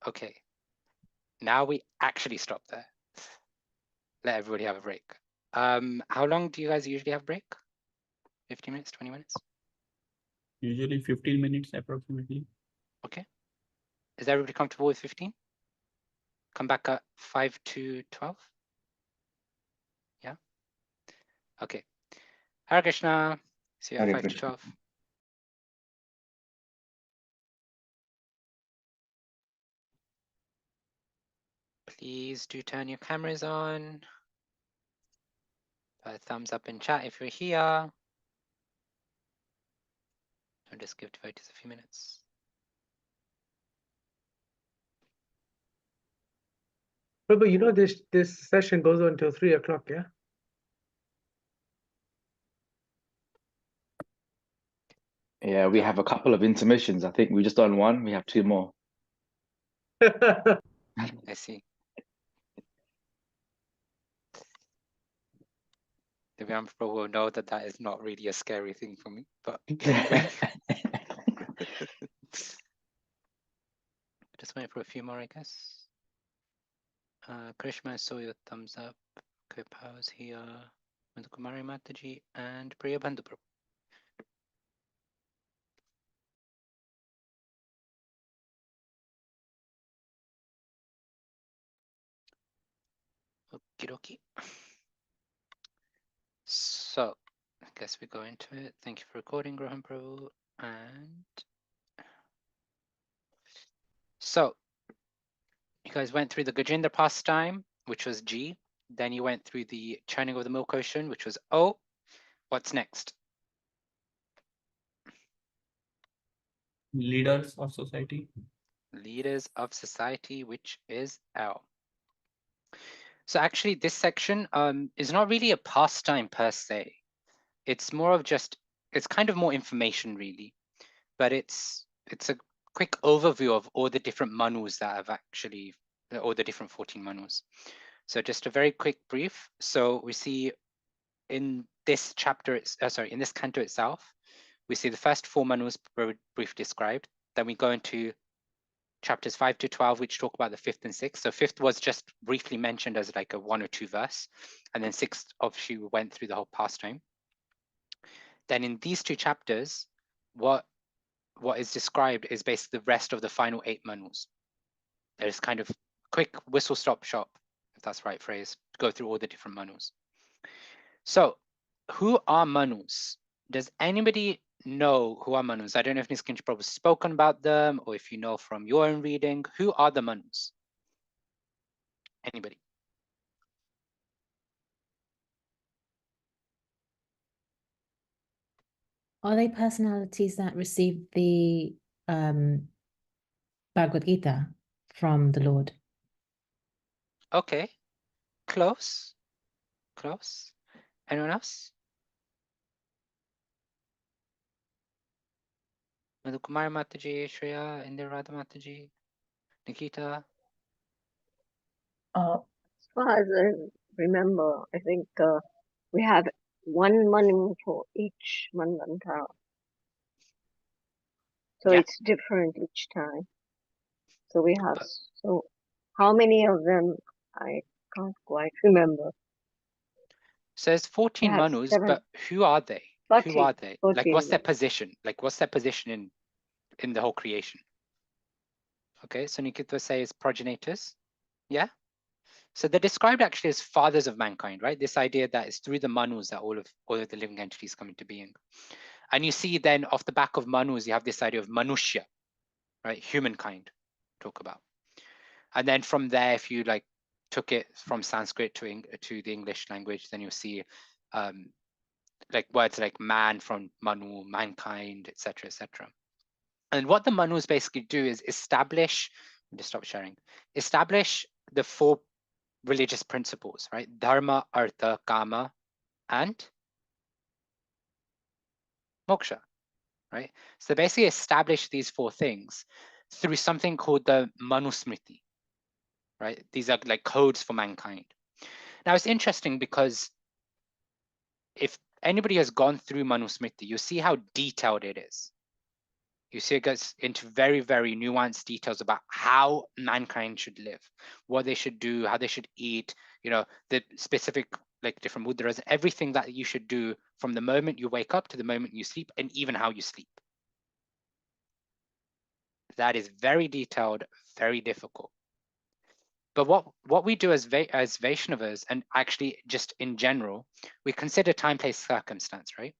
Okay, now we actually stop there. Let everybody have a break. How long do you guys usually have break? 15 minutes, 20 minutes? Usually 15 minutes approximately. Okay. Is everybody comfortable with 15? Come back at 5 to 12? Yeah. Okay. Hare Krishna. See you at Hare 5 to Krishna. 12. Please do turn your cameras on. Put a thumbs up in chat if you're here. I'll just give devotees a few minutes. Prabhu, you know this session goes on until 3 o'clock, yeah? Yeah, we have a couple of intermissions. I think we just done one. We have 2 more. I see. Divyan Prabhu will know that that is not really a scary thing for me, but anyway. Just wait for a few more, I guess. Krishna, I saw your thumbs up. Kripa's here. Kumari Mataji and Priya Bandhu Prabhu. Okie dokie. So, I guess we go into it. Thank you for recording, Grohan Prabhu. And so, you guys went through the Gajendra pastime, which was G. Then you went through the churning of the milk ocean, which was O. What's next? Leaders of society. Leaders of society, which is L. So actually, this section is not really a pastime per se. It's more of just, it's kind of more information really, but it's a quick overview of all the different manus that have actually, all the different 14 manus. So just a very quick brief. So we see in this chapter, in this canto itself, we see the first 4 manus briefly described. Then we go into chapters 5 to 12, which talk about the 5th and 6th. So 5th was just briefly mentioned as like a 1 or 2 verse. And then 6th, obviously, we went through the whole pastime. Then in these 2 chapters, what is described is basically the rest of the final 8 manus. There's kind of quick whistle-stop shop, if that's the right phrase, to go through all the different manus. So who are manus? Does anybody know who are manus? I don't know if Niskincana Prabhu has spoken about them or if you know from your own reading. Who are the manus? Anybody? Are they personalities that received the Bhagavad Gita from the Lord? Okay, close, close. Anyone else? Madhukumar Mataji, Shreya, Indira Radha Mataji, Nikita. As far as I remember, I think we have one manu for each manvantara. So Yeah. it's different each time. So we have, But, so how many of them? I can't quite remember. so there's 14 Perhaps manus, 7, but who are they? 14, Who are they? 14. Like, what's their position? Like, what's their position in the whole creation? Okay, so Nikita says progenitors. Yeah. So they're described actually as fathers of mankind, right? This idea that it's through the manus that all of the living entities come into being. And you see then off the back of manus, you have this idea of manushya, right? Humankind, talk about. And then from there, if you like took it from Sanskrit to the English language, then you'll see like words like man from manu, mankind, etc., etc. And what the manus basically do is establish, let me just stop sharing, establish the 4 religious principles, right? Dharma, artha, kama, and moksha, right? So basically establish these 4 things through something called the manusmriti, right? These are like codes for mankind. Now it's interesting because if anybody has gone through manusmriti, you see how detailed it is. You see it goes into very, very nuanced details about how mankind should live, what they should do, how they should eat, you know, the specific like different mudras, everything that you should do from the moment you wake up to the moment you sleep, and even how you sleep. That is very detailed, very difficult. But what we do as Vaishnavas, and actually just in general, we consider time, place, circumstance, right?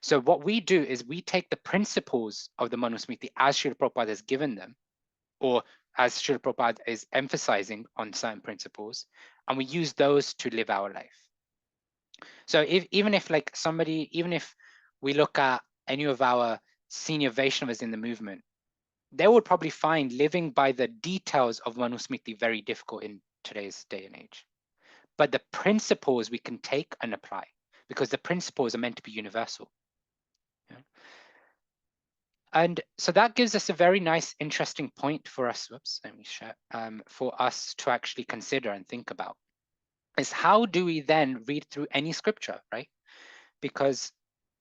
So what we do is we take the principles of the Manusmriti as Srila Prabhupada has given them, or as Srila Prabhupada is emphasizing on certain principles, and we use those to live our life. So even if like somebody, even if we look at any of our senior Vaishnavas in the movement, they would probably find living by the details of Manusmriti very difficult in today's day and age. But the principles we can take and apply, because the principles are meant to be universal. Yeah? And so that gives us a very nice, interesting point for us. Whoops, let me share. For us to actually consider and think about is how do we then read through any scripture, right? Because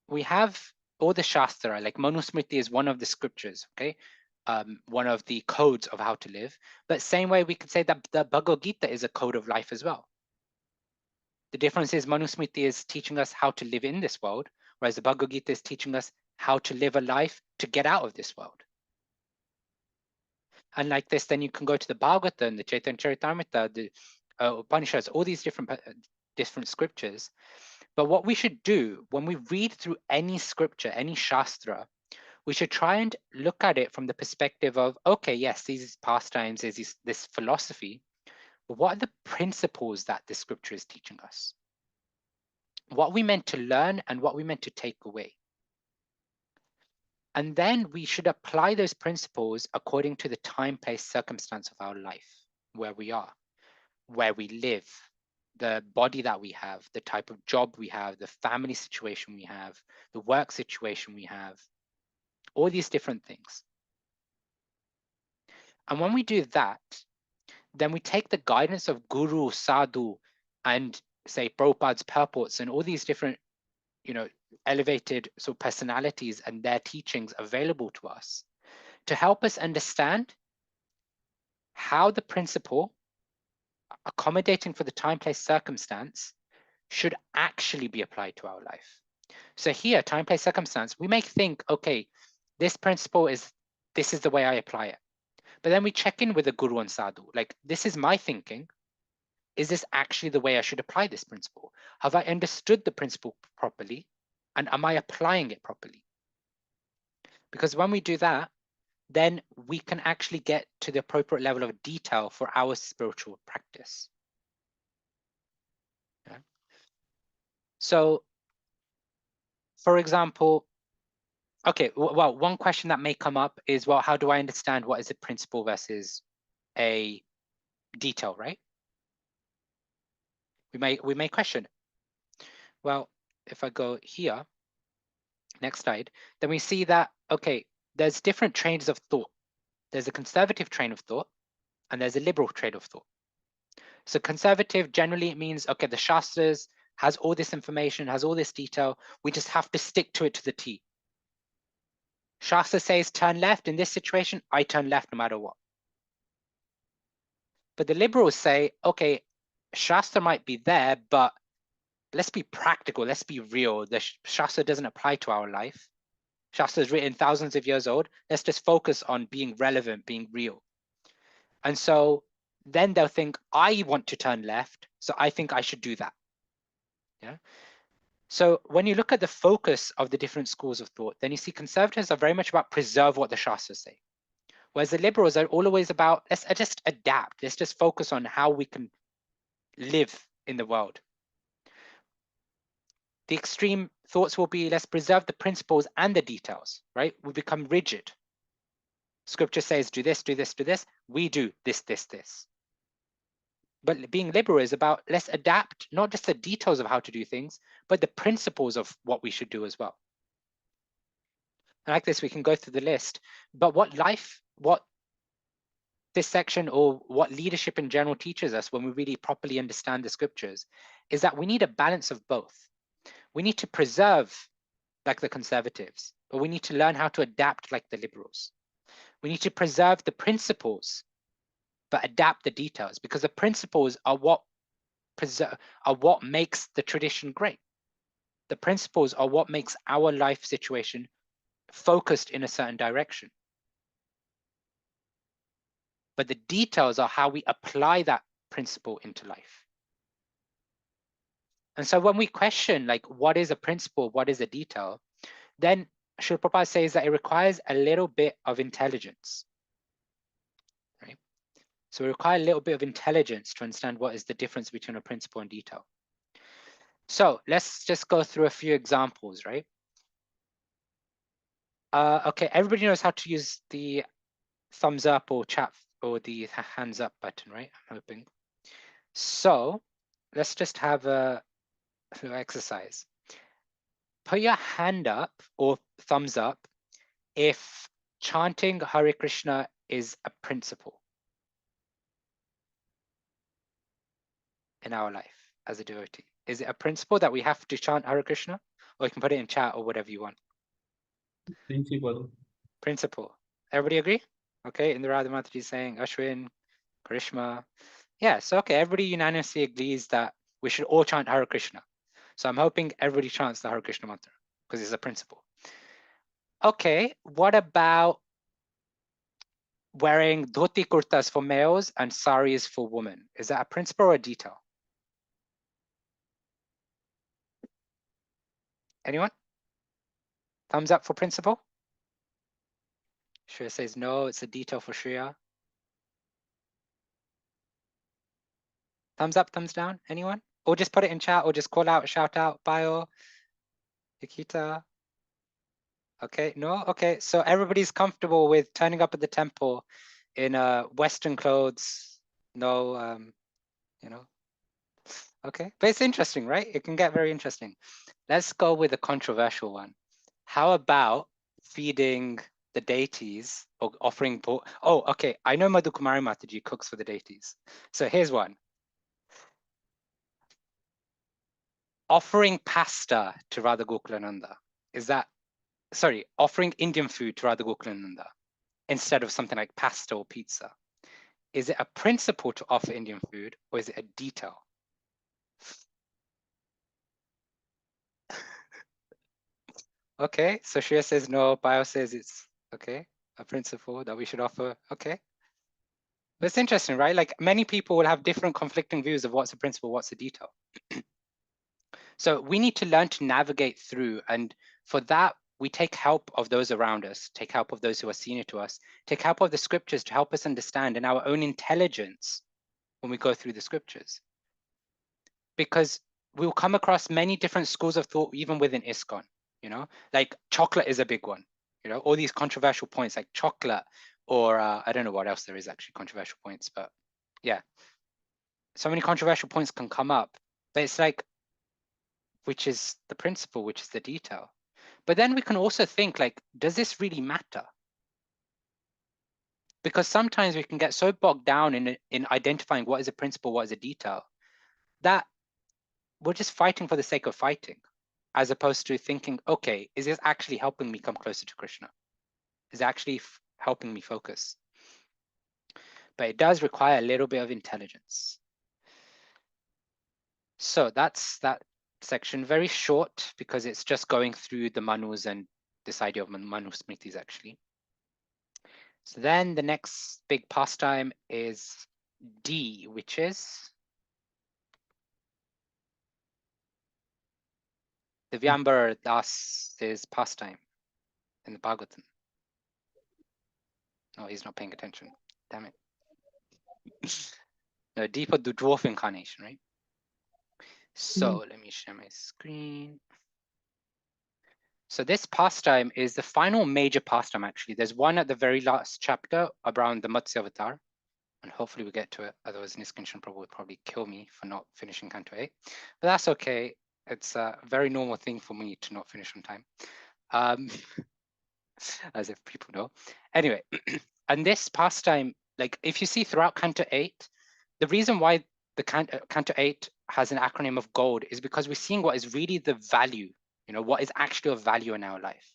we have all the Shastra, like Manusmriti is one of the scriptures, okay? One of the codes of how to live. But same way we could say that the Bhagavad Gita is a code of life as well. The difference is Manusmriti is teaching us how to live in this world, whereas the Bhagavad Gita is teaching us how to live a life to get out of this world. And like this, then you can go to the Bhagavata and the Chaitanya Charitamrita, the Upanishads, all these different scriptures. But what we should do when we read through any scripture, any Shastra, we should try and look at it from the perspective of, okay, yes, these pastimes, there's this philosophy, but what are the principles that the scripture is teaching us? What we meant to learn and what we meant to take away. And then we should apply those principles according to the time, place, circumstance of our life, where we are, where we live, the body that we have, the type of job we have, the family situation we have, the work situation we have, all these different things. And when we do that, then we take the guidance of Guru, Sadhu, and say Prabhupada's purports and all these different, elevated sort of personalities and their teachings available to us to help us understand how the principle, accommodating for the time, place, circumstance, should actually be applied to our life. So here, time, place, circumstance, we may think, okay, this principle this is the way I apply it. But then we check in with the Guru and Sadhu, like, this is my thinking. Is this actually the way I should apply this principle? Have I understood the principle properly? And am I applying it properly? Because when we do that, then we can actually get to the appropriate level of detail for our spiritual practice. Yeah. So, for example, okay, well, one question that may come up is, well, how do I understand what is a principle versus a detail, right? We may question. Well, if I go here, next slide, then we see that, okay, there's different trains of thought. There's a conservative train of thought and there's a liberal train of thought. So conservative generally it means, okay, the Shastras has all this information, has all this detail. We just have to stick to it to the T. Shastra says turn left. In this situation, I turn left no matter what. But the liberals say, okay, Shastra might be there, but let's be practical. Let's be real. The Shastra doesn't apply to our life. Shastra is written thousands of years old. Let's just focus on being relevant, being real. And so then they'll think, I want to turn left, so I think I should do that. Yeah. So when you look at the focus of the different schools of thought, then you see conservatives are very much about preserve what the Shastras say. Whereas the liberals are always about, let's just adapt. Let's just focus on how we can live in the world. The extreme thoughts will be, let's preserve the principles and the details, right? We become rigid. Scripture says, do this, do this, do this. We do this, this, this. But being liberal is about, let's adapt not just the details of how to do things, but the principles of what we should do as well. And like this, we can go through the list. But what this section or what leadership in general teaches us when we really properly understand the scriptures is that we need a balance of both. We need to preserve like the conservatives, but we need to learn how to adapt like the liberals. We need to preserve the principles, but adapt the details, because the principles are what makes the tradition great. The principles are what makes our life situation focused in a certain direction. But the details are how we apply that principle into life. And so when we question, like, what is a principle, what is a detail, then Srila Prabhupada says that it requires a little bit of intelligence, right? So we require a little bit of intelligence to understand what is the difference between a principle and detail. So let's just go through a few examples, right? Okay, everybody knows how to use the thumbs up or chat or the hands up button, right? I'm hoping. So let's just have a little exercise. Put your hand up or thumbs up if chanting Hare Krishna is a principle in our life as a devotee. Is it a principle that we have to chant Hare Krishna? Or you can put it in chat or whatever you want. Principle. Principle. Everybody agree? Okay, Indra Mataji is saying, Ashwin, Karishma. Yeah, so okay, everybody unanimously agrees that we should all chant Hare Krishna. So I'm hoping everybody chants the Hare Krishna mantra because it's a principle. Okay, what about wearing dhoti kurtas for males and saris for women? Is that a principle or a detail? Anyone? Thumbs up for principle? Shreya says no, it's a detail for Shreya. Thumbs up, thumbs down, anyone? Or just put it in chat or just call out, shout out, bio, Nikita. Okay, no, okay. So everybody's comfortable with turning up at the temple in Western clothes, no, you know. Okay, but it's interesting, right? It can get very interesting. Let's go with a controversial one. How about feeding the deities or offering? Oh, okay. I know Madhu Kumari Mataji cooks for the deities. So here's one. Offering pasta to Radha Gokulananda. Is that, sorry, offering Indian food to Radha Gokulananda instead of something like pasta or pizza. Is it a principle to offer Indian food or is it a detail? Okay, so Shreya says no, Bio says it's okay, a principle that we should offer. Okay. But it's interesting, right? Like many people will have different conflicting views of what's a principle, what's a detail. So we need to learn to navigate through. And for that, we take help of those around us, take help of those who are senior to us, take help of the scriptures to help us understand and our own intelligence when we go through the scriptures. Because we'll come across many different schools of thought, even within ISKCON, you know, like chocolate is a big one, you know, all these controversial points like chocolate or I don't know what else there is actually controversial points, but yeah. So many controversial points can come up, but it's like, which is the principle, which is the detail. But then we can also think like, does this really matter? Because sometimes we can get so bogged down in identifying what is a principle, what is a detail, that we're just fighting for the sake of fighting, as opposed to thinking, okay, is this actually helping me come closer to Krishna? Is it actually helping me focus? But it does require a little bit of intelligence. So that's that section, very short because it's just going through the manus and this idea of manu smritis actually. So then the next big pastime is D, which is the Vyambar Das's pastime in the Bhagavatam. Oh, he's not paying attention. Damn it. No, deeper the dwarf incarnation, right? So let me share my screen. So this pastime is the final major pastime, actually. There's one at the very last chapter around the Matsya Avatar, and hopefully we get to it. Otherwise, Niskincana Prabhu would probably kill me for not finishing Canto 8. But that's okay. It's a very normal thing for me to not finish on time. As if people know. Anyway, and this pastime, like if you see throughout Canto 8, the reason why the Canto 8 has an acronym of gold is because we're seeing what is really the value, you know, what is actually of value in our life.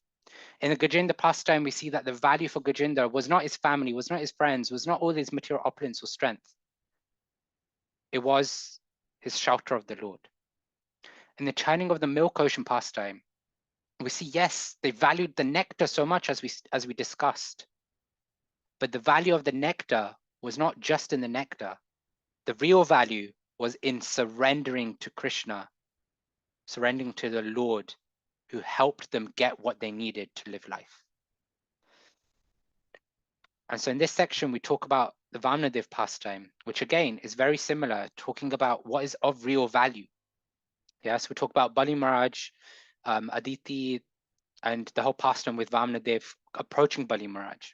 In the Gajendra pastime, we see that the value for Gajendra was not his family, was not his friends, was not all his material opulence or strength. It was his shelter of the Lord. In the churning of the milk ocean pastime, we see, yes, they valued the nectar so much as we discussed. But the value of the nectar was not just in the nectar. the real value was in surrendering to Krishna, surrendering to the Lord who helped them get what they needed to live life. And so in this section, we talk about the Vamnadev pastime, which again is very similar, talking about what is of real value. Yes, we talk about Bali Maharaj, Aditi, and the whole pastime with Vamnadev approaching Bali Maharaj.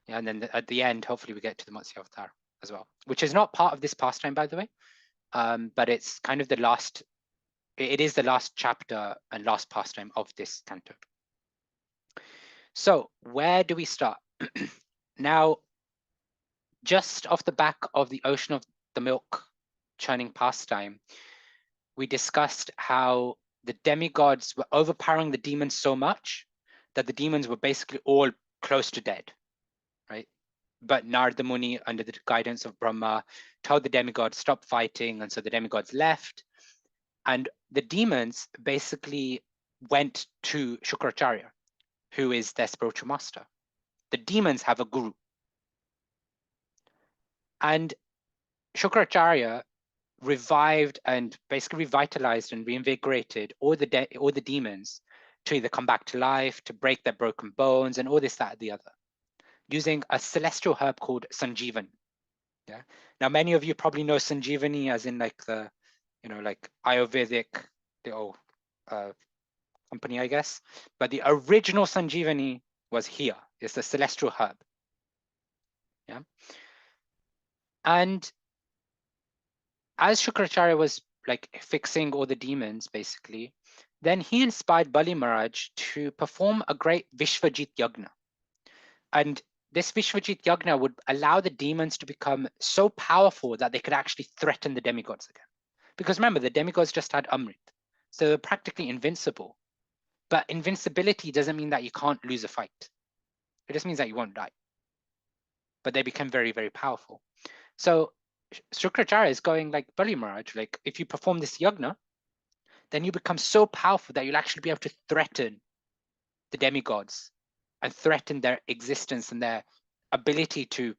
Yeah, and then at the end, hopefully we get to the Matsya Avatar as well, which is not part of this pastime, by the way, but it's kind of the last, it is the last chapter and last pastime of this canto. So where do we start? Now, just off the back of the ocean of the milk churning pastime, we discussed how the demigods were overpowering the demons so much that the demons were basically all close to dead, right? But Narada Muni, under the guidance of Brahma, told the demigods stop fighting, and so the demigods left. And the demons basically went to Shukracharya, who is their spiritual master. The demons have a guru. And Shukracharya revived and basically revitalized and reinvigorated all the demons to either come back to life, to break their broken bones, and all this, that, and the other, using a celestial herb called Sanjeevani. Yeah. Now, many of you probably know Sanjeevani as in like the, like Ayurvedic, the old company, I guess. But the original Sanjeevani was here. It's the celestial herb. Yeah. And as Shukracharya was like fixing all the demons, basically, then he inspired Bali Maharaj to perform a great Vishvajit Yagna. And this Vishvajit Yagna would allow the demons to become so powerful that they could actually threaten the demigods again. Because remember, the demigods just had Amrit, so they're practically invincible. But invincibility doesn't mean that you can't lose a fight. It just means that you won't die. But they become very, very powerful. So Shukracharya is going like, Bali Maharaj, like if you perform this yagna, then you become so powerful that you'll actually be able to threaten the demigods and threaten their existence and their ability to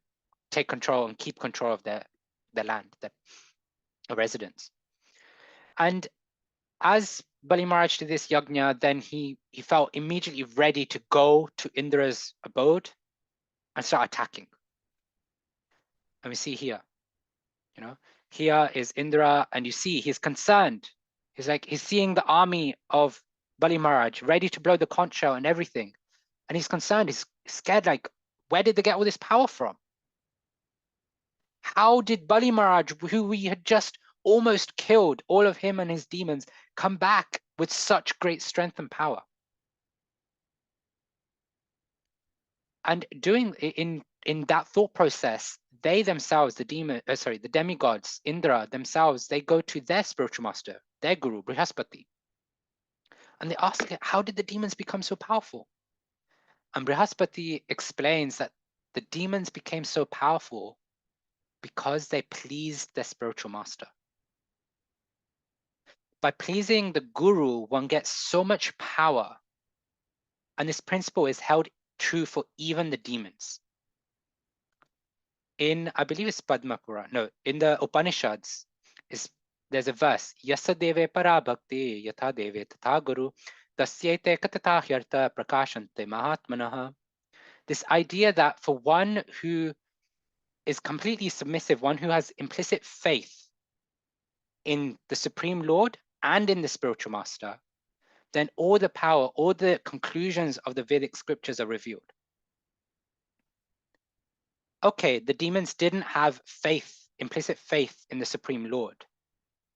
take control and keep control of their land, their residence. And as Bali Maharaj did this yagna, then he felt immediately ready to go to Indra's abode and start attacking. And we see here, here is Indra, and you see he's concerned. He's seeing the army of Bali Maharaj ready to blow the conch shell and everything. And he's concerned, he's scared, like, where did they get all this power from? How did Bali Maharaj, who we had just almost killed, all of him and his demons, come back with such great strength and power? And doing in that thought process, they themselves, the demigods, Indra themselves, they go to their spiritual master, their guru, Brihaspati. And they ask, how did the demons become so powerful? And Brihaspati explains that the demons became so powerful because they pleased their spiritual master. By pleasing the guru, one gets so much power. And this principle is held true for even the demons. I believe it's Padma Purana, no, in the Upanishads, there's a verse, Yasa deve para bhakti yatha deve tatha guru tasyete katata hyarta prakashante mahatmanaha. This idea that for one who is completely submissive, one who has implicit faith in the Supreme Lord and in the spiritual master, then all the power, all the conclusions of the Vedic scriptures are revealed. Okay, the demons didn't have faith, implicit faith in the Supreme Lord,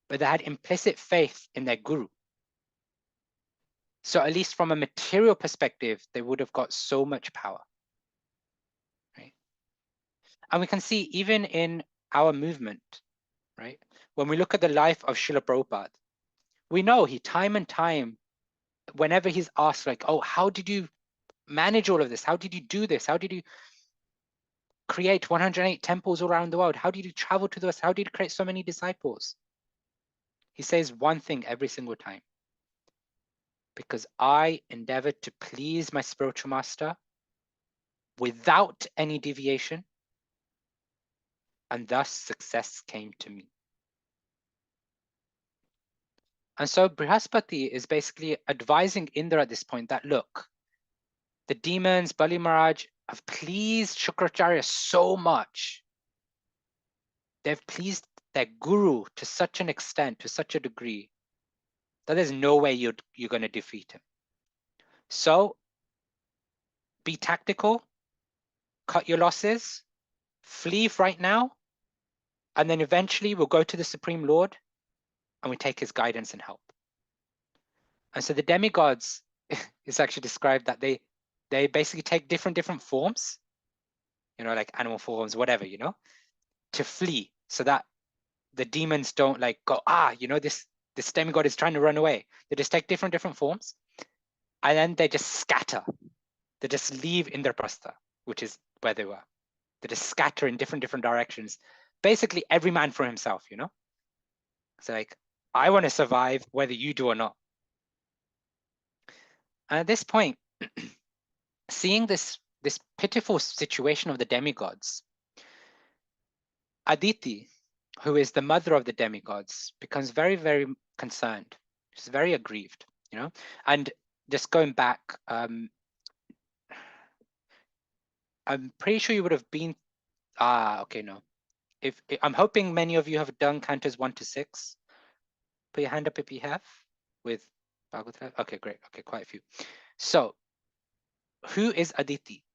but they had implicit faith in their guru. So at least from a material perspective, they would have got so much power. Right? And we can see even in our movement, right? When we look at the life of Srila Prabhupada, we know he time and time, whenever he's asked like, oh, how did you manage all of this? How did you do this? How did you create 108 temples all around the world? How did you travel to the West? How did you create so many disciples? He says one thing every single time. Because I endeavored to please my spiritual master without any deviation and thus success came to me. And so Brihaspati is basically advising Indra at this point that, look, the demons, Bali Maharaj, have pleased Shukracharya so much. They've pleased their guru to such an extent, to such a degree, that there's no way you're going to defeat him. So be tactical, cut your losses, flee right now, and then eventually we'll go to the Supreme Lord and we take his guidance and help. And so the demigods is actually described that they basically take different forms, like animal forms, whatever, to flee, so that the demons don't like go, this demigod is trying to run away. They just take different forms, and then they just scatter. They just leave Indraprastha, which is where they were. They just scatter in different directions. Basically, every man for himself, It's like, I want to survive whether you do or not. And at this point, seeing this pitiful situation of the demigods, Aditi, who is the mother of the demigods, becomes very, very concerned. She's very aggrieved, And just going back, I'm pretty sure you would have been. Okay, no. If I'm hoping many of you have done cantos 1 to 6. Put your hand up if you have with Bhagavata Life. Okay, great. Okay, quite a few. So, who is Aditi?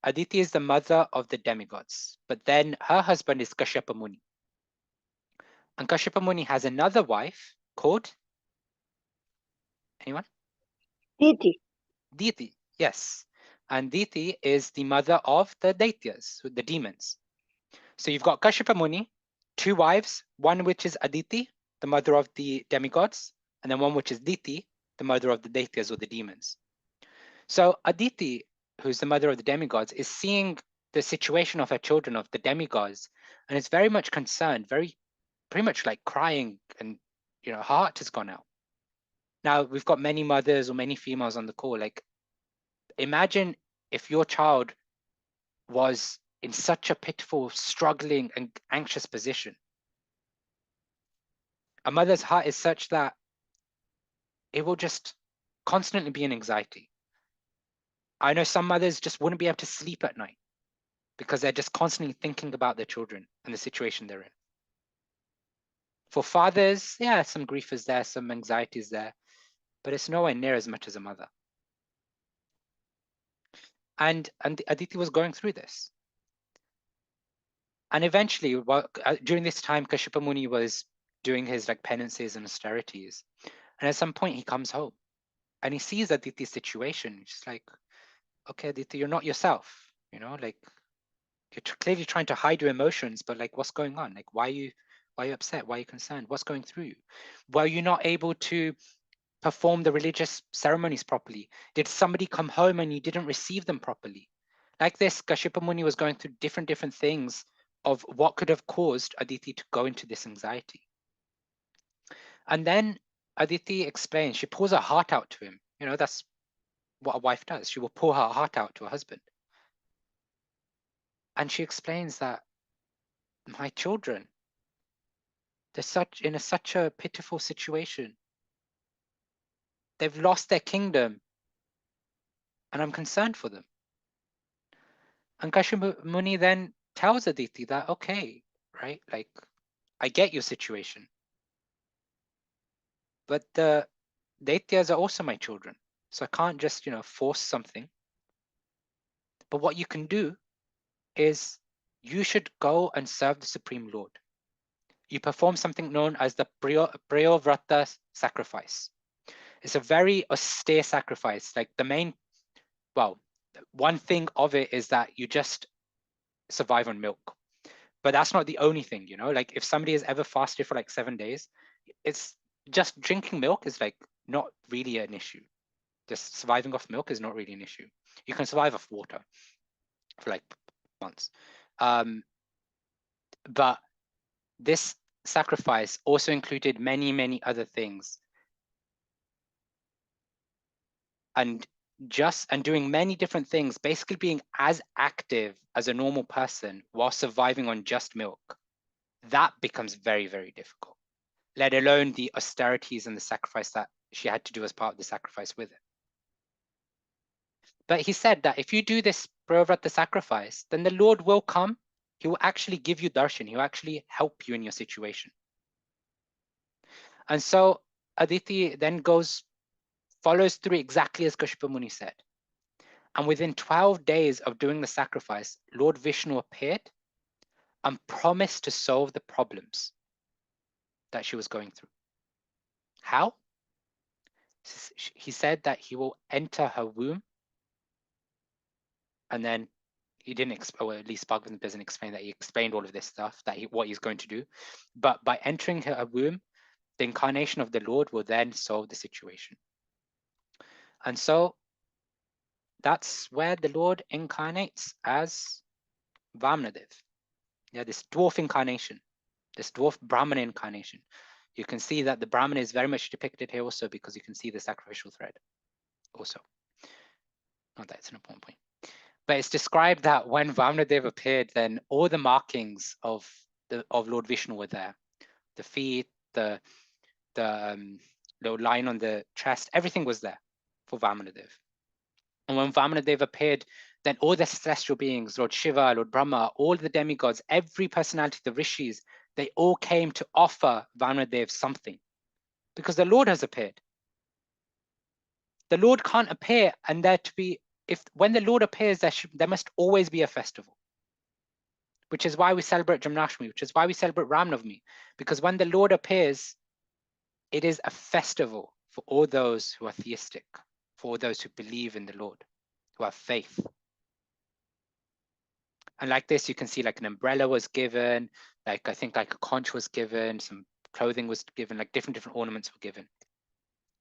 Aditi is the mother of the demigods, but then her husband is Kashyapa Muni. And Kashyapa Muni has another wife called, anyone? Diti. Diti, yes. And Diti is the mother of the Daityas, the demons. So you've got Kashyapa Muni, 2 wives, one which is Aditi, the mother of the demigods, and then one which is Diti, the mother of the Daityas or the demons. So Aditi, who's the mother of the demigods, is seeing the situation of her children, of the demigods, and is very much concerned, pretty much like crying, and her heart has gone out. Now, we've got many mothers or many females on the call. Like, imagine if your child was in such a pitiful, struggling, and anxious position. A mother's heart is such that it will just constantly be in anxiety. I know some mothers just wouldn't be able to sleep at night because they're just constantly thinking about their children and the situation they're in. For fathers, yeah, some grief is there, some anxiety is there, but it's nowhere near as much as a mother. And Aditi was going through this. And eventually, during this time, Kashyapa Muni was doing his penances and austerities. And at some point, he comes home and he sees Aditi's situation. He's just like, okay, Aditi, you're not yourself. You're clearly trying to hide your emotions, but what's going on? Why are you upset? Why are you concerned? What's going through you? Were you not able to perform the religious ceremonies properly? Did somebody come home and you didn't receive them properly? Like this, Kashyapa Muni was going through different things of what could have caused Aditi to go into this anxiety. And then Aditi explains, she pours her heart out to him. That's what a wife does. She will pour her heart out to her husband. And she explains that, my children, they're in such a pitiful situation. They've lost their kingdom, and I'm concerned for them. And Kashyapa Muni then tells Aditi that, okay, right, I get your situation, but the Daityas are also my children, so I can't just, force something. But what you can do is you should go and serve the Supreme Lord. You perform something known as the Priyavrata sacrifice. It's a very austere sacrifice. One thing of it is that you just survive on milk. But that's not the only thing, if somebody has ever fasted for 7 days, it's just drinking milk is not really an issue. Just surviving off milk is not really an issue. You can survive off water for months. But this sacrifice also included many other things. And and doing many different things, basically being as active as a normal person while surviving on just milk, that becomes very, very difficult, let alone the austerities and the sacrifice that she had to do as part of the sacrifice with it. But he said that if you do this Bhagavata sacrifice, then the Lord will come. He will actually give you darshan. He will actually help you in your situation. And so Aditi then follows through exactly as Kashyapa Muni said. And within 12 days of doing the sacrifice, Lord Vishnu appeared and promised to solve the problems that she was going through. How? He said that he will enter her womb, and then he didn't, or at least Bhagavatam doesn't explain that. He explained all of this stuff, that what he's going to do. But by entering her womb, the incarnation of the Lord will then solve the situation. And so that's where the Lord incarnates as Vamanadev. Yeah, this dwarf incarnation, this dwarf Brahmana incarnation. You can see that the Brahmana is very much depicted here also, because you can see the sacrificial thread also. Not that it's an important point. But it's described that when Vamanadev appeared, then all the markings of Lord Vishnu were there. The feet, the little line on the chest, everything was there for Vamanadev. And when Vamanadev appeared, then all the celestial beings, Lord Shiva, Lord Brahma, all the demigods, every personality, the rishis, they all came to offer Vamanadev something, because the Lord has appeared. The Lord can't appear and there to be, when the Lord appears, there must always be a festival, which is why we celebrate Janmashtami, which is why we celebrate Ram Navami, because when the Lord appears, it is a festival for all those who are theistic, for all those who believe in the Lord, who have faith. And like this, you can see like an umbrella was given, like I think like a conch was given, some clothing was given, like different ornaments were given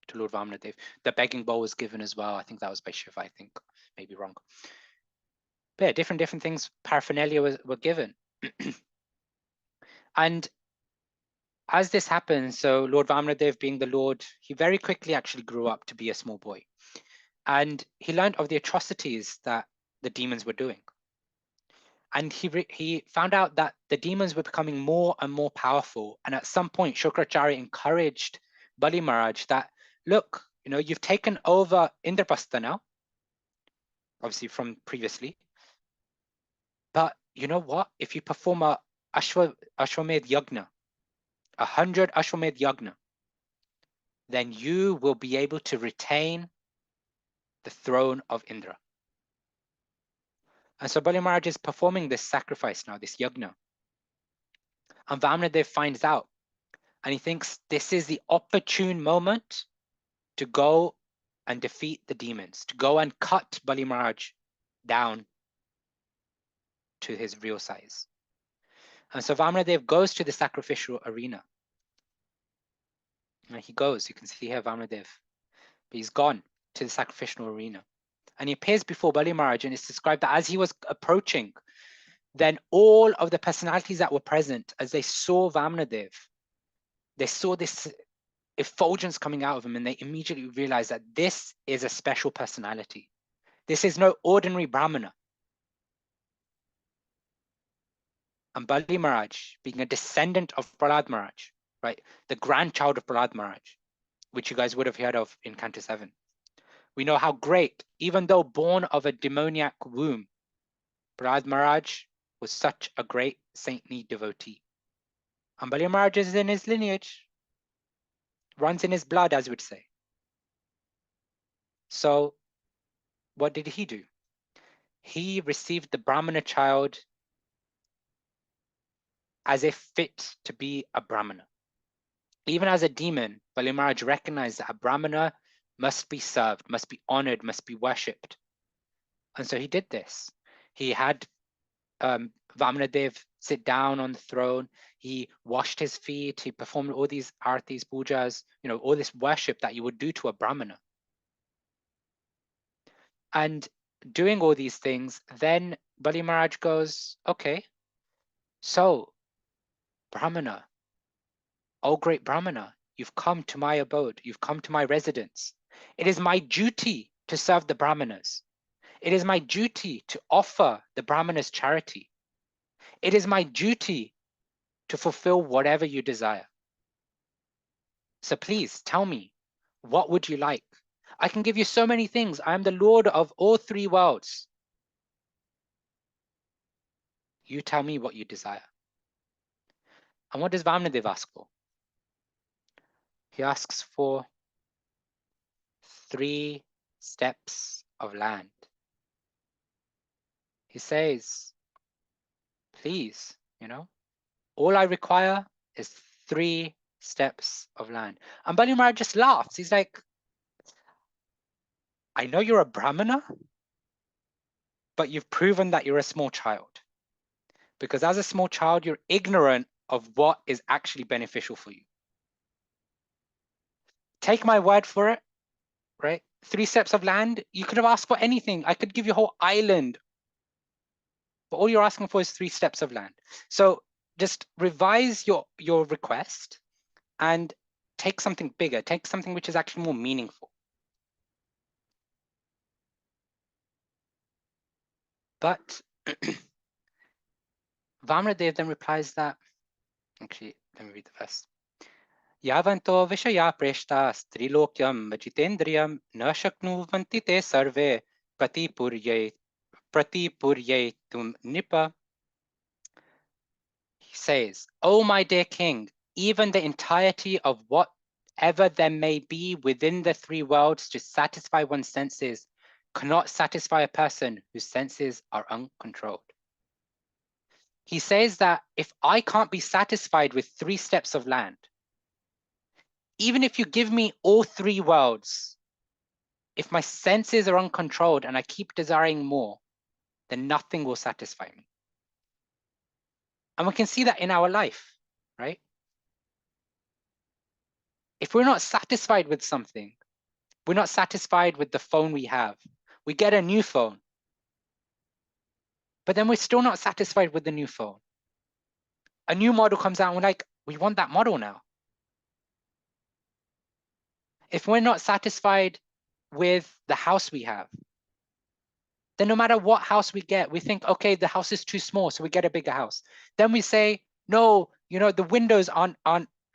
to Lord Vamanadev. The begging bowl was given as well. I think that was by Shiva, I think, maybe wrong. But yeah, different things, paraphernalia were given. And as this happens, so Lord Vamanadev being the Lord, he very quickly actually grew up to be a small boy. And he learned of the atrocities that the demons were doing. And he found out that the demons were becoming more and more powerful. And at some point, Shukracharya encouraged Bali Maharaj that, look, you've taken over Indraprastha now, obviously from previously. But you know what? If you perform a Ashwamedh Yagna, 100 Ashwamedh Yagna, then you will be able to retain the throne of Indra. And so Bali Maharaj is performing this sacrifice now, this yagna. And Vamanadev finds out, and he thinks this is the opportune moment to go and defeat the demons, to go and cut Bali Maharaj down to his real size. And so Vamanadev goes to the sacrificial arena. And he goes, you can see here Vamanadev, but he's gone to the sacrificial arena. And he appears before Bali Maharaj, and it's described that as he was approaching, then all of the personalities that were present, as they saw Vamanadev, they saw this effulgence coming out of him, and they immediately realized that this is a special personality. This is no ordinary Brahmana. And Bali Maharaj, being a descendant of Prahlad Maharaj, right, the grandchild of Prahlad Maharaj, which you guys would have heard of in Canto 7, we know how great, even though born of a demoniac womb, Prahlad Maharaj was such a great saintly devotee. And Bali Maharaj is in his lineage, runs in his blood, as we would say. So what did he do? He received the Brahmana child as if fit to be a Brahmana. Even as a demon, Bali Maharaj recognized that a Brahmana must be served, must be honored, must be worshipped. And so he did this. He had Vamanadev sit down on the throne. He washed his feet. He performed all these artis, pujas, all this worship that you would do to a Brahmana. And doing all these things, then Bali Maharaj goes, okay, so Brahmana, oh great Brahmana, you've come to my abode, you've come to my residence. It is my duty to serve the Brahmanas. It is my duty to offer the Brahmanas charity. It is my duty to fulfill whatever you desire. So please tell me, what would you like? I can give you so many things. I am the Lord of all three worlds. You tell me what you desire. And what does Vamanadev ask for? He asks for 3 steps of land. He says, please, all I require is 3 steps of land. And Bali Maharaj just laughs. He's like, I know you're a Brahmana, but you've proven that you're a small child. Because as a small child, you're ignorant of what is actually beneficial for you. Take my word for it, right? 3 steps of land, you could have asked for anything. I could give you a whole island. But all you're asking for is 3 steps of land. So just revise your request and take something bigger, take something which is actually more meaningful. But Vamanadev then replies that, actually, let me read the verse. Yavanto vishaya preshta strilokyam vajitendriyam na shaknuvanti te sarve pratipuryetum nipa. He says, "O my dear king, even the entirety of whatever there may be within the 3 worlds to satisfy one's senses cannot satisfy a person whose senses are uncontrolled." He says that if I can't be satisfied with 3 steps of land, even if you give me all 3 worlds, if my senses are uncontrolled and I keep desiring more, then nothing will satisfy me. And we can see that in our life, right? If we're not satisfied with something, we're not satisfied with the phone we have, we get a new phone, but then we're still not satisfied with the new phone. A new model comes out and we're like, we want that model now. If we're not satisfied with the house we have, then no matter what house we get, we think, okay, the house is too small, so we get a bigger house. Then we say, no, the windows aren't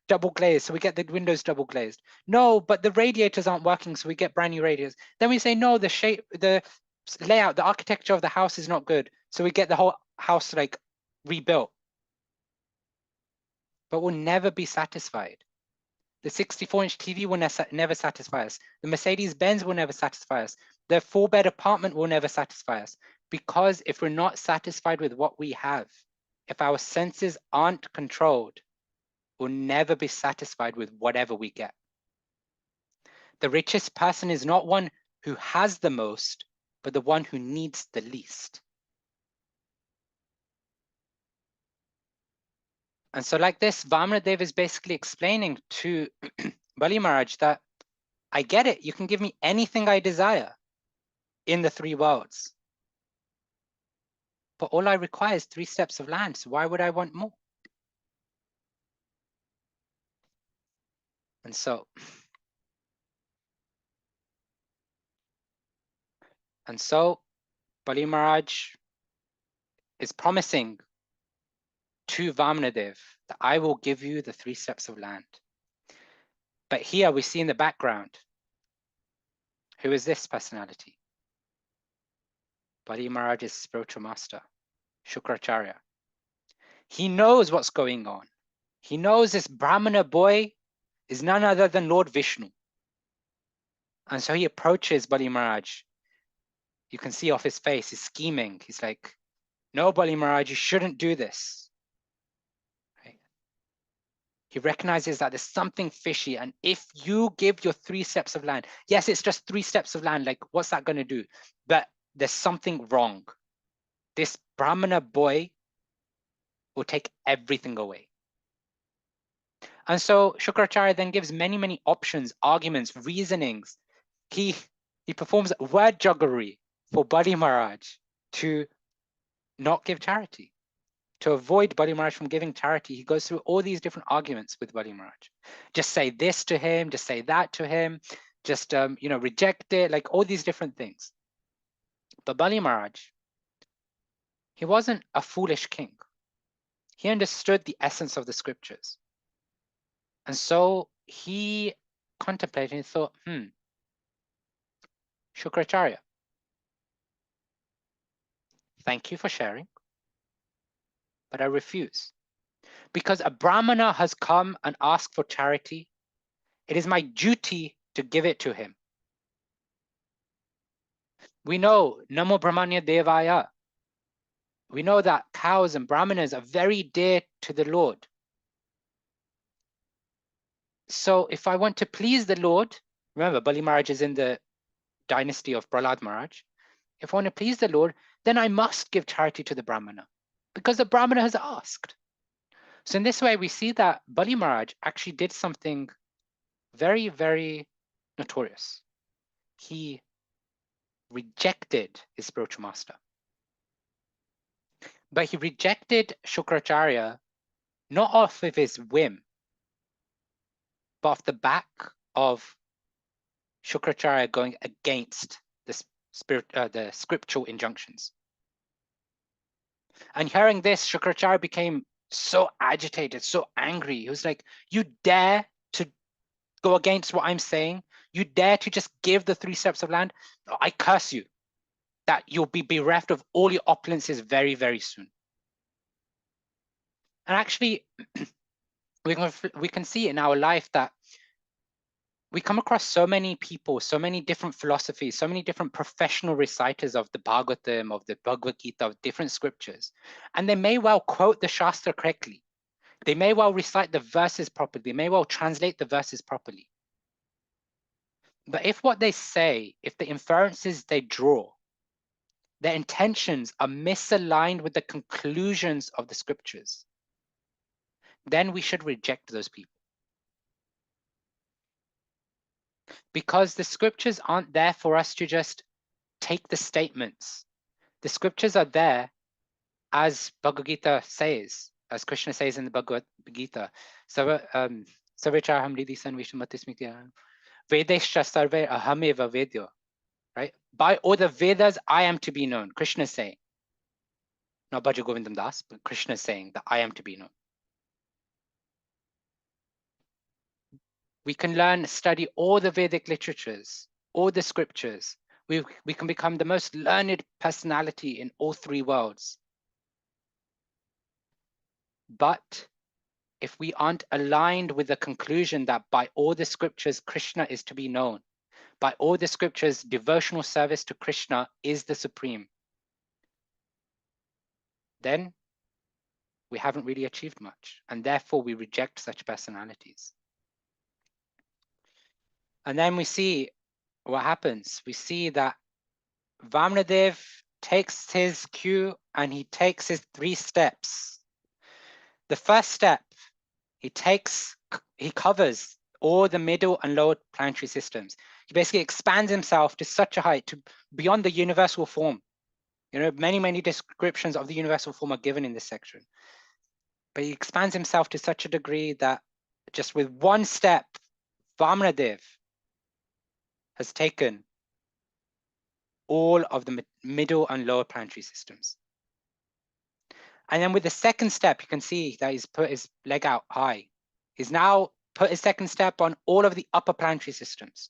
double glazed, so we get the windows double glazed. No, but the radiators aren't working, so we get brand new radiators. Then we say, no, the shape, the layout, the architecture of the house is not good, so we get the whole house like rebuilt. But we'll never be satisfied. The 64-inch TV will never satisfy us. The Mercedes-Benz will never satisfy us. The 4-bed apartment will never satisfy us. Because if we're not satisfied with what we have, if our senses aren't controlled, we'll never be satisfied with whatever we get. The richest person is not one who has the most, but the one who needs the least. And so like this, Vamanadev is basically explaining to Bali Maharaj that I get it. You can give me anything I desire in the 3 worlds. But all I require is 3 steps of land. So why would I want more? And so Bali Maharaj is promising to Vamanadev that I will give you the 3 steps of land. But here we see in the background, who is this personality? Bali Maharaj's spiritual master, Shukracharya. He knows what's going on. He knows this Brahmana boy is none other than Lord Vishnu. And so he approaches Bali Maharaj. You can see off his face, he's scheming. He's like, no, Bali Maharaj, you shouldn't do this. Right? He recognizes that there's something fishy. And if you give your 3 steps of land, yes, it's just 3 steps of land. Like, what's that going to do? But there's something wrong. This Brahmana boy will take everything away. And so Shukracharya then gives many, many options, arguments, reasonings. He performs word juggery for Bali Maharaj to not give charity. To avoid Bali Maharaj from giving charity, he goes through all these different arguments with Bali Maharaj. Just say this to him, just say that to him, just reject it, like all these different things. But Bali Maharaj, he wasn't a foolish king. He understood the essence of the scriptures. And so he contemplated and thought, Shukracharya, thank you for sharing, but I refuse. Because a Brahmana has come and asked for charity, it is my duty to give it to him. We know Namo Brahmanya Devaya. We know that cows and brahmanas are very dear to the Lord. So if I want to please the Lord, remember Bali Maharaj is in the dynasty of Prahlad Maharaj. If I want to please the Lord, then I must give charity to the Brahmana because the Brahmana has asked. So in this way, we see that Bali Maharaj actually did something very, very notorious. He rejected his spiritual master. But he rejected Shukracharya not off of his whim, but off the back of Shukracharya going against the scriptural injunctions. And hearing this, Shukracharya became so agitated, so angry. He was like, you dare to go against what I'm saying? You dare to just give the 3 steps of land? I curse you that you'll be bereft of all your opulences very, very soon. And actually, we can see in our life that we come across so many people, so many different philosophies, so many different professional reciters of the Bhagavatam, of the Bhagavad Gita, of different scriptures. And they may well quote the Shastra correctly. They may well recite the verses properly. They may well translate the verses properly. But if what they say, if the inferences they draw, their intentions are misaligned with the conclusions of the scriptures, then we should reject those people. Because the scriptures aren't there for us to just take the statements. The scriptures are there, as Bhagavad Gita says, as Krishna says in the Bhagavad Gita, Sarvechaham Riddhi Sanvishamatismikya, Vedesha Sarve Ahameva Vedyo, right? By all the Vedas, I am to be known. Krishna is saying, not Bhaja Govindam Das, but Krishna is saying that I am to be known. We can learn, study all the Vedic literatures, all the scriptures. We can become the most learned personality in all 3 worlds. But if we aren't aligned with the conclusion that by all the scriptures, Krishna is to be known, by all the scriptures, devotional service to Krishna is the supreme, then we haven't really achieved much. And therefore, we reject such personalities. And then we see what happens. We see that Vamnadev takes his cue and he takes his 3 steps. The first step, he covers all the middle and lower planetary systems. He basically expands himself to such a height, to beyond the universal form. Many, many descriptions of the universal form are given in this section. But he expands himself to such a degree that just with 1 step, Vamnadev has taken all of the middle and lower planetary systems. And then with the second step, you can see that he's put his leg out high. He's now put his second step on all of the upper planetary systems.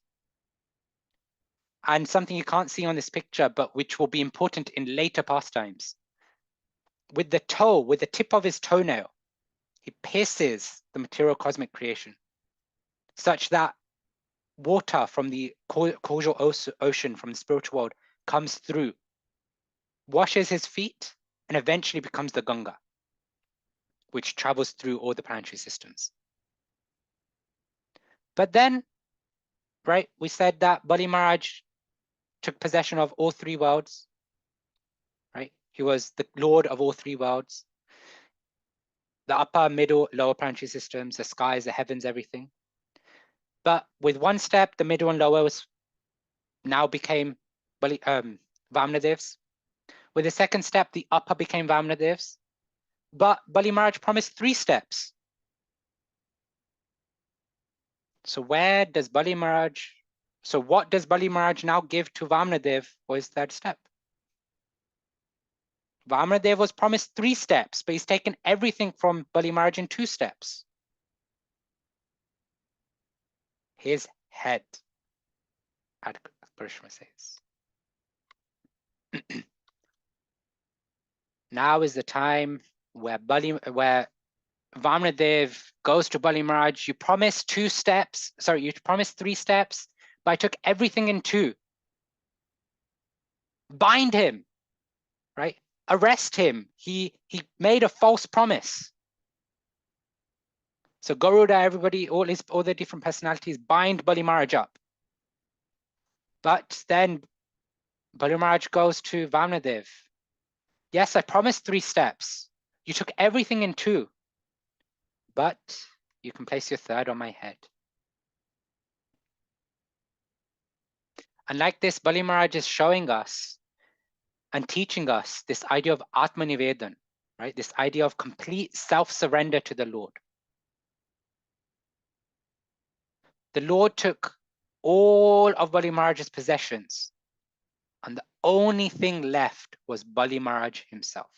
And something you can't see on this picture, but which will be important in later pastimes. With the toe, with the tip of his toenail, he pierces the material cosmic creation, such that water from the causal ocean, from the spiritual world, comes through, washes his feet, and eventually becomes the Ganga, which travels through all the planetary systems. But then, right, we said that Bali Maharaj took possession of all 3 worlds, right? He was the lord of all 3 worlds, the upper, middle, lower planetary systems, the skies, the heavens, everything. But with 1 step, the middle and lower now became Vamnadev's. With the second step, the upper became Vamnadev's. But Bali Maharaj promised 3 steps. So where does Bali Maharaj So what does Bali Maharaj now give to Vamanadev for his third step? Vamanadev was promised 3 steps, but he's taken everything from Bali Maharaj in 2 steps. His head, as Krishna says. Now is the time where Vamanadev goes to Bali Maharaj. You promised 2 steps. Sorry, you promised 3 steps, but I took everything in 2. Bind him, right? Arrest him. He made a false promise. So Garuda, everybody, all the different personalities bind Bali Maharaj up. But then Bali Maharaj goes to Vamanadev. Yes, I promised 3 steps. You took everything in 2. But you can place your third on my head. And like this, Bali Maharaj is showing us and teaching us this idea of Atmanivedan, right? This idea of complete self-surrender to the Lord. The Lord took all of Bali Maharaj's possessions, and the only thing left was Bali Maharaj himself.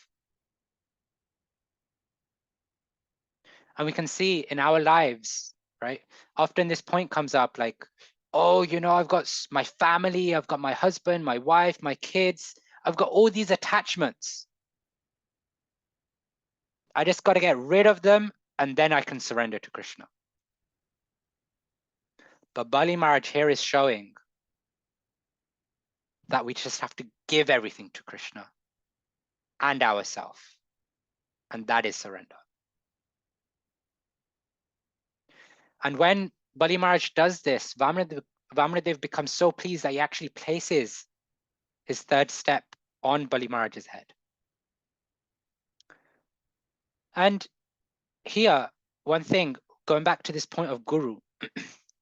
And we can see in our lives, right? Often this point comes up like, oh, you know, I've got my family, I've got my husband, my wife, my kids, I've got all these attachments. I just got to get rid of them and then I can surrender to Krishna. But Bali Maharaj here is showing that we just have to give everything to Krishna and ourselves. And that is surrender. And when Bali Maharaj does this, Vamanadev becomes so pleased that he actually places his third step on Bali Maharaj's head. And here, one thing, going back to this point of Guru,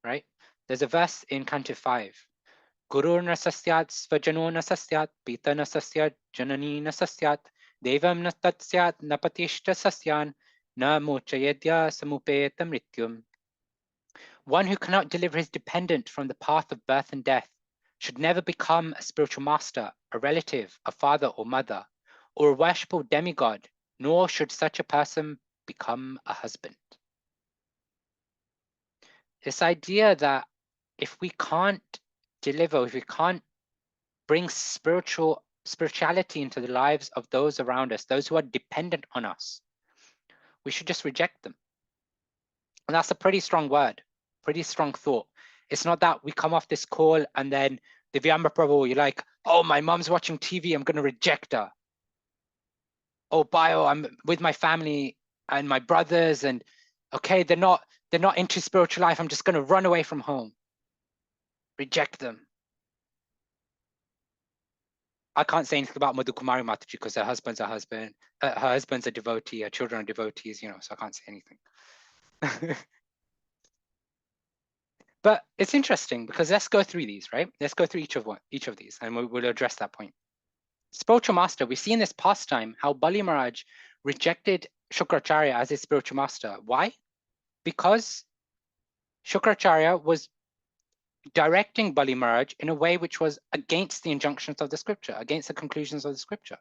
right? There's a verse in Canto 5. Guru na sasyat, svajano na sasyat, pita na sasyat, janani na sasyat, devam na tatsyat, napatishta sasyan, na mochayedya samupeta mrityum. One who cannot deliver his dependent from the path of birth and death should never become a spiritual master, a relative, a father or mother, or a worshipful demigod, nor should such a person become a husband. This idea that if we can't deliver, if we can't bring spirituality into the lives of those around us, those who are dependent on us, we should just reject them. And that's a pretty strong word, pretty strong thought. It's not that we come off this call and then Divyamba Prabhu, you're like, oh, my mom's watching TV, I'm going to reject her. Oh, Bio, I'm with my family and my brothers, and okay, they're not into spiritual life, I'm just going to run away from home. Reject them. I can't say anything about Madhu Kumari Mataji because her husband's a devotee, her children are devotees, you know, so I can't say anything. But it's interesting because let's go through these, right? Let's go through each of these and we'll address that point. Spiritual master, we see in this pastime how Bali Maharaj rejected Shukracharya as his spiritual master. Why? Because Shukracharya was directing Bali Maharaj in a way which was against the injunctions of the scripture, against the conclusions of the scripture.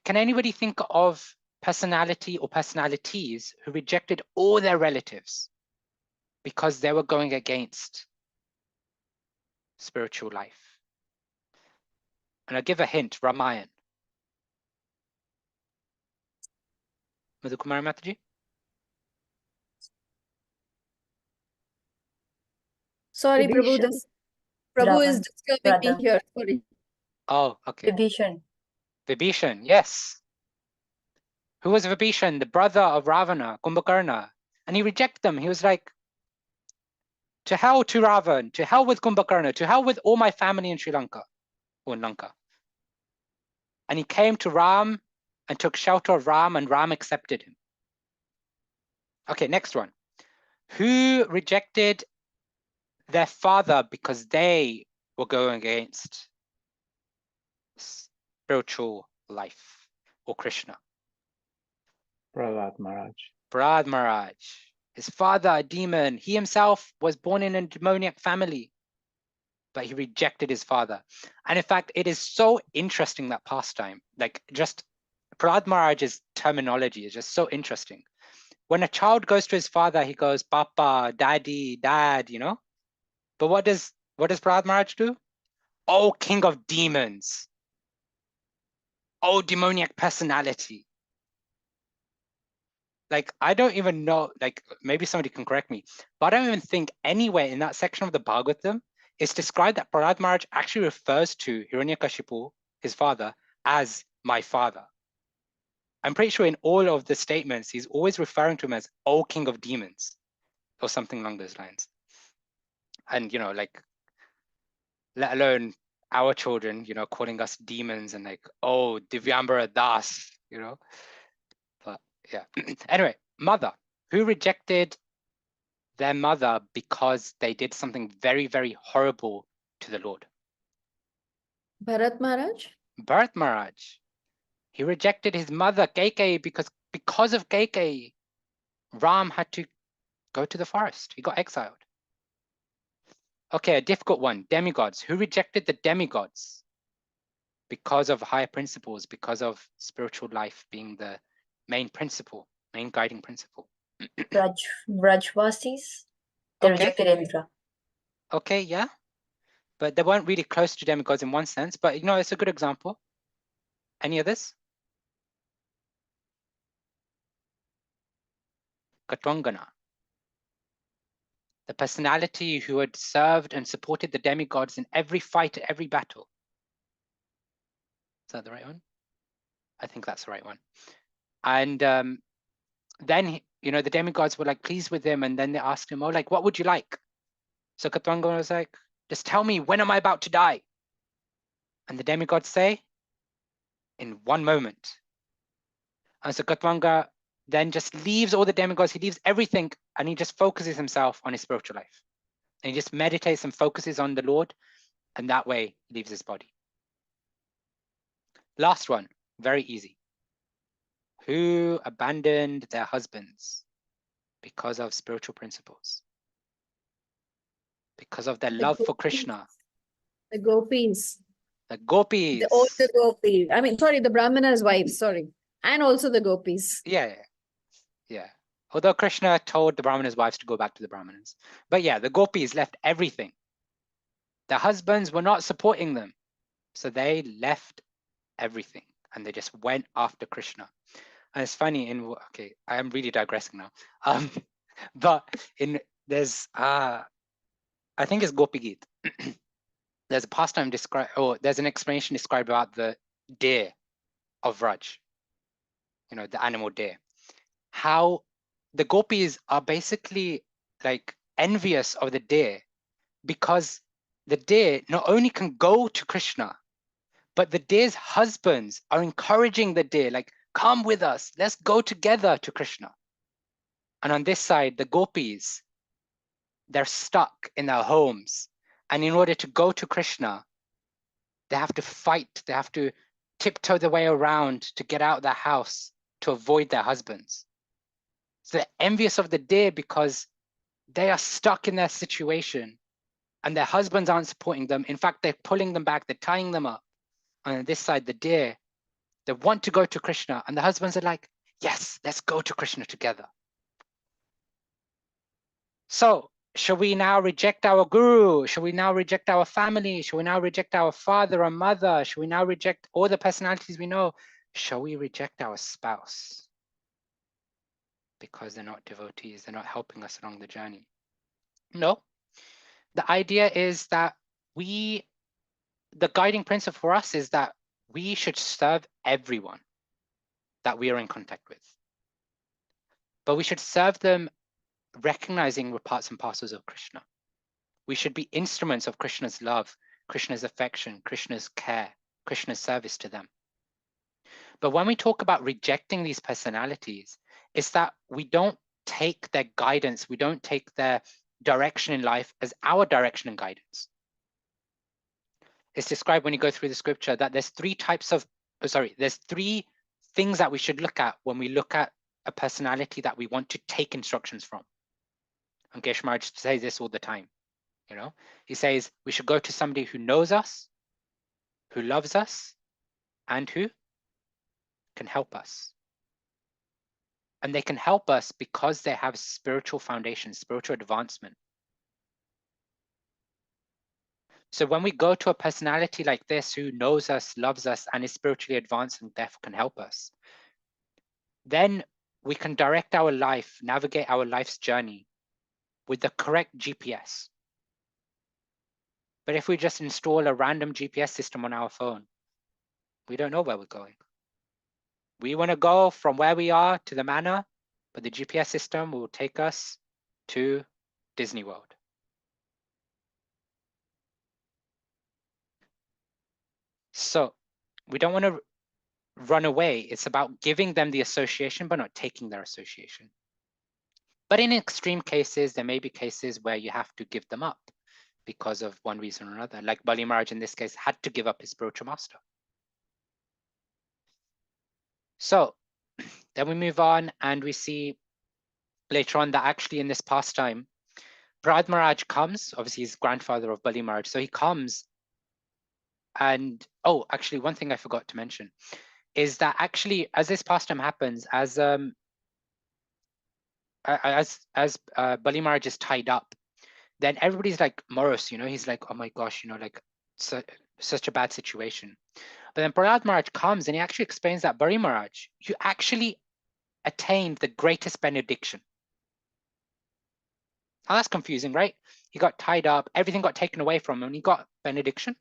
Can anybody think of personality or personalities who rejected all their relatives because they were going against spiritual life? And I'll give a hint, Ramayan. Madhu Kumari Mataji? Sorry, Prabhu, Vibhishan. Prabhu is Ravan, disturbing me brother. here. Sorry. Oh, okay. Vibhishan. Vibhishan, yes. Who was Vibhishan? The brother of Ravana, Kumbhakarna. And he rejected them. He was like, to hell to Ravan, to hell with Kumbhakarna, to hell with all my family in Sri Lanka, or in Lanka. And he came to Ram and took shelter of Ram, and Ram accepted him. Okay, next one. Who rejected their father because they were going against spiritual life or Krishna? Prahlad Maharaj. Prahlad Maharaj. His father, a demon. He himself was born in a demoniac family. but he rejected his father. And in fact, it is so interesting, that pastime, like just Prahlad Maharaj's terminology is just so interesting. When a child goes to his father, he goes, Papa, Daddy, Dad, you know? But what does Prahlad Maharaj do? Oh, king of demons. Oh, demoniac personality. Like, I don't even know, like, maybe somebody can correct me, but I don't even think anywhere in that section of the Bhagavatam it's described that Prahlad Maharaj actually refers to Hiranyakashipu, his father, as my father. I'm pretty sure in all of the statements, he's always referring to him as, oh, king of demons, or something along those lines. And, you know, like, let alone our children, you know, calling us demons and like, oh, Divyambara Das, you know. But yeah. Anyway, mother, who rejected their mother because they did something very, very horrible to the Lord? Bharat Maharaj? Bharat Maharaj. He rejected his mother, Kaikeyi, because of Kaikeyi, Ram had to go to the forest. He got exiled. Okay, a difficult one. Demigods. Who rejected the demigods? Because of higher principles, because of spiritual life being the main principle, main guiding principle. Vrajvasis, they Okay. rejected Indra. Okay, yeah. But they weren't really close to demigods in one sense, but you know, it's a good example. Any others? Katwangana. The personality who had served and supported the demigods in every fight, every battle. Is that the right one? I think that's the right one. And then, you know, the demigods were like pleased with him, and then they asked him, oh, like, what would you like? So Katwangana was like, just tell me, when am I about to die? And the demigods say, in one moment. And so Katwanga then just leaves all the demigods, he leaves everything, and he just focuses himself on his spiritual life. And he just meditates and focuses on the Lord, and that way he leaves his body. Last one, very easy. Who abandoned their husbands because of spiritual principles? Because of their love for Krishna. The gopis. The gopis. All the gopis. I mean, sorry, the Brahmana's wives, sorry. And also the gopis. Yeah. Although Krishna told the Brahmana's wives to go back to the Brahmanas. But yeah, the gopis left everything. Their husbands were not supporting them. So they left everything and they just went after Krishna. And it's funny okay, I am really digressing now. But there's I think it's Gopi Geet. There's a pastime described, or there's an explanation described about the deer of Raj, you know, the animal deer. How the gopis are basically like envious of the deer because the deer not only can go to Krishna, but the deer's husbands are encouraging the deer, like, come with us, let's go together to Krishna. And on this side, the gopis, they're stuck in their homes. And in order to go to Krishna, they have to fight, they have to tiptoe their way around to get out of their house to avoid their husbands. So they're envious of the deer because they are stuck in their situation and their husbands aren't supporting them. In fact, they're pulling them back, they're tying them up. And on this side, the deer, they want to go to Krishna, and the husbands are like, yes, let's go to Krishna together. So shall we now reject our guru? Shall we now reject our family? Shall we now reject our father or mother? Shall we now reject all the personalities we know? Shall we reject our spouse? Because they're not devotees, they're not helping us along the journey. No, the idea is that the guiding principle for us is that we should serve everyone that we are in contact with. But we should serve them recognizing we're parts and parcels of Krishna. We should be instruments of Krishna's love, Krishna's affection, Krishna's care, Krishna's service to them. But when we talk about rejecting these personalities, it's that we don't take their guidance, we don't take their direction in life as our direction and guidance. It's described when you go through the scripture that there's three things that we should look at when we look at a personality that we want to take instructions from. And Geshe Maharaj says this all the time. You know, he says we should go to somebody who knows us, who loves us, and who can help us. And they can help us because they have spiritual foundation, spiritual advancement. So when we go to a personality like this who knows us, loves us, and is spiritually advanced and therefore can help us, then we can direct our life, navigate our life's journey with the correct GPS. But if we just install a random GPS system on our phone, we don't know where we're going. We want to go from where we are to the manor, but the GPS system will take us to Disney World. So we don't want to run away. It's about giving them the association, but not taking their association. But in extreme cases, there may be cases where you have to give them up because of one reason or another. Like Bali Maharaj in this case had to give up his spiritual master. So then we move on and we see later on that actually in this pastime, Prahlad Maharaj comes, obviously he's grandfather of Bali Maharaj. So he comes and, oh, actually one thing I forgot to mention is that actually as this pastime happens, as Bali Maharaj is tied up, then everybody's like morose, you know, he's like, oh my gosh, you know, like such a bad situation. But then Prahlad Maharaj comes and he actually explains that Bali Maharaj, you actually attained the greatest benediction. Now that's confusing, right? He got tied up, everything got taken away from him, and he got benediction.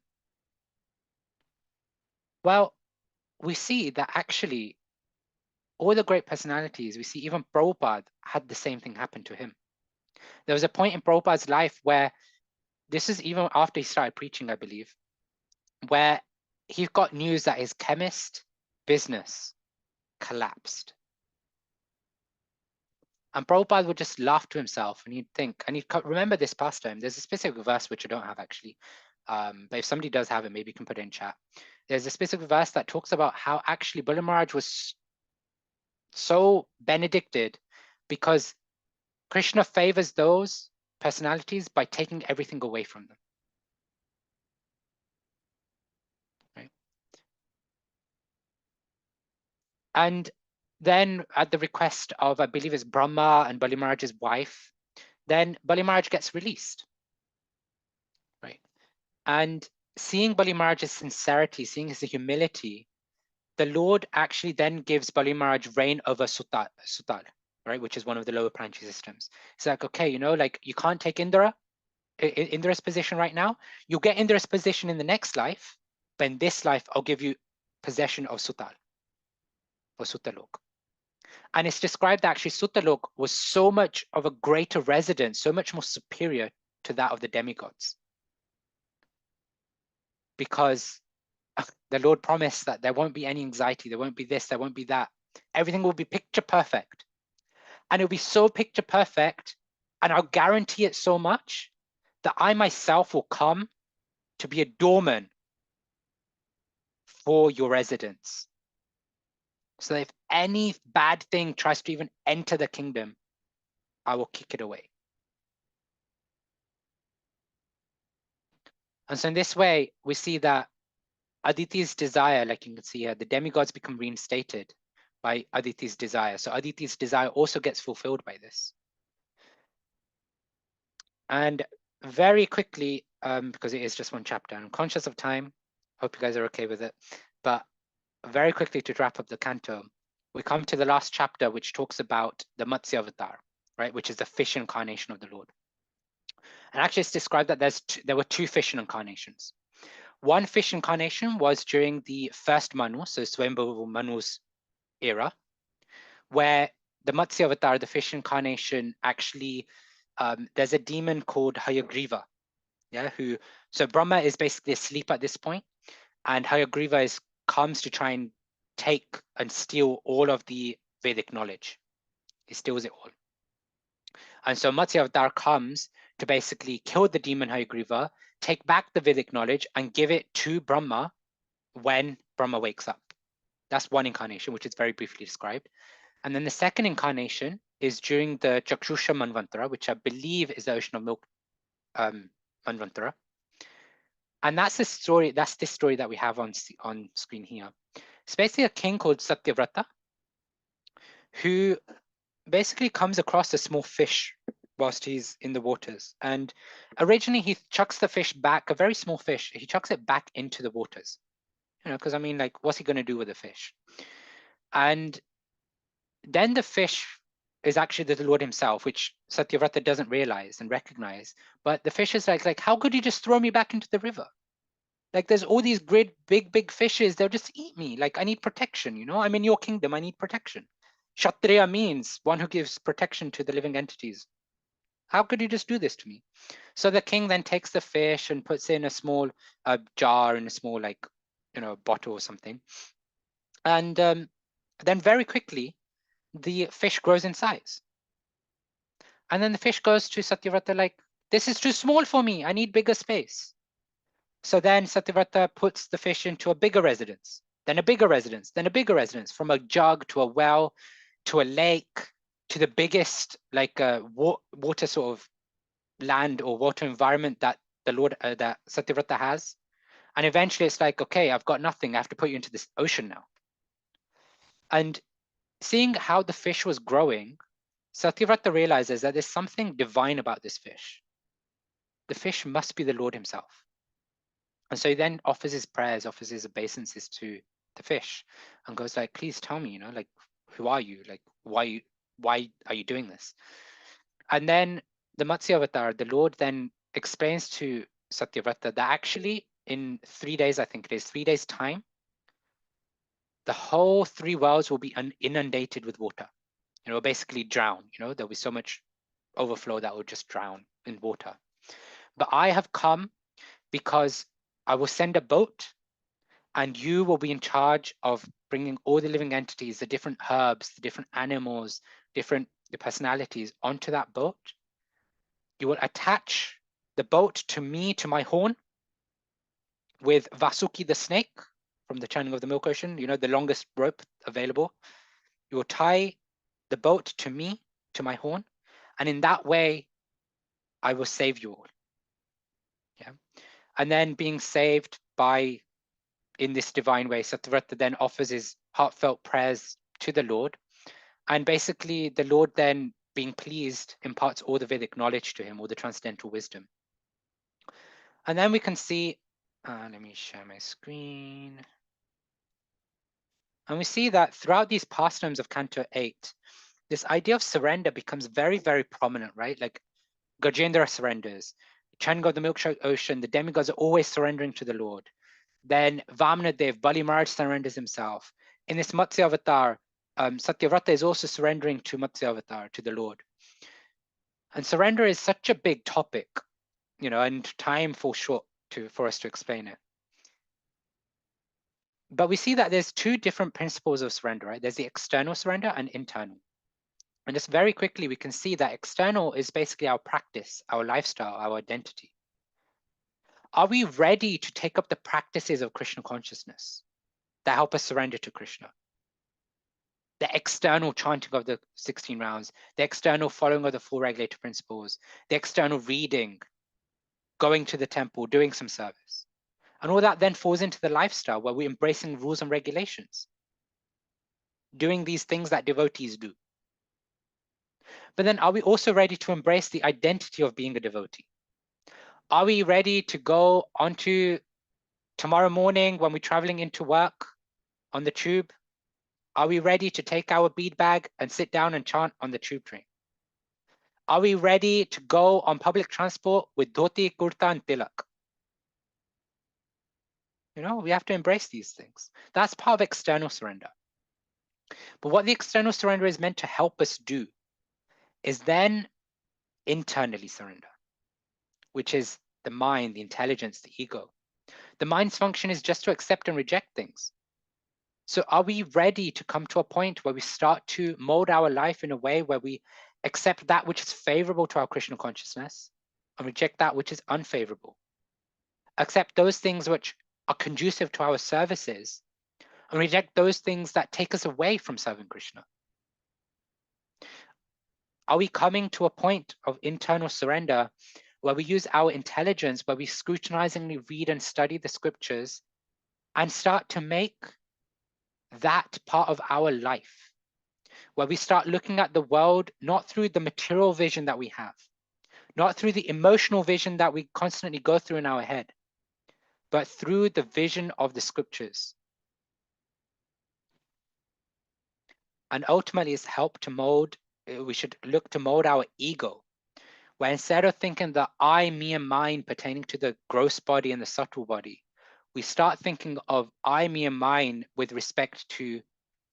Well, we see that actually all the great personalities, we see even Prabhupada had the same thing happen to him. There was a point in Prabhupada's life where, this is even after he started preaching, I believe, where he got news that his chemist business collapsed. And Prabhupada would just laugh to himself and he'd think, and he'd remember this pastime. There's a specific verse which I don't have actually, but if somebody does have it, maybe you can put it in chat. There's a specific verse that talks about how actually Bali Maharaj was so benedicted because Krishna favors those personalities by taking everything away from them. Right? And then at the request of, I believe it's Brahma and Bali Maharaj's wife, then Bali Maharaj gets released. Right? And seeing Bali Maharaj's sincerity, seeing his humility, the Lord actually then gives Bali Maharaj reign over Sutal, right, which is one of the lower planetary systems. It's like, okay, you know, like you can't take Indra's position right now. You'll get Indra's position in the next life, but in this life, I'll give you possession of Sutal or Sutalok. And it's described that actually Sutalok was so much of a greater residence, so much more superior to that of the demigods. Because the Lord promised that there won't be any anxiety, there won't be this, there won't be that. Everything will be picture perfect. And it'll be so picture perfect, and I'll guarantee it so much that I myself will come to be a doorman for your residence. So that if any bad thing tries to even enter the kingdom, I will kick it away. And so in this way, we see that Aditi's desire, like you can see here, the demigods become reinstated by Aditi's desire. So Aditi's desire also gets fulfilled by this. And very quickly, because it is just one chapter, I'm conscious of time, hope you guys are okay with it, but very quickly to wrap up the canto, we come to the last chapter, which talks about the Matsya Avatar, right, which is the fish incarnation of the Lord. And actually it's described that there were two fish incarnations. One fish incarnation was during the first Manu, so Swayambhavu Manu's era, where the Matsya Avatar, the fish incarnation, actually, there's a demon called Hayagriva, yeah, so Brahma is basically asleep at this point, and Hayagriva comes to try and take and steal all of the Vedic knowledge. He steals it all. And so Matsya Avatar comes to basically kill the demon Hayagriva, take back the Vedic knowledge and give it to Brahma when Brahma wakes up. That's one incarnation, which is very briefly described. And then the second incarnation is during the Chakshusha Manvantara, which I believe is the Ocean of Milk Manvantara. And that's the story. That's this story that we have on screen here. It's basically a king called Satyavrata, who basically comes across a small fish whilst he's in the waters. And originally he chucks the fish back, a very small fish, he chucks it back into the waters. Because I mean, like, what's he going to do with the fish? And then the fish is actually the Lord himself, which Satyavrata doesn't realize and recognize. But the fish is like, how could you just throw me back into the river? Like, there's all these great, big fishes. They'll just eat me. Like, I need protection, I'm in your kingdom. I need protection. Kshatriya means one who gives protection to the living entities. How could you just do this to me? So the king then takes the fish and puts it in a small jar, in a small, like, bottle or something. And then very quickly, the fish grows in size. And then the fish goes to Satyavrata like, this is too small for me. I need bigger space. So then Satyavrata puts the fish into a bigger residence, then a bigger residence, then a bigger residence, from a jug to a well, to a lake, to the biggest, like, water sort of land or water environment that the Lord, that Satyavrata has. And eventually it's like, okay, I've got nothing. I have to put you into this ocean now. And seeing how the fish was growing, Satyavrata realizes that there's something divine about this fish. The fish must be the Lord himself. And so he then offers his prayers, offers his obeisances to the fish, and goes like, please tell me, like, who are you? Like, why are you doing this? And then the Matsya Avatar, the Lord then explains to Satyavrata that actually in 3 days, I think it is, 3 days time, the whole 3 wells will be inundated with water. It will basically drown, there'll be so much overflow that will just drown in water. But I have come because I will send a boat, and you will be in charge of bringing all the living entities, the different herbs, the different animals, the personalities onto that boat. You will attach the boat to me, to my horn, with Vasuki the snake from the Churning of the Milk Ocean, the longest rope available. You will tie the boat to me, to my horn, and in that way, I will save you all. Yeah. And then being saved in this divine way, Satyavrata then offers his heartfelt prayers to the Lord. And basically, the Lord then, being pleased, imparts all the Vedic knowledge to him, all the transcendental wisdom. And then we can see, let me share my screen. And we see that throughout these pastimes of Canto 8, this idea of surrender becomes very, very prominent, right? Like Gajendra surrenders, Churning of the Milkshake Ocean, the demigods are always surrendering to the Lord. Then Vamanadev, Bali Maharaj surrenders himself. In this Matsya Avatar, Satyavrata is also surrendering to Matsya Avatar, to the Lord. And surrender is such a big topic, and time falls short for us to explain it. But we see that there's 2 different principles of surrender, right? There's the external surrender and internal. And just very quickly, we can see that external is basically our practice, our lifestyle, our identity. Are we ready to take up the practices of Krishna consciousness that help us surrender to Krishna? The external chanting of the 16 rounds, the external following of the 4 regulator principles, the external reading, going to the temple, doing some service. And all that then falls into the lifestyle where we're embracing rules and regulations, doing these things that devotees do. But then are we also ready to embrace the identity of being a devotee? Are we ready to go onto tomorrow morning when we're traveling into work on the tube? Are we ready to take our bead bag and sit down and chant on the tube train? Are we ready to go on public transport with dhoti, kurta, and tilak? We have to embrace these things. That's part of external surrender. But what the external surrender is meant to help us do is then internally surrender, which is the mind, the intelligence, the ego. The mind's function is just to accept and reject things. So are we ready to come to a point where we start to mold our life in a way where we accept that which is favorable to our Krishna consciousness and reject that which is unfavorable? Accept those things which are conducive to our services and reject those things that take us away from serving Krishna? Are we coming to a point of internal surrender where we use our intelligence, where we scrutinizingly read and study the scriptures and start to make that part of our life, where we start looking at the world not through the material vision that we have, not through the emotional vision that we constantly go through in our head, but through the vision of the scriptures. And ultimately, it's helped to mold, we should look to mold our ego, where instead of thinking the I, me, and mine pertaining to the gross body and the subtle body, we start thinking of I, me, and mine with respect to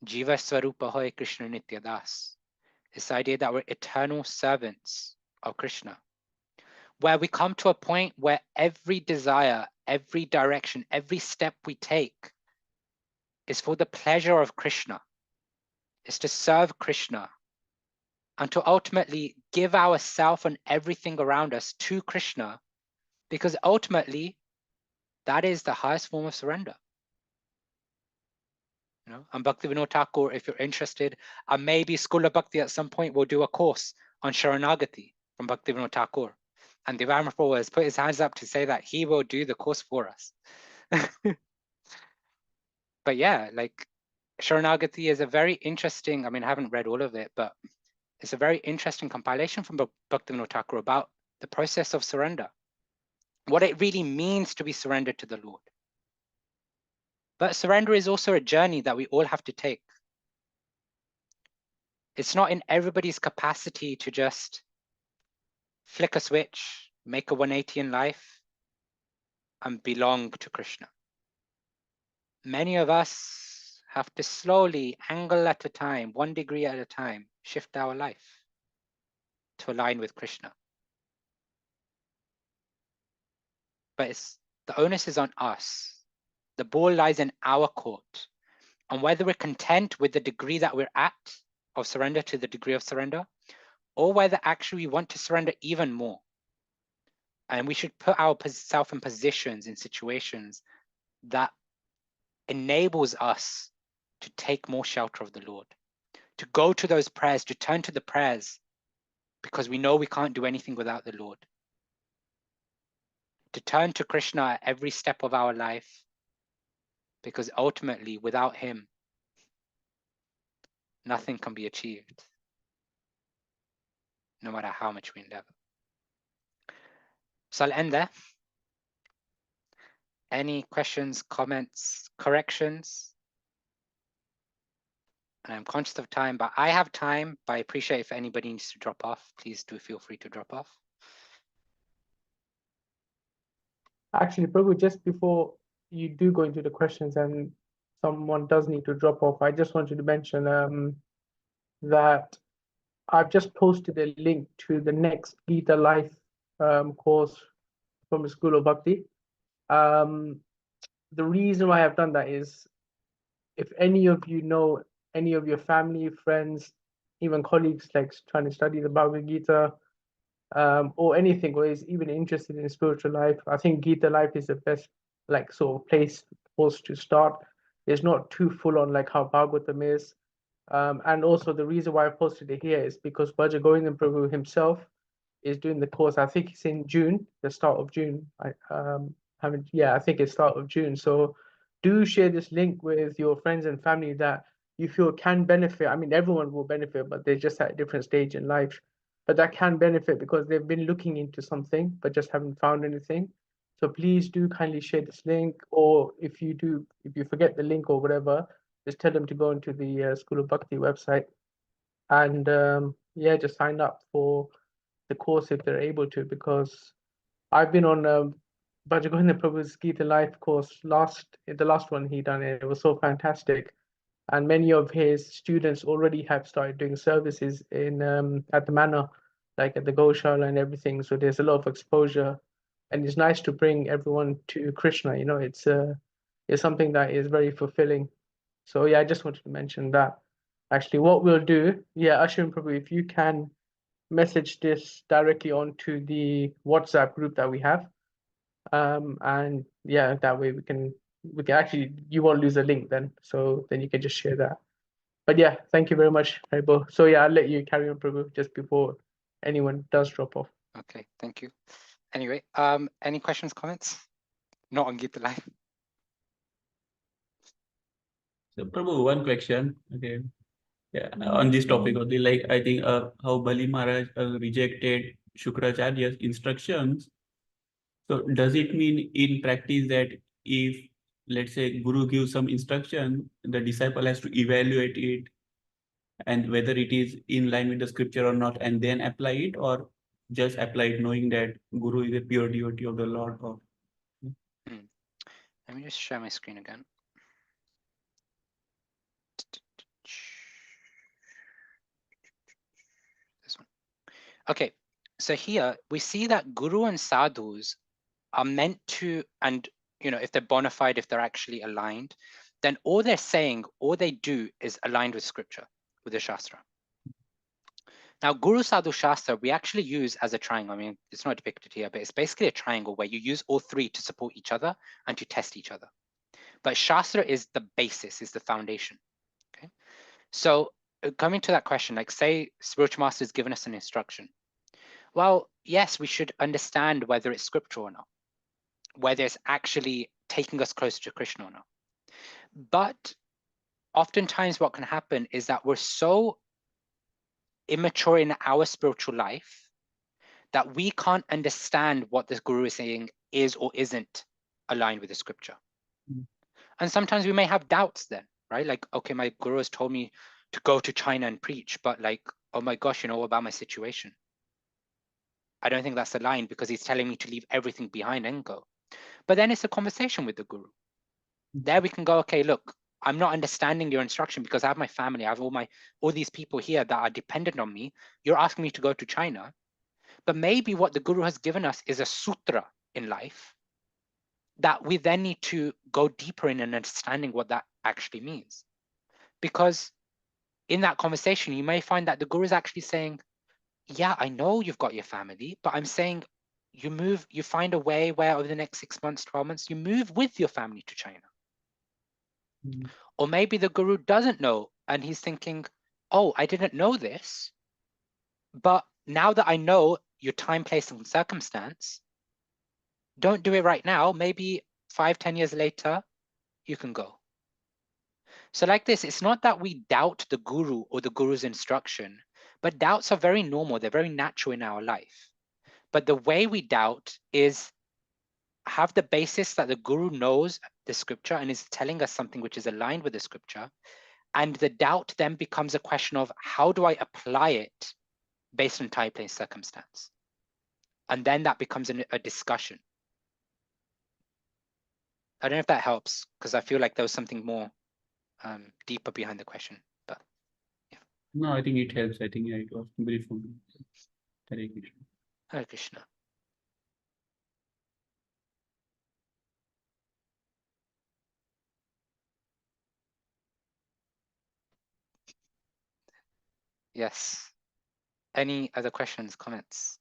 Jiva Swarupa Hoy Krishna Nitya Das. This idea that we're eternal servants of Krishna, where we come to a point where every desire, every direction, every step we take is for the pleasure of Krishna, is to serve Krishna, and to ultimately give ourself and everything around us to Krishna, because ultimately that is the highest form of surrender. You know, and Bhaktivinoda Thakur, if you're interested, and maybe School of Bhakti at some point will do a course on Sharanagati from Bhaktivinoda Thakur. And Devamra Prabhu has put his hands up to say that he will do the course for us. But yeah, like Sharanagati is a very interesting, I mean, I haven't read all of it, but it's a very interesting compilation from Bhaktivinoda Thakur about the process of surrender, what it really means to be surrendered to the Lord. But surrender is also a journey that we all have to take. It's not in everybody's capacity to just flick a switch, make a 180 in life, and belong to Krishna. Many of us have to slowly, angle at a time, 1 degree at a time, shift our life to align with Krishna. But the onus is on us. The ball lies in our court. And whether we're content with the degree that we're at of surrender to the degree of surrender, or whether actually we want to surrender even more. And we should put ourselves in positions, in situations that enables us to take more shelter of the Lord, to go to those prayers, to turn to the prayers, because we know we can't do anything without the Lord. To turn to Krishna at every step of our life, because ultimately without him, nothing can be achieved, no matter how much we endeavor. So I'll end there. Any questions, comments, corrections? And I'm conscious of time, but I have time, but I appreciate if anybody needs to drop off, please do feel free to drop off. Actually, Prabhu, just before you do go into the questions and someone does need to drop off, I just wanted to mention that I've just posted a link to the next Gita Life course from the School of Bhakti. The reason why I've done that is if any of you know any of your family, friends, even colleagues like trying to study the Bhagavad Gita or anything, or is even interested in spiritual life, I think Gita Life is the best like sort of place to start. It's not too full on like how Bhagavatam is. And also the reason why I posted it here is because Bhaja Govindam Prabhu himself is doing the course. I think it's in June, the start of June. I think it's start of June. So do share this link with your friends and family that you feel can benefit. I mean, everyone will benefit, but they're just at a different stage in life. But that can benefit because they've been looking into something, but just haven't found anything. So please do kindly share this link, or if you forget the link or whatever, just tell them to go into the School of Bhakti website and just sign up for the course if they're able to, because I've been on Bhaja Govinda Prabhu's Gita Life course the last one he done, and it was so fantastic. And many of his students already have started doing services in at the manor, like at the Goshala and everything. So there's a lot of exposure, and it's nice to bring everyone to Krishna. You know, it's something that is very fulfilling. So yeah, I just wanted to mention that. Actually, what we'll do, Ashwin Prabhu, if you can message this directly onto the WhatsApp group that we have, and yeah, that way we can actually, you won't lose a link then, so then you can just share that. But yeah, thank you very much, Haribo. So yeah, I'll let you carry on, Prabhu, just before anyone does drop off. Okay, thank you. Anyway, any questions, comments? Not on Gita Life. So Prabhu, one question. Okay. Yeah, on this topic only, like I think how Bali Maharaj rejected Shukracharya's instructions. So does it mean in practice that if, let's say, Guru gives some instruction, the disciple has to evaluate it and whether it is in line with the scripture or not, and then apply it, or just apply it knowing that Guru is a pure devotee of the Lord? Or Let me just share my screen again. This one. Okay, so here we see that Guru and Sadhus are meant to, and if they're bona fide, if they're actually aligned, then all they're saying, all they do is aligned with scripture, with the Shastra. Now, Guru Sadhu Shastra, we actually use as a triangle. I mean, it's not depicted here, but it's basically a triangle where you use all three to support each other and to test each other. But Shastra is the basis, is the foundation. Okay. So coming to that question, like say spiritual master has given us an instruction. Well, yes, we should understand whether it's scriptural or not, whether it's actually taking us closer to Krishna or not. But oftentimes what can happen is that we're so immature in our spiritual life that we can't understand what this guru is saying is or isn't aligned with the scripture. And sometimes we may have doubts then, right? Like, okay, my guru has told me to go to China and preach, but like, oh my gosh, what about my situation? I don't think that's aligned because he's telling me to leave everything behind and go. But then it's a conversation with the guru. There we can go, okay, look, I'm not understanding your instruction because I have my family, I have all these people here that are dependent on me. You're asking me to go to China. But maybe what the guru has given us is a sutra in life that we then need to go deeper in and understanding what that actually means. Because in that conversation, you may find that the guru is actually saying, yeah, I know you've got your family, but I'm saying you find a way where over the next 6 months, 12 months, you move with your family to China. Or maybe the guru doesn't know and he's thinking, oh, I didn't know this, but now that I know your time, place, and circumstance, don't do it right now. Maybe 5, 10 years later, you can go. So like this, it's not that we doubt the guru or the guru's instruction, but doubts are very normal. They're very natural in our life. But the way we doubt is have the basis that the guru knows the scripture and is telling us something which is aligned with the scripture. And the doubt then becomes a question of how do I apply it based on time, place, circumstance? And then that becomes a discussion. I don't know if that helps, because I feel like there was something more deeper behind the question. But yeah. No, I think it helps. I think it was brief for me. Hare Krishna. Hare Krishna. Yes. Any other questions, comments?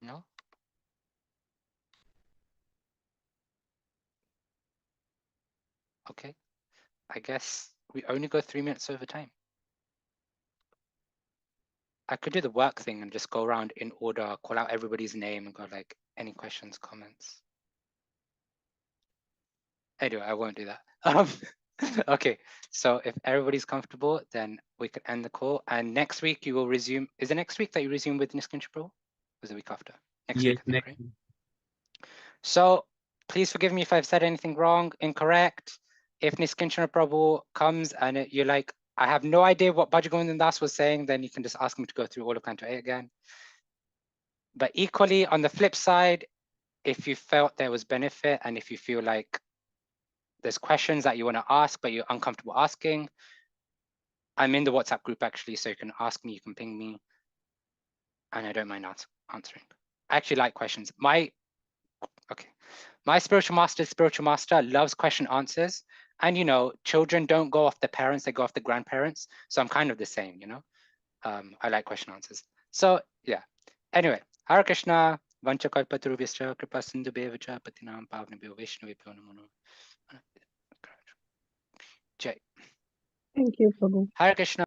No? Okay. I guess we only go 3 minutes over time. I could do the work thing and just go around in order, call out everybody's name and go like, any questions, comments? Anyway, I won't do that. Okay, so if everybody's comfortable, then we can end the call. And next week you will resume. Is it next week that you resume with Niskincana Prabhu? Or is it the week after? Next Yes, week, I think, next. right? So please forgive me if I've said anything wrong, incorrect. If Niskincana Prabhu comes and you're like, I have no idea what Bhajagovindan Das was saying, then you can just ask him to go through all of Canto 8 again. But equally, on the flip side, if you felt there was benefit and if you feel like there's questions that you want to ask, but you're uncomfortable asking, I'm in the WhatsApp group actually, so you can ask me, you can ping me, and I don't mind answering. I actually like questions. My spiritual master loves question answers. And children don't go off their parents, they go off the grandparents. So I'm kind of the same, I like question answers. So yeah. Anyway, Hare Krishna, Vancha Kalpatarubhyascha, Kripa Sindhu Bevacha, Patinam Pavnabhyo Vaishnavibhyo Namo Namaha. Jai. Thank you, Prabhu. Hare Krishna.